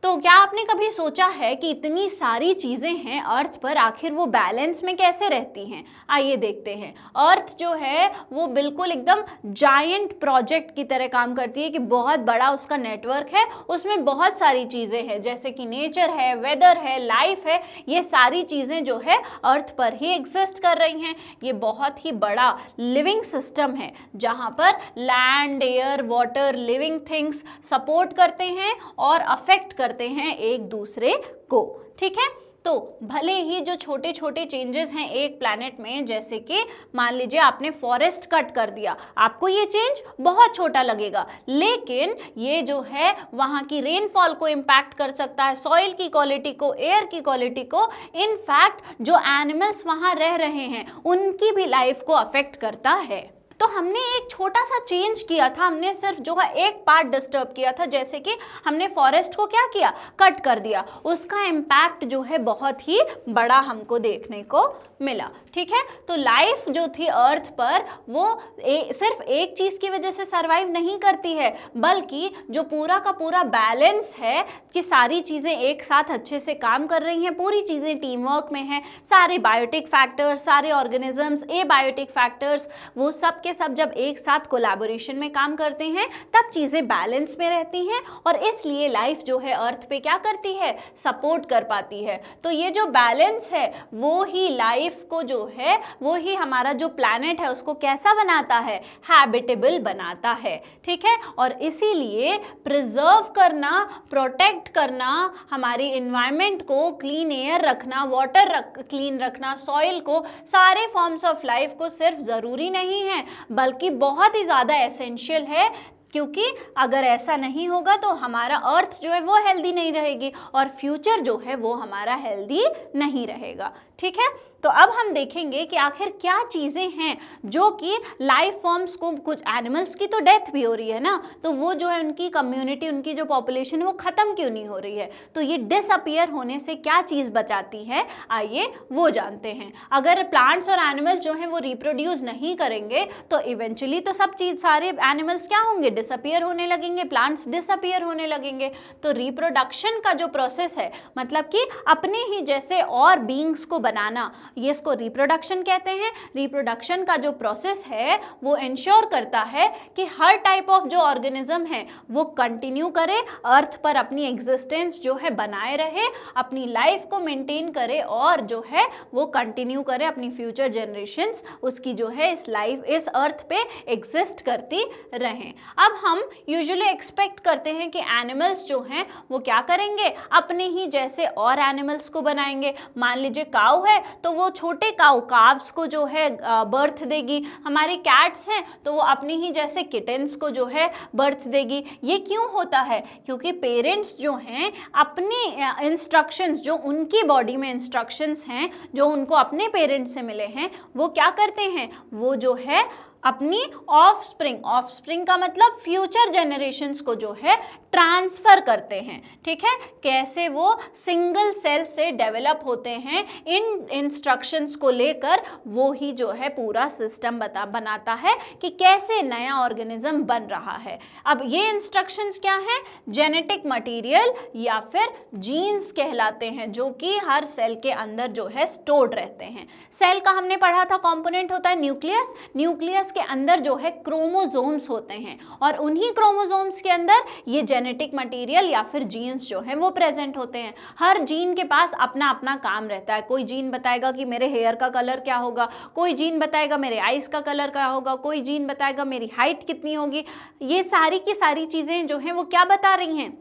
तो क्या आपने कभी सोचा है कि इतनी सारी चीज़ें हैं अर्थ पर, आखिर वो बैलेंस में कैसे रहती हैं? आइए देखते हैं। अर्थ जो है वो बिल्कुल एकदम जायंट प्रोजेक्ट की तरह काम करती है कि बहुत बड़ा उसका नेटवर्क है, उसमें बहुत सारी चीज़ें हैं, जैसे कि नेचर है, वेदर है, लाइफ है, ये सारी चीज़ें जो है अर्थ पर ही एग्जिस्ट कर रही हैं। ये बहुत ही बड़ा लिविंग सिस्टम है जहाँ पर land, air, water, living things support करते हैं और अफेक्ट करते हैं एक दूसरे को। ठीक है, तो भले ही जो छोटे छोटे चेंजेस हैं एक प्लैनेट में, जैसे कि मान लीजिए आपने फॉरेस्ट कट कर दिया, आपको ये चेंज बहुत छोटा लगेगा, लेकिन ये जो है वहाँ की रेनफॉल को इम्पैक्ट कर सकता है, सॉइल की क्वालिटी को, एयर की क्वालिटी को, इनफैक्ट जो एनिमल्स वहाँ रह रहे हैं उनकी भी लाइफ को अफेक्ट करता है। तो हमने एक छोटा सा चेंज किया था, हमने सिर्फ जो है एक पार्ट डिस्टर्ब किया था, जैसे कि हमने फॉरेस्ट को क्या किया, कट कर दिया, उसका इम्पैक्ट जो है बहुत ही बड़ा हमको देखने को मिला। ठीक है, तो लाइफ जो थी अर्थ पर वो सिर्फ एक चीज़ की वजह से सरवाइव नहीं करती है, बल्कि जो पूरा का पूरा बैलेंस है कि सारी चीज़ें एक साथ अच्छे से काम कर रही हैं, पूरी चीज़ें टीम वर्क में हैं, सारे बायोटिक फैक्टर्स, सारे ऑर्गेनिजम्स, एबायोटिक फैक्टर्स, वो सब के सब जब एक साथ कोलैबोरेशन में काम करते हैं तब चीज़ें बैलेंस में रहती हैं, और इसलिए लाइफ जो है अर्थ पे क्या करती है, सपोर्ट कर पाती है। तो ये जो बैलेंस है वो ही लाइफ को जो है, वो ही हमारा जो प्लैनेट है उसको कैसा बनाता है, हैबिटेबल बनाता है। ठीक है, और इसीलिए प्रिजर्व करना, प्रोटेक्ट करना, हमारी इन्वायरमेंट को क्लीन एयर रखना, वाटर क्लीन रखना, सॉइल को, सारे फॉर्म्स ऑफ लाइफ को सिर्फ ज़रूरी नहीं है बल्कि बहुत ही ज़्यादा एसेंशियल है, क्योंकि अगर ऐसा नहीं होगा तो हमारा अर्थ जो है वो हेल्दी नहीं रहेगी और फ्यूचर जो है वो हमारा हेल्दी नहीं रहेगा। ठीक है, तो अब हम देखेंगे कि आखिर क्या चीज़ें हैं जो कि लाइफ फॉर्म्स को, कुछ एनिमल्स की तो डेथ भी हो रही है ना, तो वो जो है उनकी कम्युनिटी, उनकी जो पॉपुलेशन है वो ख़त्म क्यों नहीं हो रही है, तो ये डिसअपियर होने से क्या चीज़ बचाती है, आइए वो जानते हैं। अगर प्लांट्स और एनिमल्स जो हैं वो रिप्रोड्यूस नहीं करेंगे तो इवेंचुअली तो सब चीज़, सारे एनिमल्स क्या होंगे, डिसअपियर होने लगेंगे, प्लांट्स डिसअपियर होने लगेंगे। तो रिप्रोडक्शन का जो प्रोसेस है, मतलब कि अपने ही जैसे और बींग्स को बनाना, ये इसको रिप्रोडक्शन कहते हैं। रिप्रोडक्शन का जो प्रोसेस है वो इंश्योर करता है कि हर टाइप ऑफ जो ऑर्गेनिज्म है वो कंटिन्यू करे, अर्थ पर अपनी एग्जिस्टेंस जो है बनाए रहे, अपनी लाइफ को मेंटेन करे और जो है वो कंटिन्यू करे, अपनी फ्यूचर जनरेशंस उसकी जो है इस लाइफ, इस अर्थ पे एग्जिस्ट करती रहें। अब हम यूजुअली एक्सपेक्ट करते हैं कि एनिमल्स जो हैं वो क्या करेंगे, अपने ही जैसे और एनिमल्स को बनाएंगे। मान लीजिए काऊ है तो वो छोटे काव्स को जो है बर्थ देगी, हमारी कैट्स हैं तो वो अपनी ही जैसे किटेंस को जो है बर्थ देगी। ये क्यों होता है, क्योंकि पेरेंट्स जो हैं अपने इंस्ट्रक्शंस, जो उनकी बॉडी में इंस्ट्रक्शंस हैं जो उनको अपने पेरेंट्स से मिले हैं, वो क्या करते हैं, वो जो है अपनी ऑफस्प्रिंग का मतलब फ्यूचर जनरेशंस को जो है ट्रांसफ़र करते हैं। ठीक है, कैसे वो सिंगल सेल से डेवलप होते हैं, इन इंस्ट्रक्शंस को लेकर वो ही जो है पूरा सिस्टम बनाता है कि कैसे नया ऑर्गेनिज्म बन रहा है। अब ये इंस्ट्रक्शंस क्या हैं, जेनेटिक मटेरियल या फिर जीन्स कहलाते हैं, जो कि हर सेल के अंदर जो है स्टोर्ड रहते हैं। सेल का हमने पढ़ा था कंपोनेंट होता है न्यूक्लियस, न्यूक्लियस के अंदर जो है क्रोमोसोम्स होते हैं और उन्हीं क्रोमोसोम्स के अंदर ये जेनेटिक मटेरियल या फिर जीन्स जो है वो प्रेजेंट होते हैं। हर जीन के पास अपना अपना काम रहता है। कोई जीन बताएगा कि मेरे हेयर का कलर क्या होगा, कोई जीन बताएगा मेरे आइज का कलर क्या होगा, कोई जीन बताएगा मेरी हाइट कितनी होगी। ये सारी की सारी चीज़ें जो हैं वो क्या बता रही हैं,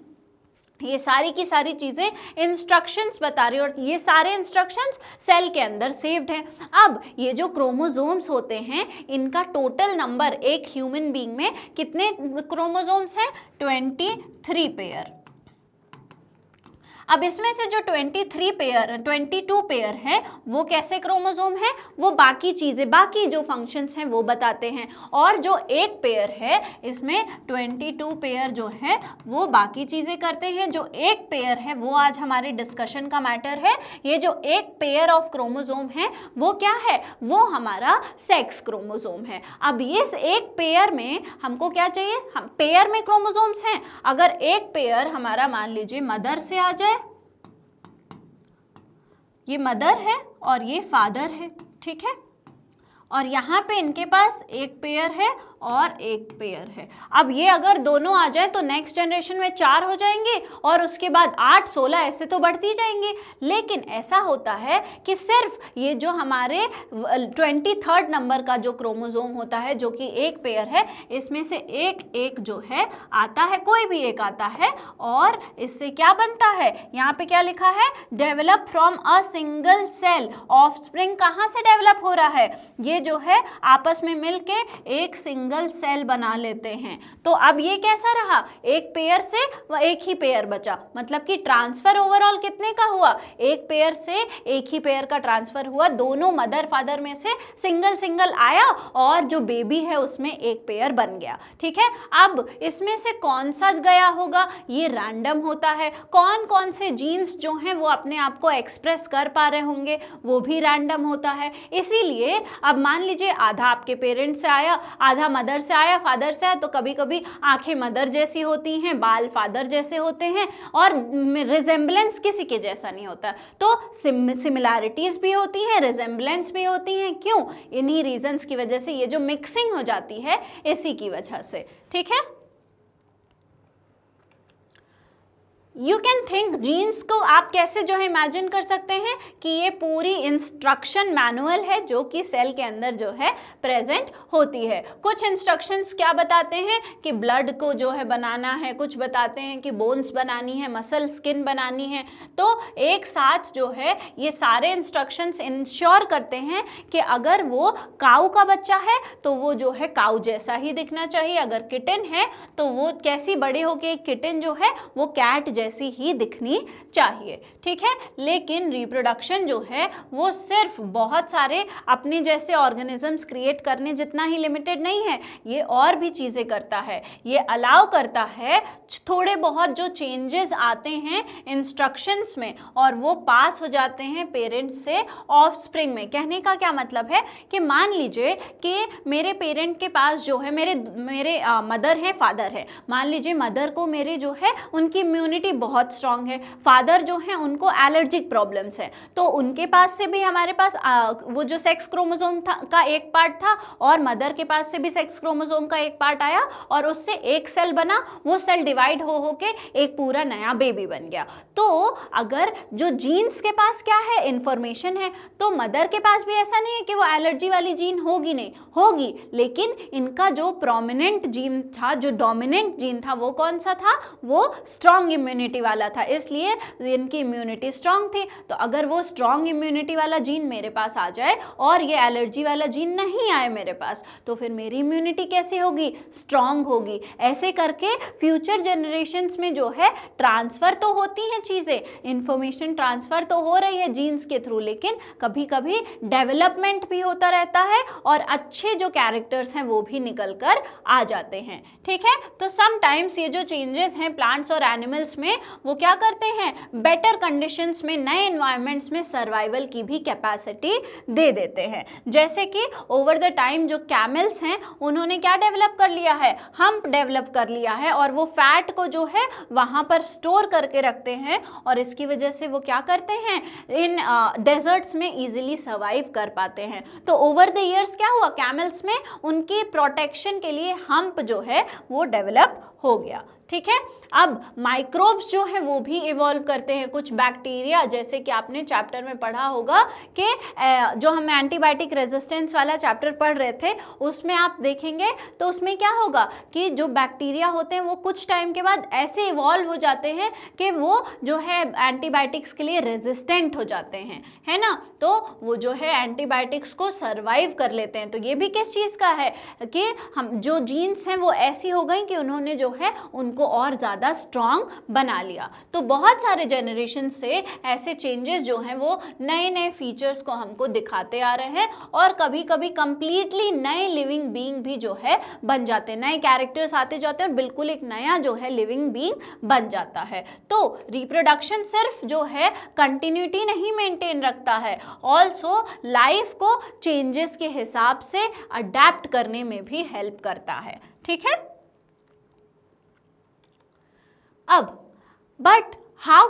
ये सारी की सारी चीज़ें इंस्ट्रक्शंस बता रही है और ये सारे इंस्ट्रक्शंस सेल के अंदर सेव्ड हैं। अब ये जो क्रोमोसोम्स होते हैं इनका टोटल नंबर एक ह्यूमन बीइंग में कितने क्रोमोसोम्स हैं, 23 पेयर। अब इसमें से जो 22 पेयर है वो कैसे क्रोमोसोम है, वो बाकी चीजें, बाकी जो फंक्शंस हैं वो बताते हैं, और जो एक पेयर है इसमें 22 पेयर जो है वो बाकी चीजें करते हैं। जो एक पेयर है वो आज हमारे डिस्कशन का मैटर है। ये जो एक पेयर ऑफ क्रोमोसोम है वो क्या है, वो हमारा सेक्स क्रोमोसोम है। अब इस एक पेयर में हमको क्या चाहिए, हम पेयर में क्रोमोसोम्स हैं, अगर एक पेयर हमारा मान लीजिए मदर से आ जाए, ये मदर है और ये फादर है, ठीक है, और यहाँ पे इनके पास एक पेयर है और एक पेयर है। अब ये अगर दोनों आ जाए तो नेक्स्ट जनरेशन में 4 हो जाएंगे और उसके बाद 8, 16 ऐसे तो बढ़ती जाएंगे। लेकिन ऐसा होता है कि सिर्फ ये जो हमारे 23rd नंबर का जो क्रोमोसोम होता है जो कि एक पेयर है, इसमें से एक जो है आता है, कोई भी एक आता है, और इससे क्या बनता है, यहाँ पे क्या लिखा है, develop from a single cell. Offspring कहाँ से डेवलप हो रहा है, ये जो है आपस में मिलके एक सिंगल सेल बना लेते हैं। तो अब ये कैसा रहा, एक पेयर से एक ही पेयर बचा, मतलब कि ट्रांसफर ओवरऑल कितने का हुआ, एक पेयर से एक ही पेयर का ट्रांसफर हुआ, दोनों मदर फादर में से सिंगल आया और जो बेबी है उसमें एक पेयर बन गया, ठीक है। अब इसमें से कौन सा गया होगा, ये रैंडम होता है। कौन कौन से जीन्स जो हैं वो अपने आप को एक्सप्रेस कर पा रहे होंगे वो भी रैंडम होता है। इसीलिए अब मान लीजिए आधा आपके पेरेंट्स से आया, आधा मदर से आया, फादर से आया, तो कभी कभी आंखें मदर जैसी होती हैं, बाल फादर जैसे होते हैं, और रिजेम्बलेंस किसी के जैसा नहीं होता। तो सिमिलैरिटीज भी होती हैं, रिजेम्बलेंस भी होती हैं। क्यों, इन्हीं रीजंस की वजह से, ये जो मिक्सिंग हो जाती है इसी की वजह से, ठीक है। यू कैन थिंक, जीन्स को आप कैसे जो है इमेजिन कर सकते हैं कि ये पूरी इंस्ट्रक्शन मैनुअल है जो कि सेल के अंदर जो है प्रेजेंट होती है। कुछ इंस्ट्रक्शंस क्या बताते हैं कि ब्लड को जो है बनाना है, कुछ बताते हैं कि बोन्स बनानी है, मसल स्किन बनानी है। तो एक साथ जो है ये सारे इंस्ट्रक्शंस इंश्योर करते हैं कि अगर वो काऊ का बच्चा है तो वो जो है काऊ जैसा ही दिखना चाहिए, अगर किटन है तो वो कैसी बड़ी होके एक किटन जो है वो कैट जैसी ही दिखनी चाहिए, ठीक है। लेकिन रिप्रोडक्शन जो है वो सिर्फ बहुत सारे अपने जैसे ऑर्गेनिजम्स क्रिएट करने जितना ही लिमिटेड नहीं है, ये और भी चीज़ें करता है। ये अलाउ करता है थोड़े बहुत जो चेंजेस आते हैं इंस्ट्रक्शंस में और वो पास हो जाते हैं पेरेंट्स से ऑफस्प्रिंग में। कहने का क्या मतलब है कि मान लीजिए कि मेरे पेरेंट के पास जो है मेरे मदर है, फादर है। मान लीजिए मदर को मेरे जो है उनकी इम्यूनिटी बहुत स्ट्रांग है, फादर जो है उनको एलर्जिक प्रॉब्लम्स है, तो उनके पास से भी हमारे पास वो जो सेक्स क्रोमोसोम का एक पार्ट था और मदर के पास से भी सेक्स क्रोमोसोम का एक पार्ट आया और उससे एक सेल बना, वो सेल डिवाइड हो के एक पूरा नया बेबी बन गया। तो अगर जो जीन्स के पास क्या है, इंफॉर्मेशन है, तो मदर के पास भी ऐसा नहीं है कि वो एलर्जी वाली जीन होगी, नहीं होगी, लेकिन इनका जो प्रोमिनेंट जीन था, जो डोमिनेंट जीन था, वो कौन सा था, वो स्ट्रॉन्ग इम्यूनिटी वाला था, इसलिए इनकी इम्यूनिटी स्ट्रांग थी। तो अगर वो स्ट्रांग इम्यूनिटी वाला जीन मेरे पास आ जाए और ये एलर्जी वाला जीन नहीं आए मेरे पास, तो फिर मेरी इम्यूनिटी कैसी होगी, स्ट्रांग होगी। ऐसे करके फ्यूचर जनरेशन्स में जो है ट्रांसफर तो होती हैं चीज़ें, इंफॉर्मेशन ट्रांसफर तो हो रही है जीन्स के थ्रू, लेकिन कभी कभी डेवलपमेंट भी होता रहता है और अच्छे जो कैरेक्टर्स हैं वो भी निकल कर आ जाते हैं, ठीक है। तो समटाइम्स ये जो चेंजेस हैं प्लांट्स और एनिमल्स में, वो क्या करते हैं, बेटर कंडीशंस में, नए एनवायरनमेंट्स में सर्वाइवल की भी कैपेसिटी दे देते हैं। जैसे कि ओवर द टाइम जो कैमल्स हैं उन्होंने क्या डेवलप कर लिया है, हम्प डेवलप कर लिया है, और वो फैट को जो है वहाँ पर स्टोर करके रखते हैं और इसकी वजह से वो क्या करते हैं, इन डेजर्ट्स में इजीली सर्वाइव कर पाते हैं। तो ओवर द ईयर्स क्या हुआ, कैमल्स में उनकी प्रोटेक्शन के लिए हम्प जो है वो डेवलप हो गया, ठीक है। अब माइक्रोब्स जो है वो भी इवॉल्व करते हैं, कुछ बैक्टीरिया, जैसे कि आपने चैप्टर में पढ़ा होगा कि जो हम एंटीबायोटिक रेजिस्टेंस वाला चैप्टर पढ़ रहे थे उसमें आप देखेंगे तो उसमें क्या होगा कि जो बैक्टीरिया होते हैं वो कुछ टाइम के बाद ऐसे इवॉल्व हो जाते हैं कि वो जो है एंटीबायोटिक्स के लिए रेजिस्टेंट हो जाते हैं, है ना। तो वो जो है एंटीबायोटिक्स को सर्वाइव कर लेते हैं। तो ये भी किस चीज़ का है कि हम जो जीन्स हैं वो ऐसी हो गई कि उन्होंने जो है उनको उनको और ज़्यादा स्ट्रॉन्ग बना लिया। तो बहुत सारे जनरेशन से ऐसे चेंजेस जो हैं वो नए नए फीचर्स को हमको दिखाते आ रहे हैं और कभी कभी कंप्लीटली नए लिविंग बीइंग भी जो है बन जाते हैं, नए कैरेक्टर्स आते जाते हैं और बिल्कुल एक नया जो है लिविंग बीइंग बन जाता है। तो रिप्रोडक्शन सिर्फ जो है कंटिन्यूटी नहीं मेंटेन रखता है, ऑल्सो लाइफ को चेंजेस के हिसाब से अडेप्ट करने में भी हेल्प करता है। ठीक है। अब but how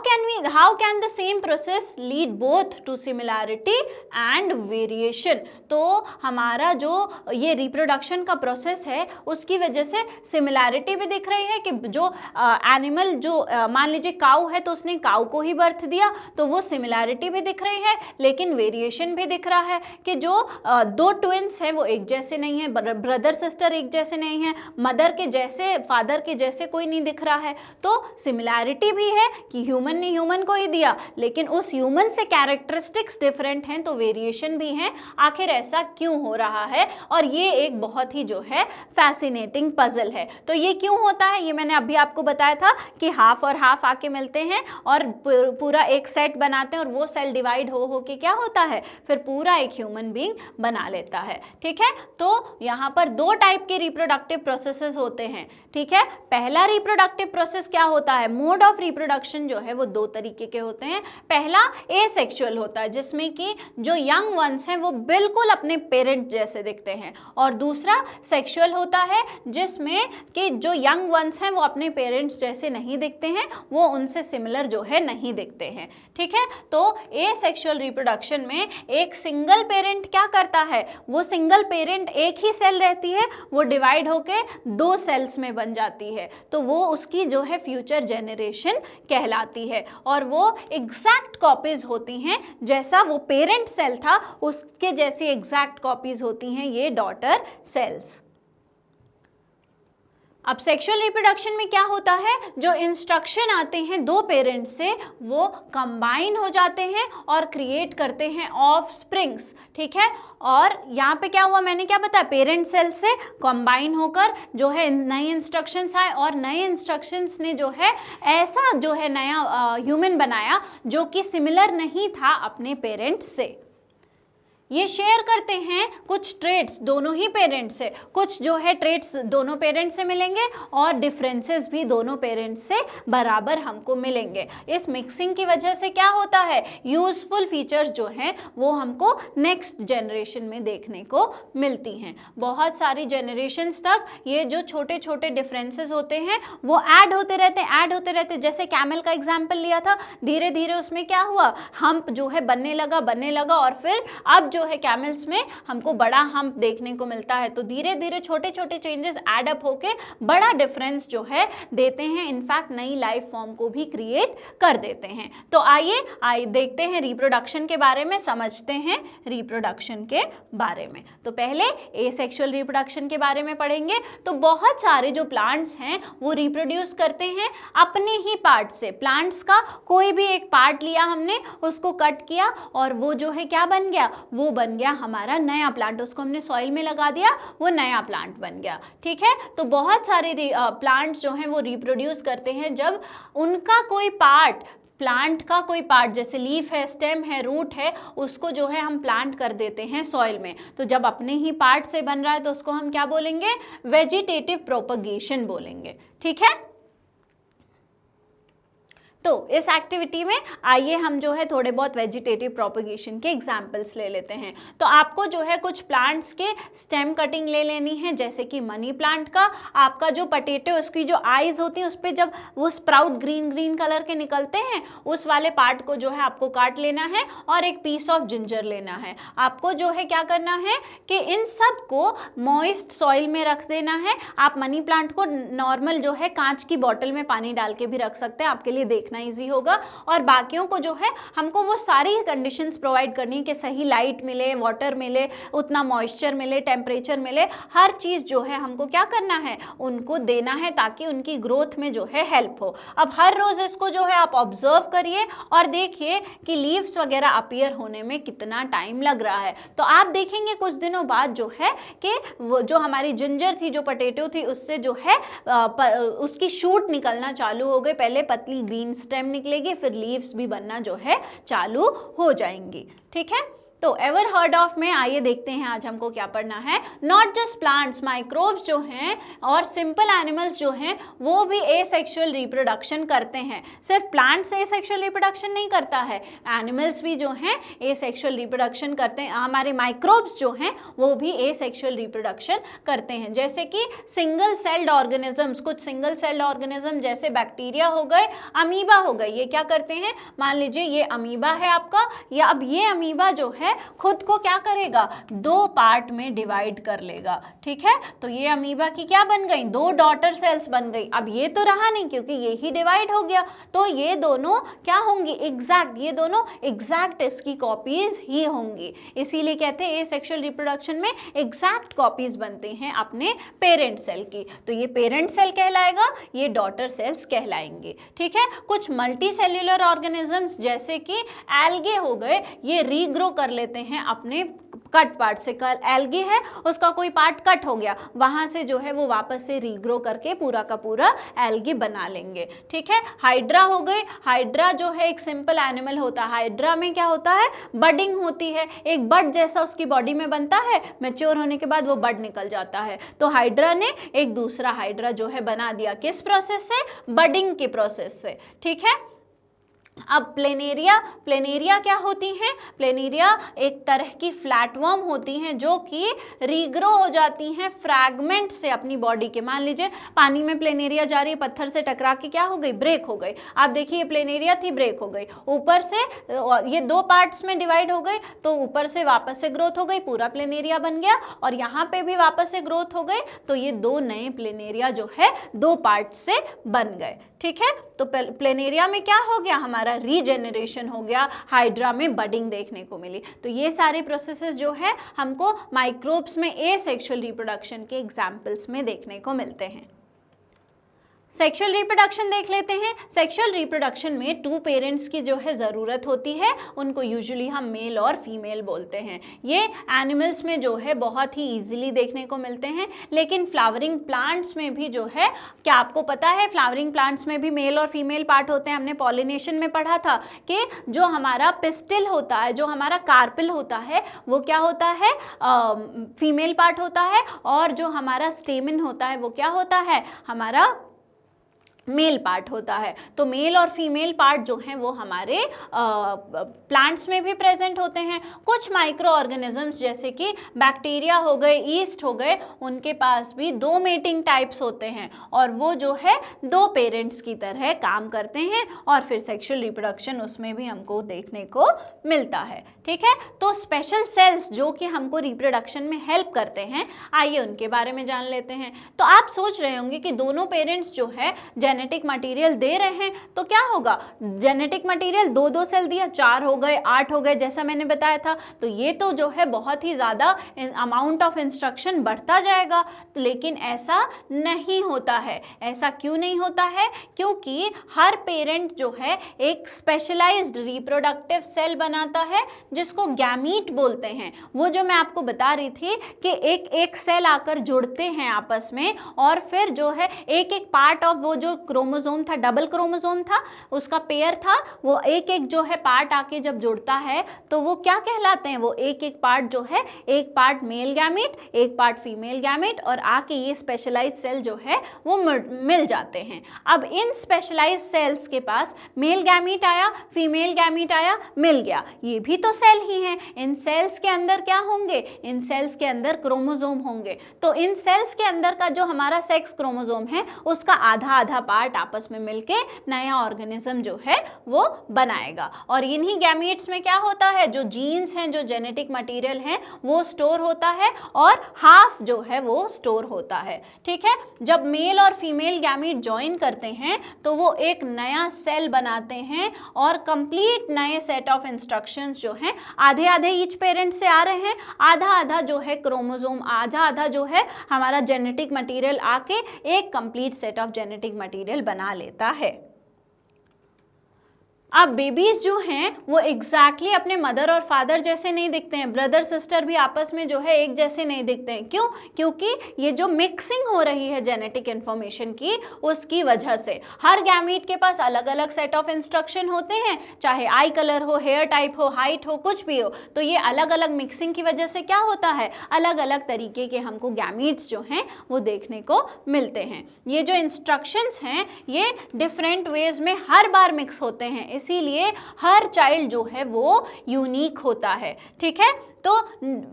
can the same process lead both to similarity and variation? तो हमारा जो ये रिप्रोडक्शन का प्रोसेस है उसकी वजह से सिमिलैरिटी भी दिख रही है कि जो एनिमल जो मान लीजिए काऊ है तो उसने काऊ को ही बर्थ दिया तो वो सिमिलैरिटी भी दिख रही है, लेकिन वेरिएशन भी दिख रहा है कि जो दो ट्विंस हैं वो एक जैसे नहीं है, ब्रदर सिस्टर एक जैसे नहीं है, मदर के जैसे फादर के जैसे कोई नहीं दिख रहा है। तो सिमिलैरिटी भी है कि ह्यूमन ने ह्यूमन को ही दिया, लेकिन उस ह्यूमन से कैरेक्टरिस्टिक्स डिफरेंट हैं, तो वेरिएशन भी हैं। आखिर ऐसा क्यों हो रहा है? और ये एक बहुत ही जो है फैसिनेटिंग पजल है। तो ये क्यों होता है ये मैंने अभी आपको बताया था कि हाफ और हाफ आके मिलते हैं और पूरा एक सेट बनाते हैं और वो सेल डिवाइड हो के क्या होता है, फिर पूरा एक ह्यूमन बीइंग बना लेता है। ठीक है। तो यहाँ पर दो टाइप के रिप्रोडक्टिव प्रोसेसेस होते हैं। ठीक है। पहला रिप्रोडक्टिव प्रोसेस क्या होता है, मोड ऑफ रिप्रोडक्शन जो है वो दो तरीके के होते हैं। पहला एसेक्सुअल होता है जिसमें कि जो यंग वंस हैं वो बिल्कुल अपने पेरेंट जैसे दिखते हैं, और दूसरा सेक्सुअल होता है जिसमें कि जो यंग वंस हैं वो अपने पेरेंट्स जैसे नहीं दिखते हैं, वो उनसे सिमिलर जो है नहीं दिखते हैं। ठीक है। तो एसेक्सुअल रिप्रोडक्शन में एक सिंगल पेरेंट क्या करता है, वो सिंगल पेरेंट एक ही सेल रहती है, वो डिवाइड होके दो सेल्स में बन जाती है, तो वो उसकी जो है फ्यूचर जेनरेशन कहलाती है और वो एग्जैक्ट कॉपीज होती हैं, जैसा वो पेरेंट सेल था उसके जैसी एग्जैक्ट कॉपीज होती हैं ये डॉटर सेल्स। अब सेक्सुअल रिप्रोडक्शन में क्या होता है, जो इंस्ट्रक्शन आते हैं दो पेरेंट्स से वो कंबाइन हो जाते हैं और क्रिएट करते हैं ऑफस्प्रिंग्स। ठीक है। और यहाँ पे क्या हुआ, मैंने क्या बताया, पेरेंट सेल से कंबाइन होकर जो है नए इंस्ट्रक्शंस आए और नए इंस्ट्रक्शंस ने जो है ऐसा जो है नया ह्यूमन बनाया जो कि सिमिलर नहीं था अपने पेरेंट्स से। ये शेयर करते हैं कुछ ट्रेड्स दोनों ही पेरेंट्स से, कुछ जो है ट्रेड्स दोनों पेरेंट्स से मिलेंगे और डिफरेंसेस भी दोनों पेरेंट्स से बराबर हमको मिलेंगे। इस मिक्सिंग की वजह से क्या होता है, यूजफुल फीचर्स जो हैं वो हमको नेक्स्ट जनरेशन में देखने को मिलती हैं। बहुत सारी जनरेशन्स तक ये जो छोटे छोटे डिफरेंसेस होते हैं वो ऐड होते रहते। जैसे कैमल का एग्जाम्पल लिया था, धीरे धीरे उसमें क्या हुआ, हम्प जो है बनने लगा और फिर अब जो है कैमल्स में हमको बड़ा हम्प देखने को मिलता है। तो धीरे धीरे छोटे छोटे चेंजेस एड अप होके बड़ा डिफरेंस जो है देते हैं, इनफैक्ट नई लाइफ फॉर्म को भी क्रिएट कर देते हैं। तो आइए देखते हैं रिप्रोडक्शन के बारे में, समझते हैं रिप्रोडक्शन के बारे में। तो पहले एसेक्सुअल रिप्रोडक्शन के बारे में पढ़ेंगे। तो बहुत सारे जो प्लांट्स हैं वो रिप्रोड्यूस करते हैं अपने ही पार्ट से। प्लांट्स का कोई भी एक पार्ट लिया हमने, उसको कट किया और वो जो है क्या बन गया, वो बन गया हमारा नया प्लांट। उसको हमने सॉइल में लगा दिया, वो नया प्लांट बन गया। ठीक है। तो बहुत सारे प्लांट्स जो हैं वो रिप्रोड्यूस करते हैं जब उनका कोई पार्ट, प्लांट का कोई पार्ट जैसे लीफ है, स्टेम है, रूट है, उसको जो है हम प्लांट कर देते हैं सॉइल में। तो जब अपने ही पार्ट से बन रहा है तो उसको हम क्या बोलेंगे, वेजिटेटिव प्रोपगेशन बोलेंगे। ठीक है। तो इस एक्टिविटी में आइए हम जो है थोड़े बहुत वेजिटेटिव प्रोपगेशन के एग्जाम्पल्स ले लेते हैं। तो आपको जो है कुछ प्लांट्स के स्टेम कटिंग ले लेनी है, जैसे कि मनी प्लांट का आपका जो पटेटो, उसकी जो आईज होती हैं उस पर जब वो स्प्राउट ग्रीन ग्रीन कलर के निकलते हैं उस वाले पार्ट को जो है आपको काट लेना है और एक पीस ऑफ जिंजर लेना है। आपको जो है क्या करना है कि इन सब को मॉइस्ट सॉइल में रख देना है। आप मनी प्लांट को नॉर्मल जो है कांच की बॉटल में पानी डाल के भी रख सकते हैं, आपके लिए देखने देखना ईजी होगा। और बाकियों को जो है हमको वो सारी कंडीशंस प्रोवाइड करनी है कि सही लाइट मिले, वाटर मिले, उतना मॉइस्चर मिले, टेम्परेचर मिले, हर चीज़ जो है हमको क्या करना है, उनको देना है ताकि उनकी ग्रोथ में जो है हेल्प हो। अब हर रोज़ इसको जो है आप ऑब्जर्व करिए और देखिए कि लीव्स वगैरह अपीयर होने में कितना टाइम लग रहा है। तो आप देखेंगे कुछ दिनों बाद जो है कि वो जो हमारी जिंजर थी, जो पोटैटो थी, उससे जो है उसकी शूट निकलना चालू हो गई। पहले पतली ग्रीन स्टेम निकलेगी, फिर लीव्स भी बनना जो है चालू हो जाएंगी। ठीक है, तो एवर हर्ड ऑफ में आइए देखते हैं आज हमको क्या पढ़ना है। नॉट जस्ट प्लांट्स, माइक्रोब्स जो हैं और सिंपल एनिमल्स जो हैं वो भी एसेक्सुअल रिप्रोडक्शन करते हैं। सिर्फ प्लांट्स एसेक्सुअल रिप्रोडक्शन नहीं करता है, एनिमल्स भी जो हैं एसेक्सुअल रिप्रोडक्शन करते हैं। हमारे माइक्रोब्स जो हैं वो भी एसेक्सुअल रिप्रोडक्शन करते हैं। जैसे कि सिंगल सेल्ड ऑर्गेनिजम्स, कुछ सिंगल सेल्ड ऑर्गेनिज्म जैसे बैक्टीरिया हो गए, अमीबा हो गए, ये क्या करते हैं, मान लीजिए ये अमीबा है आपका, या अब ये अमीबा जो है खुद को क्या करेगा, दो पार्ट में डिवाइड कर लेगा। ठीक है, तो ये अमीबा की क्या बन गई, दो डॉटर सेल्स बन गई। अब ये तो रहा नहीं क्योंकि ये ही डिवाइड हो गया, तो ये दोनों क्या होंगी, एग्जैक्ट, ये दोनों एग्जैक्ट इसकी कॉपीज ही होंगी। इसीलिए कहते हैं एसेक्सुअल रिप्रोडक्शन में एग्जैक्ट कॉपीज बनते हैं अपने पेरेंट सेल की। तो ये पेरेंट सेल कहलाएगा, ये डॉटर सेल्स कहलाएंगे। ठीक है, कुछ मल्टी सेल्यूलर ऑर्गेनिजम्स जैसे कि एल्गे हो गए, ये रीग्रो कर लेते हैं अपने कट पार्ट से। एल्गी है, उसका कोई पार्ट कट हो गया, वहां से जो है वो वापस से रीग्रो करके पूरा का पूरा एल्गी बना लेंगे। ठीक है, हाइड्रा हो गई, हाइड्रा जो है एक सिंपल एनिमल होता है। हाइड्रा में क्या होता है, बडिंग होती है, एक बड जैसा उसकी बॉडी में बनता है, मैच्योर होने के बाद वो बड निकल जाता है। तो हाइड्रा ने एक दूसरा हाइड्रा जो है बना दिया, किस प्रोसेस से, बडिंग के प्रोसेस से। ठीक है, अब प्लेनेरिया, प्लेनेरिया क्या होती हैं, प्लेनेरिया एक तरह की फ्लैटवर्म होती हैं जो कि रीग्रो हो जाती हैं फ्रैगमेंट से अपनी बॉडी के। मान लीजिए पानी में प्लेनेरिया जा रही है, पत्थर से टकरा के क्या हो गई, ब्रेक हो गई। आप देखिए ये प्लेनेरिया थी, ब्रेक हो गई, ऊपर से ये दो पार्ट्स में डिवाइड हो गई, तो ऊपर से वापस से ग्रोथ हो गई, पूरा प्लेनेरिया बन गया, और यहाँ पे भी वापस से ग्रोथ हो गई, तो ये दो नए प्लेनेरिया जो है दो पार्ट से बन गए। ठीक है, तो प्लेनेरिया में क्या हो गया, हमारा रीजेनरेशन हो गया, हाइड्रा में बडिंग देखने को मिली। तो ये सारे प्रोसेसेस जो है हमको माइक्रोब्स में एसेक्सुअल रिप्रोडक्शन के एग्जाम्पल्स में देखने को मिलते हैं। सेक्सुअल रिप्रोडक्शन देख लेते हैं। सेक्सुअल रिप्रोडक्शन में टू पेरेंट्स की जो है ज़रूरत होती है, उनको यूजुअली हम मेल और फीमेल बोलते हैं। ये एनिमल्स में जो है बहुत ही इजीली देखने को मिलते हैं, लेकिन फ्लावरिंग प्लांट्स में भी जो है, क्या आपको पता है फ्लावरिंग प्लांट्स में भी मेल और फीमेल पार्ट होते हैं। हमने पॉलिनेशन में पढ़ा था कि जो हमारा पिस्टिल होता है, जो हमारा कार्पिल होता है, वो क्या होता है, फीमेल पार्ट होता है, और जो हमारा स्टेमिन होता है वो क्या होता है, हमारा मेल पार्ट होता है। तो मेल और फीमेल पार्ट जो हैं वो हमारे प्लांट्स में भी प्रेजेंट होते हैं। कुछ माइक्रो ऑर्गेनिजम्स जैसे कि बैक्टीरिया हो गए, ईस्ट हो गए, उनके पास भी दो मेटिंग टाइप्स होते हैं, और वो जो है दो पेरेंट्स की तरह काम करते हैं, और फिर सेक्सुअल रिप्रोडक्शन उसमें भी हमको देखने को मिलता है। ठीक है, तो स्पेशल सेल्स जो कि हमको रिप्रोडक्शन में हेल्प करते हैं, आइए उनके बारे में जान लेते हैं। तो आप सोच रहे होंगे कि दोनों पेरेंट्स जो है जेनेटिक मटेरियल दे रहे हैं, तो क्या होगा, जेनेटिक मटेरियल दो दो सेल दिया, 4 हो गए, 8 हो गए, जैसा मैंने बताया था, तो ये तो जो है बहुत ही ज़्यादा अमाउंट ऑफ इंस्ट्रक्शन बढ़ता जाएगा। लेकिन ऐसा नहीं होता है। ऐसा क्यों नहीं होता है, क्योंकि हर पेरेंट जो है एक स्पेशलाइज्ड रिप्रोडक्टिव सेल बनाता है जिसको गैमीट बोलते हैं। वो जो मैं आपको बता रही थी कि एक एक सेल आकर जुड़ते हैं आपस में, और फिर जो है एक एक पार्ट ऑफ वो जो क्रोमोसोम था, डबल क्रोमोसोम था, उसका पेयर था, वो एक एक जो है पार्ट आके जब जुड़ता है तो वो क्या कहलाते हैं, वो एक एक पार्ट जो है, एक पार्ट मेल गैमीट, एक पार्ट फीमेल गैमीट, और आके ये स्पेशलाइज सेल जो है वो मिल जाते हैं। अब इन स्पेशलाइज सेल्स के पास मेल गैमीट आया, फीमेल गैमीट आया, मिल गया, ये भी तो सेल ही हैं। इन सेल्स के अंदर क्या होंगे, इन सेल्स के अंदर क्रोमोसोम होंगे। तो इन सेल्स के अंदर का जो हमारा सेक्स क्रोमोसोम है उसका आधा आधा पार्ट आपस में मिलके नया ऑर्गेनिज्म जो है वो बनाएगा। और इन्हीं गैमीट्स में क्या होता है, जो जीन्स हैं, जो जेनेटिक मटेरियल हैं, वो स्टोर होता है और हाफ जो है वो स्टोर होता है। ठीक है, जब मेल और फीमेल गैमीट ज्वाइन करते हैं तो वो एक नया सेल बनाते हैं और कंप्लीट नए सेट ऑफ इंस्ट्रक्शंस जो हैं, आधे आधे ईच पेरेंट से आ रहे हैं, आधा आधा जो है क्रोमोसोम, आधा आधा जो है हमारा जेनेटिक मटेरियल आके एक complete set of genetic material बना लेता है। अब बेबीज जो हैं वो एग्जैक्टली अपने मदर और फादर जैसे नहीं दिखते हैं, ब्रदर सिस्टर भी आपस में जो है एक जैसे नहीं दिखते हैं। क्यों? क्योंकि ये जो मिक्सिंग हो रही है जेनेटिक इन्फॉर्मेशन की, उसकी वजह से हर गैमीट के पास अलग अलग सेट ऑफ इंस्ट्रक्शन होते हैं, चाहे आई कलर हो, हेयर टाइप हो, हाइट हो, कुछ भी हो। तो ये अलग अलग मिक्सिंग की वजह से क्या होता है, अलग अलग तरीके के हमको गैमीट्स जो हैं वो देखने को मिलते हैं। ये जो इंस्ट्रक्शंस हैं ये डिफरेंट वेज में हर बार मिक्स होते हैं, इसीलिए हर चाइल्ड जो है वो यूनिक होता है। ठीक है, तो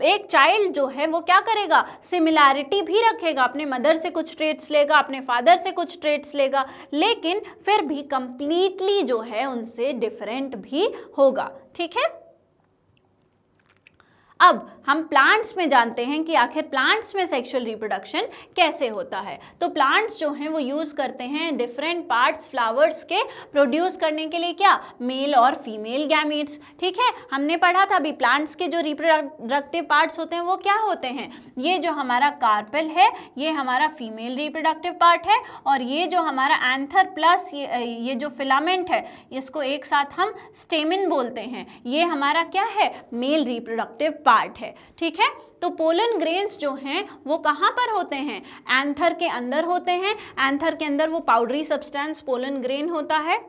एक चाइल्ड जो है वो क्या करेगा, सिमिलैरिटी भी रखेगा, अपने मदर से कुछ ट्रेट्स लेगा, अपने फादर से कुछ ट्रेट्स लेगा, लेकिन फिर भी कंप्लीटली जो है उनसे डिफरेंट भी होगा। ठीक है, अब हम प्लांट्स में जानते हैं कि आखिर प्लांट्स में सेक्सुअल रिप्रोडक्शन कैसे होता है। तो प्लांट्स जो हैं वो यूज़ करते हैं डिफरेंट पार्ट्स फ्लावर्स के प्रोड्यूस करने के लिए, क्या, मेल और फीमेल गैमीट्स। ठीक है, हमने पढ़ा था अभी प्लांट्स के जो रिप्रोडक्टिव पार्ट्स होते हैं वो क्या होते हैं, ये जो हमारा कार्पेल है ये हमारा फीमेल रिप्रोडक्टिव पार्ट है, और ये जो हमारा एंथर प्लस ये जो फिलामेंट है इसको एक साथ हम स्टेमिन बोलते हैं, ये हमारा क्या है, मेल रिप्रोडक्टिव पार्ट है। ठीक है, तो पोलन ग्रेन्स जो हैं वो कहाँ पर होते हैं, एंथर के अंदर होते हैं। एंथर के अंदर वो पाउडरी सब्सटेंस पोलन ग्रेन होता है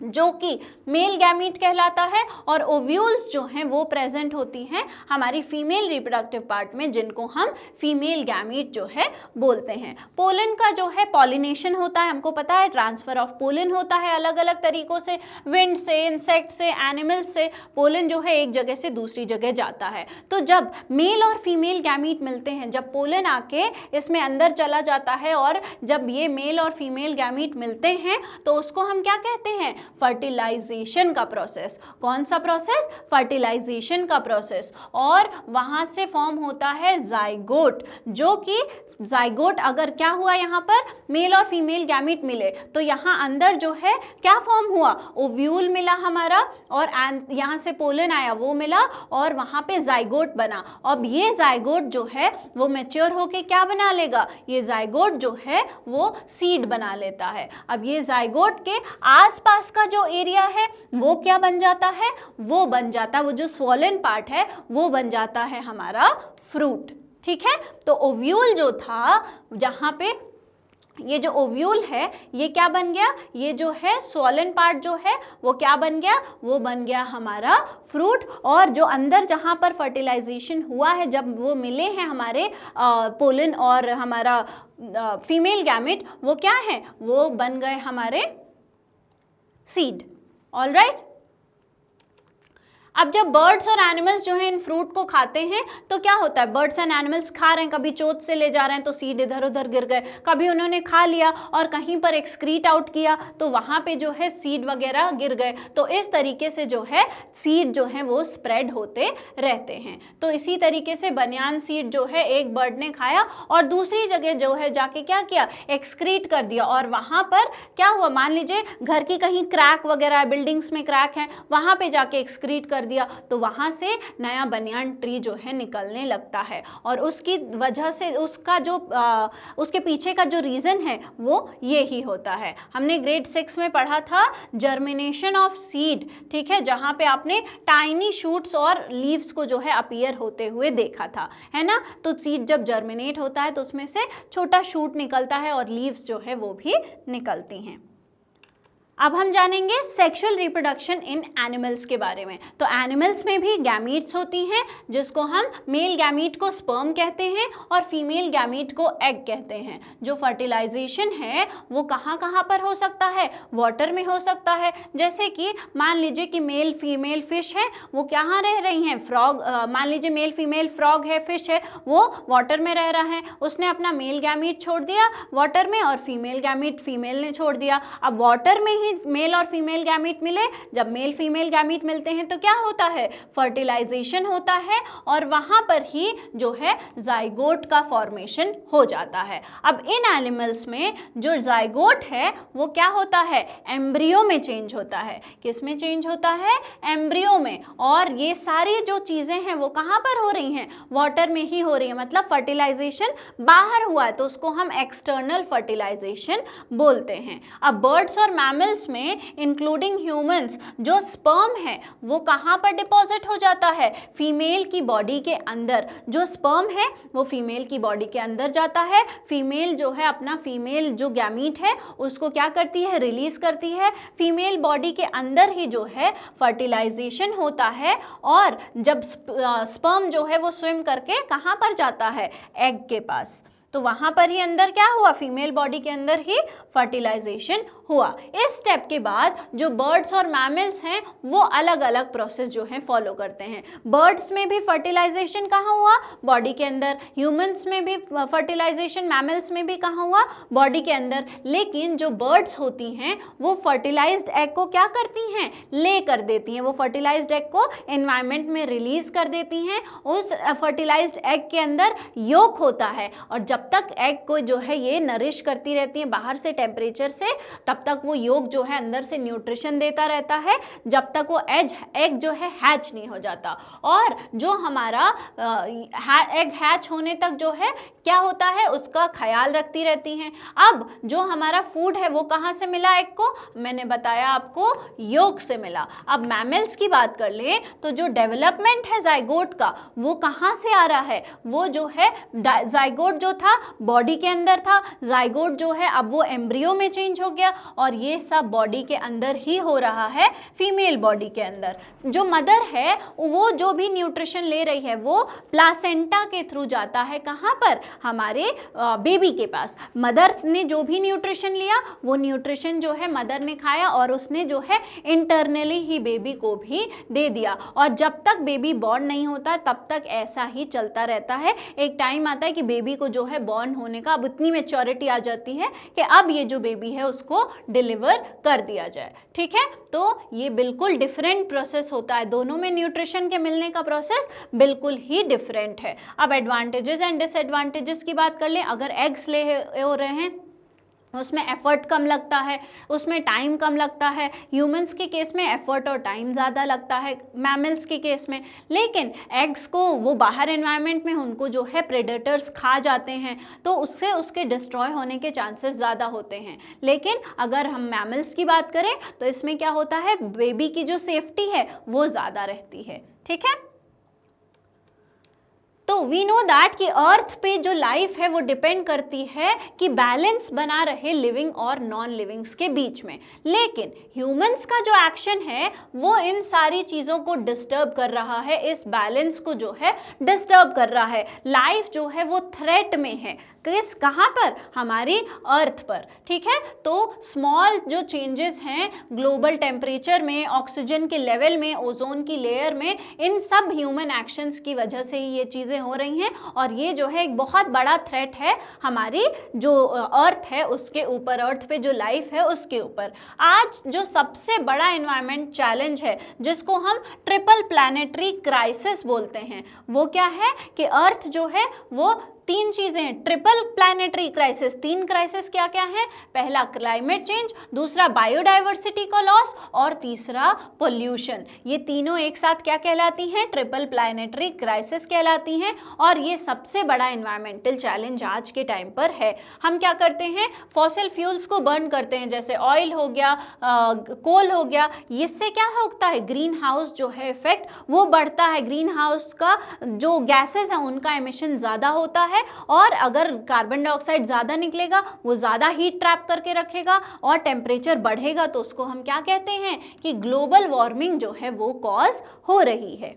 जो कि मेल गैमीट कहलाता है, और ओव्यूल्स जो हैं वो प्रेजेंट होती हैं हमारी फीमेल रिप्रोडक्टिव पार्ट में, जिनको हम फीमेल गैमीट जो है बोलते हैं। पोलन का जो है पॉलिनेशन होता है, हमको पता है ट्रांसफर ऑफ पोलन होता है अलग अलग तरीकों से, विंड से, इंसेक्ट से, एनिमल से पोलन जो है एक जगह से दूसरी जगह जाता है। तो जब मेल और फीमेल गैमीट मिलते हैं, जब पोलन आके इसमें अंदर चला जाता है और जब ये मेल और फीमेल गैमीट मिलते हैं तो उसको हम क्या कहते हैं, फर्टिलाइजेशन का प्रोसेस। कौन सा प्रोसेस, फर्टिलाइजेशन का प्रोसेस। और वहां से फॉर्म होता है जाइगोट, जो कि जाइगोट अगर क्या हुआ, यहाँ पर मेल और फीमेल गैमीट मिले तो यहाँ अंदर जो है क्या फॉर्म हुआ, ओव्यूल मिला हमारा, और यहाँ से पोलन आया वो मिला, और वहाँ पे जाइगोट बना। अब ये जाइगोट जो है वो मैच्योर होके क्या बना लेगा, ये जाइगोट जो है वो सीड बना लेता है। अब ये जाइगोट के आसपास का जो एरिया है वो क्या बन जाता है, वो बन जाता है, वो जो स्वॉलन पार्ट है वो बन जाता है हमारा फ्रूट। ठीक है, तो ओव्यूल जो था, जहाँ पे ये जो ओव्यूल है ये क्या बन गया, ये जो है स्वॉलन पार्ट जो है वो क्या बन गया, वो बन गया हमारा फ्रूट। और जो अंदर जहाँ पर फर्टिलाइजेशन हुआ है, जब वो मिले हैं हमारे पोलन और हमारा फीमेल गैमेट, वो क्या है, वो बन गए हमारे सीड। ऑलराइट, अब जब बर्ड्स और एनिमल्स जो हैं इन फ्रूट को खाते हैं तो क्या होता है, बर्ड्स एंड एनिमल्स खा रहे हैं, कभी चोंच से ले जा रहे हैं तो सीड इधर उधर गिर गए, कभी उन्होंने खा लिया और कहीं पर एक्सक्रीट आउट किया तो वहाँ पे जो है सीड वगैरह गिर गए। तो इस तरीके से जो है सीड जो है वो स्प्रेड होते रहते हैं। तो इसी तरीके से बनियान सीड जो है एक बर्ड ने खाया और दूसरी जगह जो है जाके क्या किया, एक्सक्रीट कर दिया, और वहाँ पर क्या हुआ, मान लीजिए घर की कहीं क्रैक वगैरह, बिल्डिंग्स में क्रैक है, वहाँ पे जाके एक्सक्रीट कर दिया, तो वहां से नया बनियान ट्री जो है निकलने लगता है। और उसकी वजह से उसका जो उसके पीछे का जो रीजन है वो ये ही होता है। हमने ग्रेड 6 में पढ़ा था जर्मिनेशन ऑफ सीड, ठीक है, जहां पे आपने टाइनी शूट्स और लीव्स को जो है अपीयर होते हुए देखा था, है ना। तो सीड जब जर्मिनेट होता है तो उसमें से छोटा शूट निकलता है और लीव्स जो है वो भी निकलती हैं। अब हम जानेंगे सेक्सुअल रिप्रोडक्शन इन एनिमल्स के बारे में। तो एनिमल्स में भी गैमीट्स होती हैं, जिसको हम मेल गैमीट को स्पर्म कहते हैं और फीमेल गैमीट को एग कहते हैं। जो फर्टिलाइजेशन है वो कहाँ कहाँ पर हो सकता है? वाटर में हो सकता है। जैसे कि मान लीजिए कि मेल फीमेल फिश है, वो कहाँ रह रही हैं? फ्रॉग, मान लीजिए मेल फीमेल फ्रॉग है, फिश है, वो वाटर में रह रहा है, उसने अपना मेल गैमीट छोड़ दिया वाटर में और फीमेल गैमीट फीमेल ने छोड़ दिया। अब वाटर में ही मेल और फीमेल गैमीट मिले, जब मेल फीमेल गैमीट मिलते हैं तो क्या होता है? फर्टिलाइजेशन होता है और वहां पर ही जो है जाइगोट का फॉर्मेशन हो जाता है। अब इन एनिमल्स में जो जाइगोट है वो क्या होता है? एम्ब्रियो में चेंज होता है। किस में चेंज होता है? एम्ब्रियो में। और ये सारी जो चीजें हैं वो कहाँ पर हो रही हैं? वाटर में ही हो रही है। मतलब फर्टिलाइजेशन बाहर हुआ है तो उसको हम एक्सटर्नल फर्टिलाइजेशन बोलते हैं। अब बर्ड्स और मैमल्स में इंक्लूडिंग ह्यूमंस जो स्पर्म है वो कहाँ पर डिपॉजिट हो जाता है? फीमेल की बॉडी के अंदर। जो स्पर्म है वो फीमेल की बॉडी के अंदर जाता है। फीमेल जो है अपना फीमेल जो गैमीट है उसको क्या करती है? रिलीज करती है। फीमेल बॉडी के अंदर ही जो है फर्टिलाइजेशन होता है और जब स्पर्म जो है वो स्विम करके कहाँ पर जाता है? एग के पास। तो वहां पर ही अंदर क्या हुआ? फीमेल बॉडी के अंदर ही फर्टिलाइजेशन हुआ। इस स्टेप के बाद जो बर्ड्स और मैमल्स हैं वो अलग अलग प्रोसेस जो है फॉलो करते हैं। बर्ड्स में भी फर्टिलाइजेशन कहाँ हुआ? बॉडी के अंदर। ह्यूमंस में भी फर्टिलाइजेशन, मैमल्स में भी कहाँ हुआ? बॉडी के अंदर। लेकिन जो बर्ड्स होती हैं वो फर्टिलाइज्ड एग को क्या करती हैं? ले कर देती हैं। वो फर्टिलाइज्ड एग को एनवायरनमेंट में रिलीज कर देती हैं। उस फर्टिलाइज्ड एग के अंदर योक होता है और जब तक एग को जो है ये नरिश करती रहती है बाहर से टेम्परेचर से, तब तक वो योग जो है अंदर से न्यूट्रिशन देता रहता है जब तक वो एग जो है हैच नहीं हो जाता। और जो हमारा एग हैच होने तक जो है क्या होता है? उसका ख्याल रखती रहती हैं। अब जो हमारा फूड है वो कहाँ से मिला एग को? मैंने बताया आपको, योग से मिला। अब मैमल्स की बात कर ले तो जो डेवलपमेंट है जाइगोट का वो कहाँ से आ रहा है? वो जो है जाइगोट जो था बॉडी के अंदर था, जाइगोट जो है अब वो एम्ब्रियो में चेंज हो गया और ये सब बॉडी के अंदर ही हो रहा है, फीमेल बॉडी के अंदर। जो मदर है वो जो भी न्यूट्रिशन ले रही है वो प्लासेंटा के थ्रू जाता है। कहाँ पर? हमारे बेबी के पास। मदर ने जो भी न्यूट्रिशन लिया वो न्यूट्रिशन जो है मदर ने खाया और उसने जो है इंटरनली ही बेबी को भी दे दिया। और जब तक बेबी बॉर्न नहीं होता तब तक ऐसा ही चलता रहता है। एक टाइम आता है कि बेबी को जो है बॉर्न होने का अब इतनी मैच्योरिटी आ जाती है कि अब ये जो बेबी है उसको डिलीवर कर दिया जाए। ठीक है, तो ये बिल्कुल डिफरेंट प्रोसेस होता है। दोनों में न्यूट्रिशन के मिलने का प्रोसेस बिल्कुल ही डिफरेंट है। अब एडवांटेजेस एंड डिसएडवांटेजेस की बात कर लें। अगर एग्स ले हो रहे हैं उसमें एफर्ट कम लगता है, उसमें टाइम कम लगता है। ह्यूमंस के केस में एफर्ट और टाइम ज़्यादा लगता है, मैमल्स के केस में। लेकिन एग्स को वो बाहर एनवायरनमेंट में उनको जो है प्रेडेटर्स खा जाते हैं तो उससे उसके डिस्ट्रॉय होने के चांसेस ज़्यादा होते हैं। लेकिन अगर हम मैमल्स की बात करें तो इसमें क्या होता है? बेबी की जो सेफ्टी है वो ज़्यादा रहती है। ठीक है, तो वी नो दैट कि अर्थ पे जो लाइफ है वो डिपेंड करती है कि बैलेंस बना रहे लिविंग और नॉन लिविंग्स के बीच में। लेकिन ह्यूमंस का जो एक्शन है वो इन सारी चीज़ों को डिस्टर्ब कर रहा है, इस बैलेंस को जो है डिस्टर्ब कर रहा है। लाइफ जो है वो थ्रेट में है। किस, कहाँ पर? हमारी अर्थ पर। ठीक है, तो स्मॉल जो चेंजेस हैं ग्लोबल टेम्परेचर में, ऑक्सीजन के लेवल में, ओजोन की लेयर में, इन सब ह्यूमन एक्शंस की वजह से ही ये चीज़ें हो रही हैं और ये जो है एक बहुत बड़ा थ्रेट है हमारी जो अर्थ है उसके ऊपर, अर्थ पे जो लाइफ है उसके ऊपर। आज जो सबसे बड़ा एनवायरमेंट चैलेंज है जिसको हम ट्रिपल प्लैनेटरी क्राइसिस बोलते हैं वो क्या है? कि अर्थ जो है वो तीन चीजें हैं। ट्रिपल प्लैनेटरी क्राइसिस, तीन क्राइसिस क्या क्या है? पहला क्लाइमेट चेंज, दूसरा बायोडाइवर्सिटी का लॉस और तीसरा पोल्यूशन। ये तीनों एक साथ क्या कहलाती हैं? ट्रिपल प्लैनेटरी क्राइसिस कहलाती हैं और ये सबसे बड़ा एनवायरमेंटल चैलेंज आज के टाइम पर है। हम क्या करते हैं? फॉसिल फ्यूल्स को बर्न करते हैं, जैसे ऑयल हो गया, कोल हो गया। इससे क्या होता है? ग्रीन हाउस जो है इफेक्ट वो बढ़ता है। ग्रीन हाउस का जो गैसेस हैं उनका एमिशन ज़्यादा होता है है, और अगर कार्बन डाइऑक्साइड ज़्यादा निकलेगा वो ज़्यादा हीट ट्रैप करके रखेगा और टेम्परेचर बढ़ेगा, तो उसको हम क्या कहते हैं कि ग्लोबल वार्मिंग जो है वो कॉज हो रही है।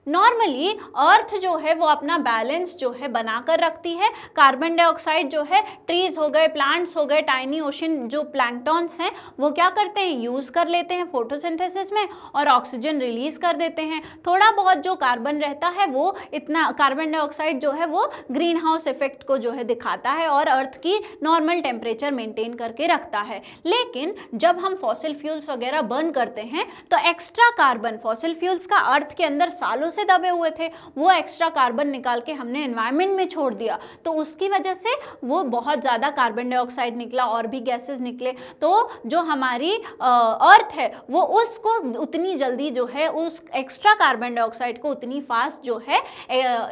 नॉर्मली अर्थ जो है वो अपना बैलेंस जो है बनाकर रखती है। कार्बन डाइऑक्साइड जो है ट्रीज हो गए, प्लांट्स हो गए, टाइनी ओशन जो प्लैंकटॉन्स हैं वो क्या करते हैं, यूज़ कर लेते हैं फोटोसिंथेसिस में और ऑक्सीजन रिलीज कर देते हैं। थोड़ा बहुत जो कार्बन रहता है वो इतना कार्बन डाइऑक्साइड जो है वो ग्रीन हाउस इफेक्ट को जो है दिखाता है और अर्थ की नॉर्मल टेम्परेचर मेंटेन करके रखता है। लेकिन जब हम फॉसिल फ्यूल्स वगैरह बर्न करते हैं तो एक्स्ट्रा कार्बन, फॉसिल फ्यूल्स का अर्थ के अंदर सालों से दबे हुए थे, वो एक्स्ट्रा कार्बन निकाल के हमने एनवायरनमेंट में छोड़ दिया, तो उसकी वजह से वो बहुत ज़्यादा कार्बन डाइऑक्साइड निकला और भी गैसेस निकले। तो जो हमारी अर्थ है वो उसको उतनी जल्दी जो है उस एक्स्ट्रा कार्बन डाइऑक्साइड को उतनी फास्ट जो है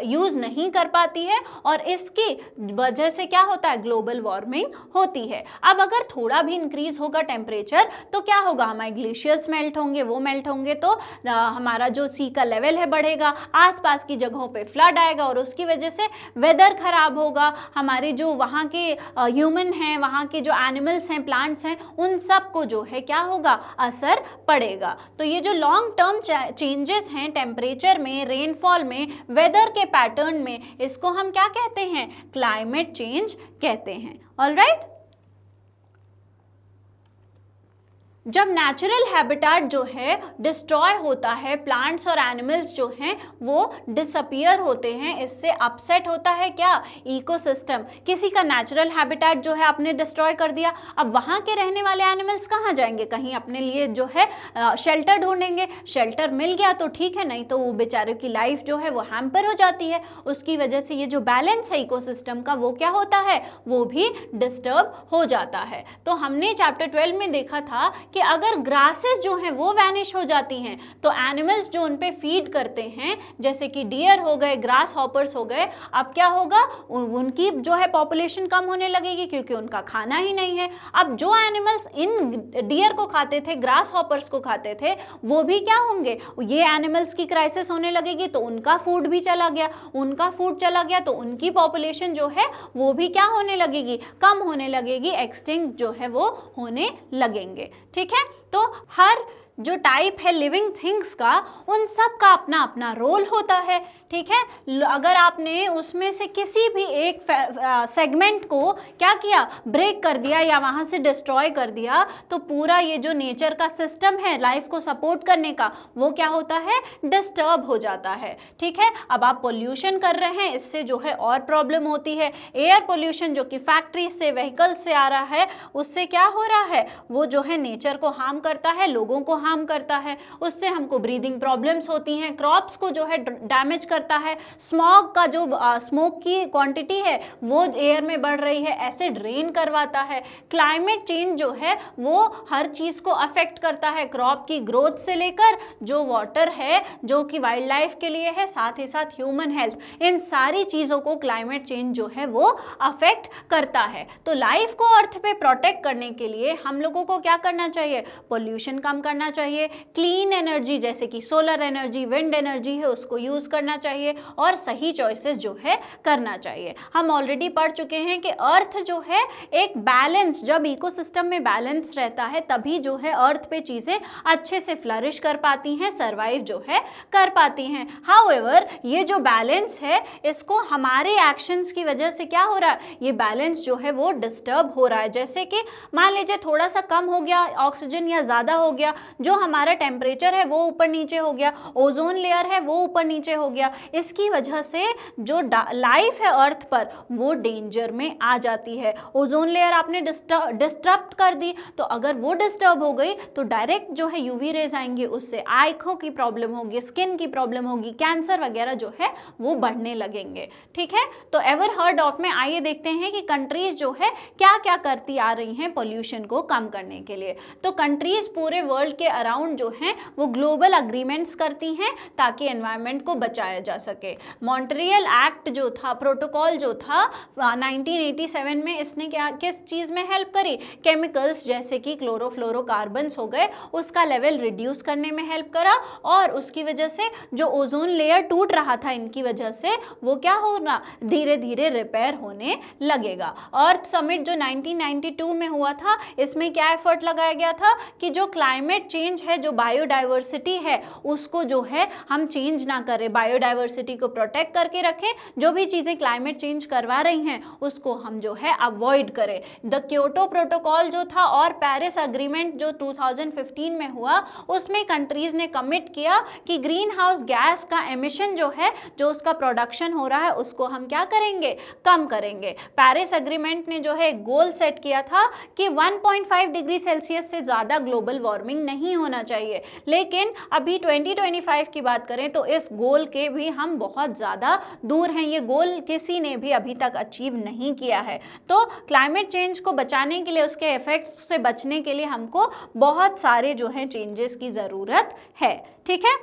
यूज़ नहीं कर पाती है और इसकी वजह से क्या होता है, ग्लोबल वार्मिंग होती है। अब अगर थोड़ा भी इंक्रीज होगा टेम्परेचर तो क्या होगा, हमारे ग्लेशियर्स मेल्ट होंगे, वो मेल्ट होंगे तो हमारा जो सी का लेवल है बढ़ेगा, आसपास की जगहों पे फ्लड आएगा और उसकी वजह से वेदर खराब होगा। हमारे जो वहाँ के ह्यूमन हैं, वहाँ के जो एनिमल्स हैं, प्लांट्स हैं, उन सब को जो है क्या होगा, असर पड़ेगा। तो ये जो लॉन्ग टर्म चेंजेस हैं टेम्परेचर में, रेनफॉल में, वेदर के पैटर्न में, इसको हम क्या कहते हैं, क्लाइमेट चेंज कहते हैं। ऑलराइट, जब नेचुरल हैबिटेट जो है डिस्ट्रॉय होता है, प्लांट्स और एनिमल्स जो हैं वो डिसअपियर होते हैं, इससे अपसेट होता है क्या, इकोसिस्टम। किसी का नेचुरल हैबिटेट जो है आपने डिस्ट्रॉय कर दिया, अब वहाँ के रहने वाले एनिमल्स कहाँ जाएंगे, कहीं अपने लिए जो है शेल्टर ढूंढेंगे। शेल्टर मिल गया तो ठीक है, नहीं तो वो बेचारे की लाइफ जो है वो हैम्पर हो जाती है। उसकी वजह से ये जो बैलेंस है इकोसिस्टम का वो क्या होता है, वो भी डिस्टर्ब हो जाता है। तो हमने चैप्टर 12 में देखा था कि अगर ग्रासेस जो हैं वो वैनिश हो जाती हैं तो एनिमल्स जो उन पे फीड करते हैं, जैसे कि डियर हो गए, ग्रास हॉपर्स हो गए, अब क्या होगा, उनकी जो है पॉपुलेशन कम होने लगेगी क्योंकि उनका खाना ही नहीं है। अब जो एनिमल्स इन डियर को खाते थे, ग्रास हॉपर्स को खाते थे, वो भी क्या होंगे, ये एनिमल्स की क्राइसिस होने लगेगी तो उनका फूड भी चला गया, उनका फूड चला गया तो उनकी पॉपुलेशन जो है वो भी क्या होने लगेगी, कम होने लगेगी, एक्सटिंक्ट जो है वो होने लगेंगे। ठीक है, तो हर जो टाइप है लिविंग थिंग्स का, उन सब का अपना अपना रोल होता है। ठीक है, अगर आपने उसमें से किसी भी एक सेगमेंट को क्या किया, ब्रेक कर दिया या वहाँ से डिस्ट्रॉय कर दिया, तो पूरा ये जो नेचर का सिस्टम है लाइफ को सपोर्ट करने का, वो क्या होता है, डिस्टर्ब हो जाता है। ठीक है, अब आप पोल्यूशन कर रहे हैं, इससे जो है और प्रॉब्लम होती है। एयर पोल्यूशन जो कि फैक्ट्री से, व्हीकल्स से आ रहा है, उससे क्या हो रहा है, वो जो है नेचर को हार्म करता है, लोगों को हार्म करता है, उससे हमको ब्रीदिंग प्रॉब्लम्स होती हैं, क्रॉप्स को जो है डैमेज करता है। स्मॉग का जो स्मोक की क्वांटिटी है वो एयर में बढ़ रही है, एसिड रेन करवाता है। क्लाइमेट चेंज जो है वो हर चीज़ को अफेक्ट करता है, क्रॉप की ग्रोथ से लेकर जो वाटर है जो कि वाइल्ड लाइफ के लिए है, साथ ही साथ ह्यूमन हेल्थ, इन सारी चीज़ों को क्लाइमेट चेंज जो है वो अफेक्ट करता है। तो लाइफ को अर्थ पे प्रोटेक्ट करने के लिए हम लोगों को क्या करना चाहिए, पोल्यूशन कम करना चाहिए, क्लीन एनर्जी जैसे कि सोलर एनर्जी, विंड एनर्जी है उसको यूज़ करना चाहिए और सही चॉइसेस जो है करना चाहिए। हम ऑलरेडी पढ़ चुके हैं कि अर्थ जो है एक बैलेंस, जब इकोसिस्टम में बैलेंस रहता है तभी जो है अर्थ पे चीज़ें अच्छे से फ्लरिश कर पाती हैं, सर्वाइव जो है कर पाती हैं। हाउएवर ये जो बैलेंस है इसको हमारे एक्शंस की वजह से क्या हो रहा है, ये बैलेंस जो है वो डिस्टर्ब हो रहा है। जैसे कि मान लीजिए थोड़ा सा कम हो गया ऑक्सीजन या ज़्यादा हो गया, जो हमारा टेम्परेचर है वो ऊपर नीचे हो गया, ओजोन लेयर है वो ऊपर नीचे हो गया, इसकी वजह से जो लाइफ है अर्थ पर वो डेंजर में आ जाती है। ओजोन लेयर आपने डिस्टर्ब कर दी तो अगर वो डिस्टर्ब हो गई तो डायरेक्ट जो है यूवी रेज आएंगे, उससे आंखों की प्रॉब्लम होगी, स्किन की प्रॉब्लम होगी, कैंसर वगैरह जो है वो बढ़ने लगेंगे। ठीक है, तो एवर हर्ड ऑफ में आइए देखते हैं कि कंट्रीज जो है क्या क्या करती आ रही हैं पोल्यूशन को कम करने के लिए। तो कंट्रीज पूरे वर्ल्ड के के अराउंड जो हैं वो ग्लोबल अग्रीमेंट्स करती हैं ताकि एनवायरनमेंट को बचाया जा सके। मॉन्ट्रियल एक्ट जो था, प्रोटोकॉल जो था 1987 में, इसने क्या किस चीज़ में हेल्प करी? केमिकल्स जैसे कि क्लोरोफ्लोरोकार्बन्स हो गए उसका लेवल रिड्यूस करने में हेल्प करा, और उसकी वजह से जो ओजोन लेयर टूट रहा था इनकी वजह से वो क्या होना, धीरे धीरे रिपेयर होने लगेगा। अर्थ समिट जो 1992 में हुआ था, इसमें क्या एफर्ट लगाया गया था कि जो क्लाइमेट चेंज है, जो बायोडाइवर्सिटी है, उसको जो है हम चेंज ना करें, बायोडाइवर्सिटी को प्रोटेक्ट करके रखें, जो भी चीज़ें क्लाइमेट चेंज करवा रही हैं उसको हम जो है अवॉइड करें। द क्योटो प्रोटोकॉल जो था और पेरिस अग्रीमेंट जो 2015 में हुआ, उसमें कंट्रीज ने कमिट किया कि ग्रीन हाउस गैस का एमिशन जो है, जो उसका प्रोडक्शन हो रहा है, उसको हम क्या करेंगे, कम करेंगे। पेरिस एग्रीमेंट ने जो है गोल सेट किया था कि 1.5 डिग्री सेल्सियस से ज़्यादा ग्लोबल वार्मिंग नहीं होना चाहिए, लेकिन अभी 2025 की बात करें तो इस गोल के भी हम बहुत ज़्यादा दूर हैं, ये गोल किसी ने भी अभी तक अचीव नहीं किया है। तो क्लाइमेट चेंज को बचाने के लिए, उसके इफेक्ट्स से बचने के लिए हमको बहुत सारे जो है चेंजेस की ज़रूरत है, ठीक है।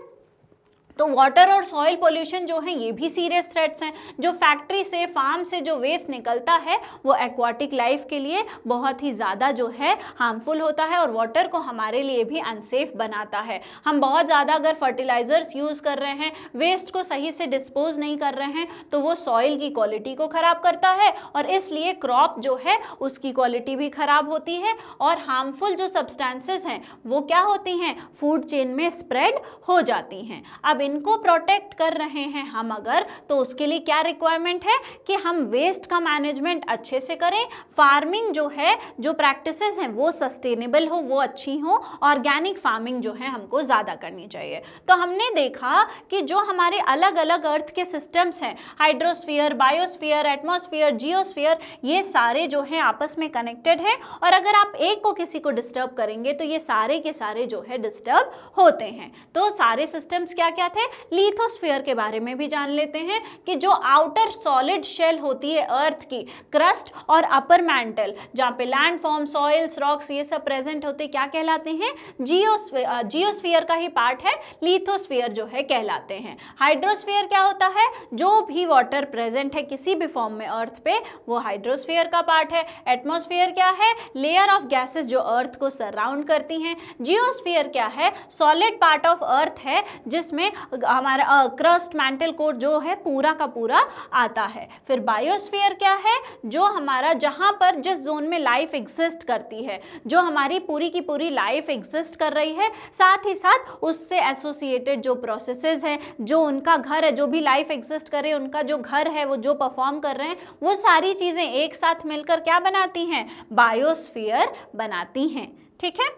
तो वाटर और सॉइल पोल्यूशन जो है ये भी सीरियस थ्रेट्स हैं। जो फैक्ट्री से, फार्म से जो वेस्ट निकलता है वो एक्वाटिक लाइफ के लिए बहुत ही ज़्यादा जो है हार्मफुल होता है और वाटर को हमारे लिए भी अनसेफ बनाता है। हम बहुत ज़्यादा अगर फर्टिलाइज़र्स यूज़ कर रहे हैं, वेस्ट को सही से डिस्पोज नहीं कर रहे हैं, तो वो सॉइल की क्वालिटी को ख़राब करता है और इसलिए क्रॉप जो है उसकी क्वालिटी भी ख़राब होती है और हार्मफुल जो सब्सटेंसेस हैं वो क्या होती हैं, फूड चेन में स्प्रेड हो जाती हैं। अब इनको प्रोटेक्ट कर रहे हैं हम अगर, तो उसके लिए क्या रिक्वायरमेंट है कि हम वेस्ट का मैनेजमेंट अच्छे से करें, फार्मिंग जो है, जो प्रैक्टिसेस हैं वो सस्टेनेबल हो, वो अच्छी हो, ऑर्गेनिक फार्मिंग जो है हमको ज़्यादा करनी चाहिए। तो हमने देखा कि जो हमारे अलग अलग अर्थ के सिस्टम्स हैं, हाइड्रोस्फीयर, बायोस्फीयर, एटमॉस्फेयर, जियोस्फीयर, ये सारे जो हैं आपस में कनेक्टेड हैं और अगर आप एक को किसी को डिस्टर्ब करेंगे तो ये सारे के सारे जो है डिस्टर्ब होते हैं। तो सारे सिस्टम्स क्या क्या थे, लिथोस्फीयर के बारे में भी जान लेते हैं कि जो आउटर सॉलिड शेल होती है अर्थ की, क्रस्ट और अपर मैंटल, जहाँ पे लैंड फॉर्म, सॉइल्स, रॉक्स ये सब प्रेजेंट होते, क्या कहलाते हैं, जियोस्फीयर का ही पार्ट है, लिथोस्फीयर जो है कहलाते हैं। हाइड्रोस्फीयर क्या होता है, जो भी वाटर प्रेजेंट है किसी भी फॉर्म में अर्थ पे, वो हाइड्रोस्फीयर का पार्ट है। एटमॉस्फेयर क्या है, लेयर ऑफ गैसेस जो अर्थ को सराउंड करती हैं। जियोस्फीयर क्या है, सॉलिड पार्ट ऑफ अर्थ है जिसमें हमारा क्रस्ट, मैंटल कोट जो है पूरा का पूरा आता है। फिर बायोस्फीयर क्या है, जो हमारा जहाँ पर जिस जोन में लाइफ एग्जिस्ट करती है, जो हमारी पूरी की पूरी लाइफ एग्जिस्ट कर रही है, साथ ही साथ उससे एसोसिएटेड जो प्रोसेसेस हैं, जो उनका घर है, जो भी लाइफ एग्जिस्ट करे उनका जो घर है, वो जो परफॉर्म कर रहे हैं, वो सारी चीज़ें एक साथ मिलकर क्या बनाती हैं, बायोस्फीयर बनाती हैं, ठीक है।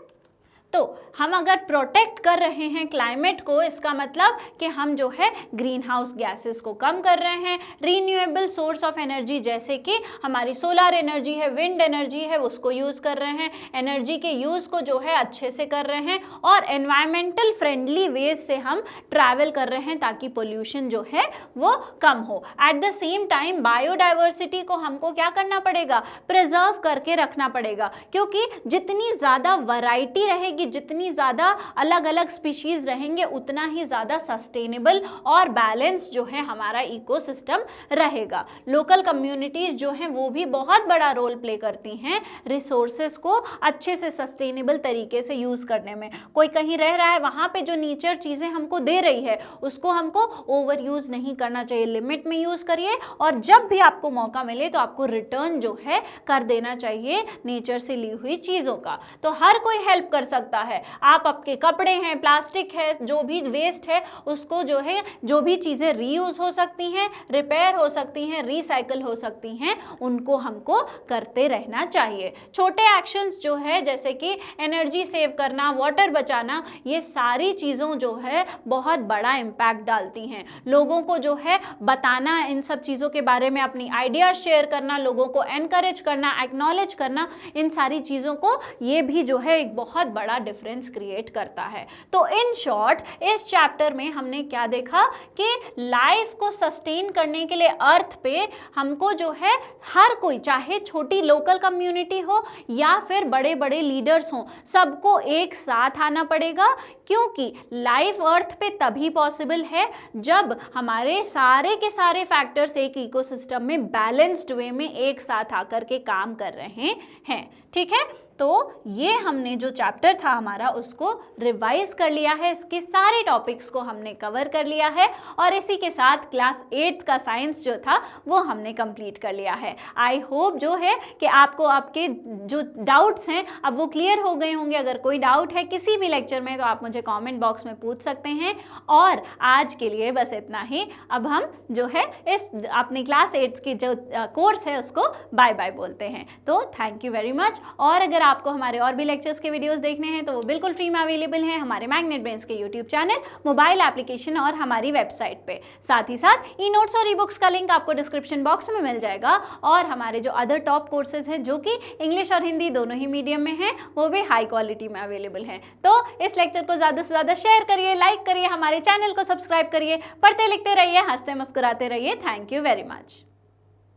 तो हम अगर प्रोटेक्ट कर रहे हैं क्लाइमेट को, इसका मतलब कि हम जो है ग्रीन हाउस गैसेस को कम कर रहे हैं। रीन्यूएबल सोर्स ऑफ एनर्जी जैसे कि हमारी सोलर एनर्जी है, विंड एनर्जी है, उसको यूज़ कर रहे हैं, एनर्जी के यूज़ को जो है अच्छे से कर रहे हैं और एनवायरमेंटल फ्रेंडली वेज से हम ट्रैवल कर रहे हैं ताकि पोल्यूशन जो है वो कम हो। At the same time biodiversity को हमको क्या करना पड़ेगा, प्रिजर्व करके रखना पड़ेगा, क्योंकि जितनी ज़्यादा वैरायटी रहेगी, जितनी ज़्यादा अलग अलग स्पीशीज़ रहेंगे, उतना ही ज़्यादा सस्टेनेबल और बैलेंस जो है हमारा इकोसिस्टम रहेगा। लोकल कम्युनिटीज़ जो हैं वो भी बहुत बड़ा रोल प्ले करती हैं रिसोर्सेज को अच्छे से सस्टेनेबल तरीके से यूज़ करने में। कोई कहीं रह रहा है, वहाँ पे जो नेचर चीज़ें हमको दे रही है उसको हमको ओवर यूज़ नहीं करना चाहिए, लिमिट में यूज़ करिए और जब भी आपको मौका मिले तो आपको रिटर्न जो है कर देना चाहिए नेचर से ली हुई चीज़ों का। तो हर कोई हेल्प कर सकता है। आप आपके कपड़े हैं, प्लास्टिक है, जो भी वेस्ट है उसको जो है, जो भी चीज़ें रीयूज हो सकती हैं, रिपेयर हो सकती हैं, रिसाइकल हो सकती हैं, उनको हमको करते रहना चाहिए। छोटे एक्शंस जो है जैसे कि एनर्जी सेव करना, वाटर बचाना, ये सारी चीज़ों जो है बहुत बड़ा इम्पैक्ट डालती हैं। लोगों को जो है बताना, इन सब चीज़ों के बारे में अपनी आइडिया शेयर करना, लोगों को एनकरेज करना, एक्नॉलेज करना, इन सारी चीज़ों को, ये भी जो है एक बहुत बड़ा बड़ा डिफरेंस क्रिएट करता है। तो इन शॉर्ट इस चैप्टर में हमने क्या देखा कि लाइफ को सस्टेन करने के लिए अर्थ पे हमको जो है हर कोई, चाहे छोटी लोकल कम्युनिटी हो या फिर बड़े बड़े लीडर्स हों, सबको एक साथ आना पड़ेगा, क्योंकि लाइफ अर्थ पे तभी पॉसिबल है जब हमारे सारे के सारे फैक्टर्स एक इकोसिस्टम में बैलेंस्ड वे में एक साथ आकर के काम कर रहे हैं। ठीक है, तो ये हमने जो चैप्टर था हमारा उसको रिवाइज कर लिया है, इसके सारे टॉपिक्स को हमने कवर कर लिया है और इसी के साथ क्लास 8th का साइंस जो था वो हमने कंप्लीट कर लिया है। आई होप जो है कि आपको आपके जो डाउट्स हैं अब वो क्लियर हो गए होंगे। अगर कोई डाउट है किसी भी लेक्चर में तो आप मुझे कमेंट बॉक्स में पूछ सकते हैं। और आज के लिए बस इतना ही। अब हम जो है इस अपनी क्लास 8th की जो कोर्स है उसको बाय बाय बोलते हैं। तो थैंक यू वेरी मच। और अगर आपको हमारे और भी लेक्चर्स के वीडियोस देखने हैं तो वो बिल्कुल फ्री में अवेलेबल हैं हमारे मैग्नेट ब्रेन्स के यूट्यूब चैनल, मोबाइल एप्लीकेशन और हमारी वेबसाइट पे। साथ ही साथ ई नोट्स और ई बुक्स का लिंक आपको डिस्क्रिप्शन बॉक्स में मिल जाएगा। और हमारे जो अदर टॉप कोर्सेज हैं जो कि इंग्लिश और हिंदी दोनों ही मीडियम में हैं वो भी हाई क्वालिटी में अवेलेबल हैं। तो इस लेक्चर को ज़्यादा से ज़्यादा शेयर करिए, लाइक करिए, हमारे चैनल को सब्सक्राइब करिए, पढ़ते लिखते रहिए, हंसते मुस्कुराते रहिए। Thank you very much.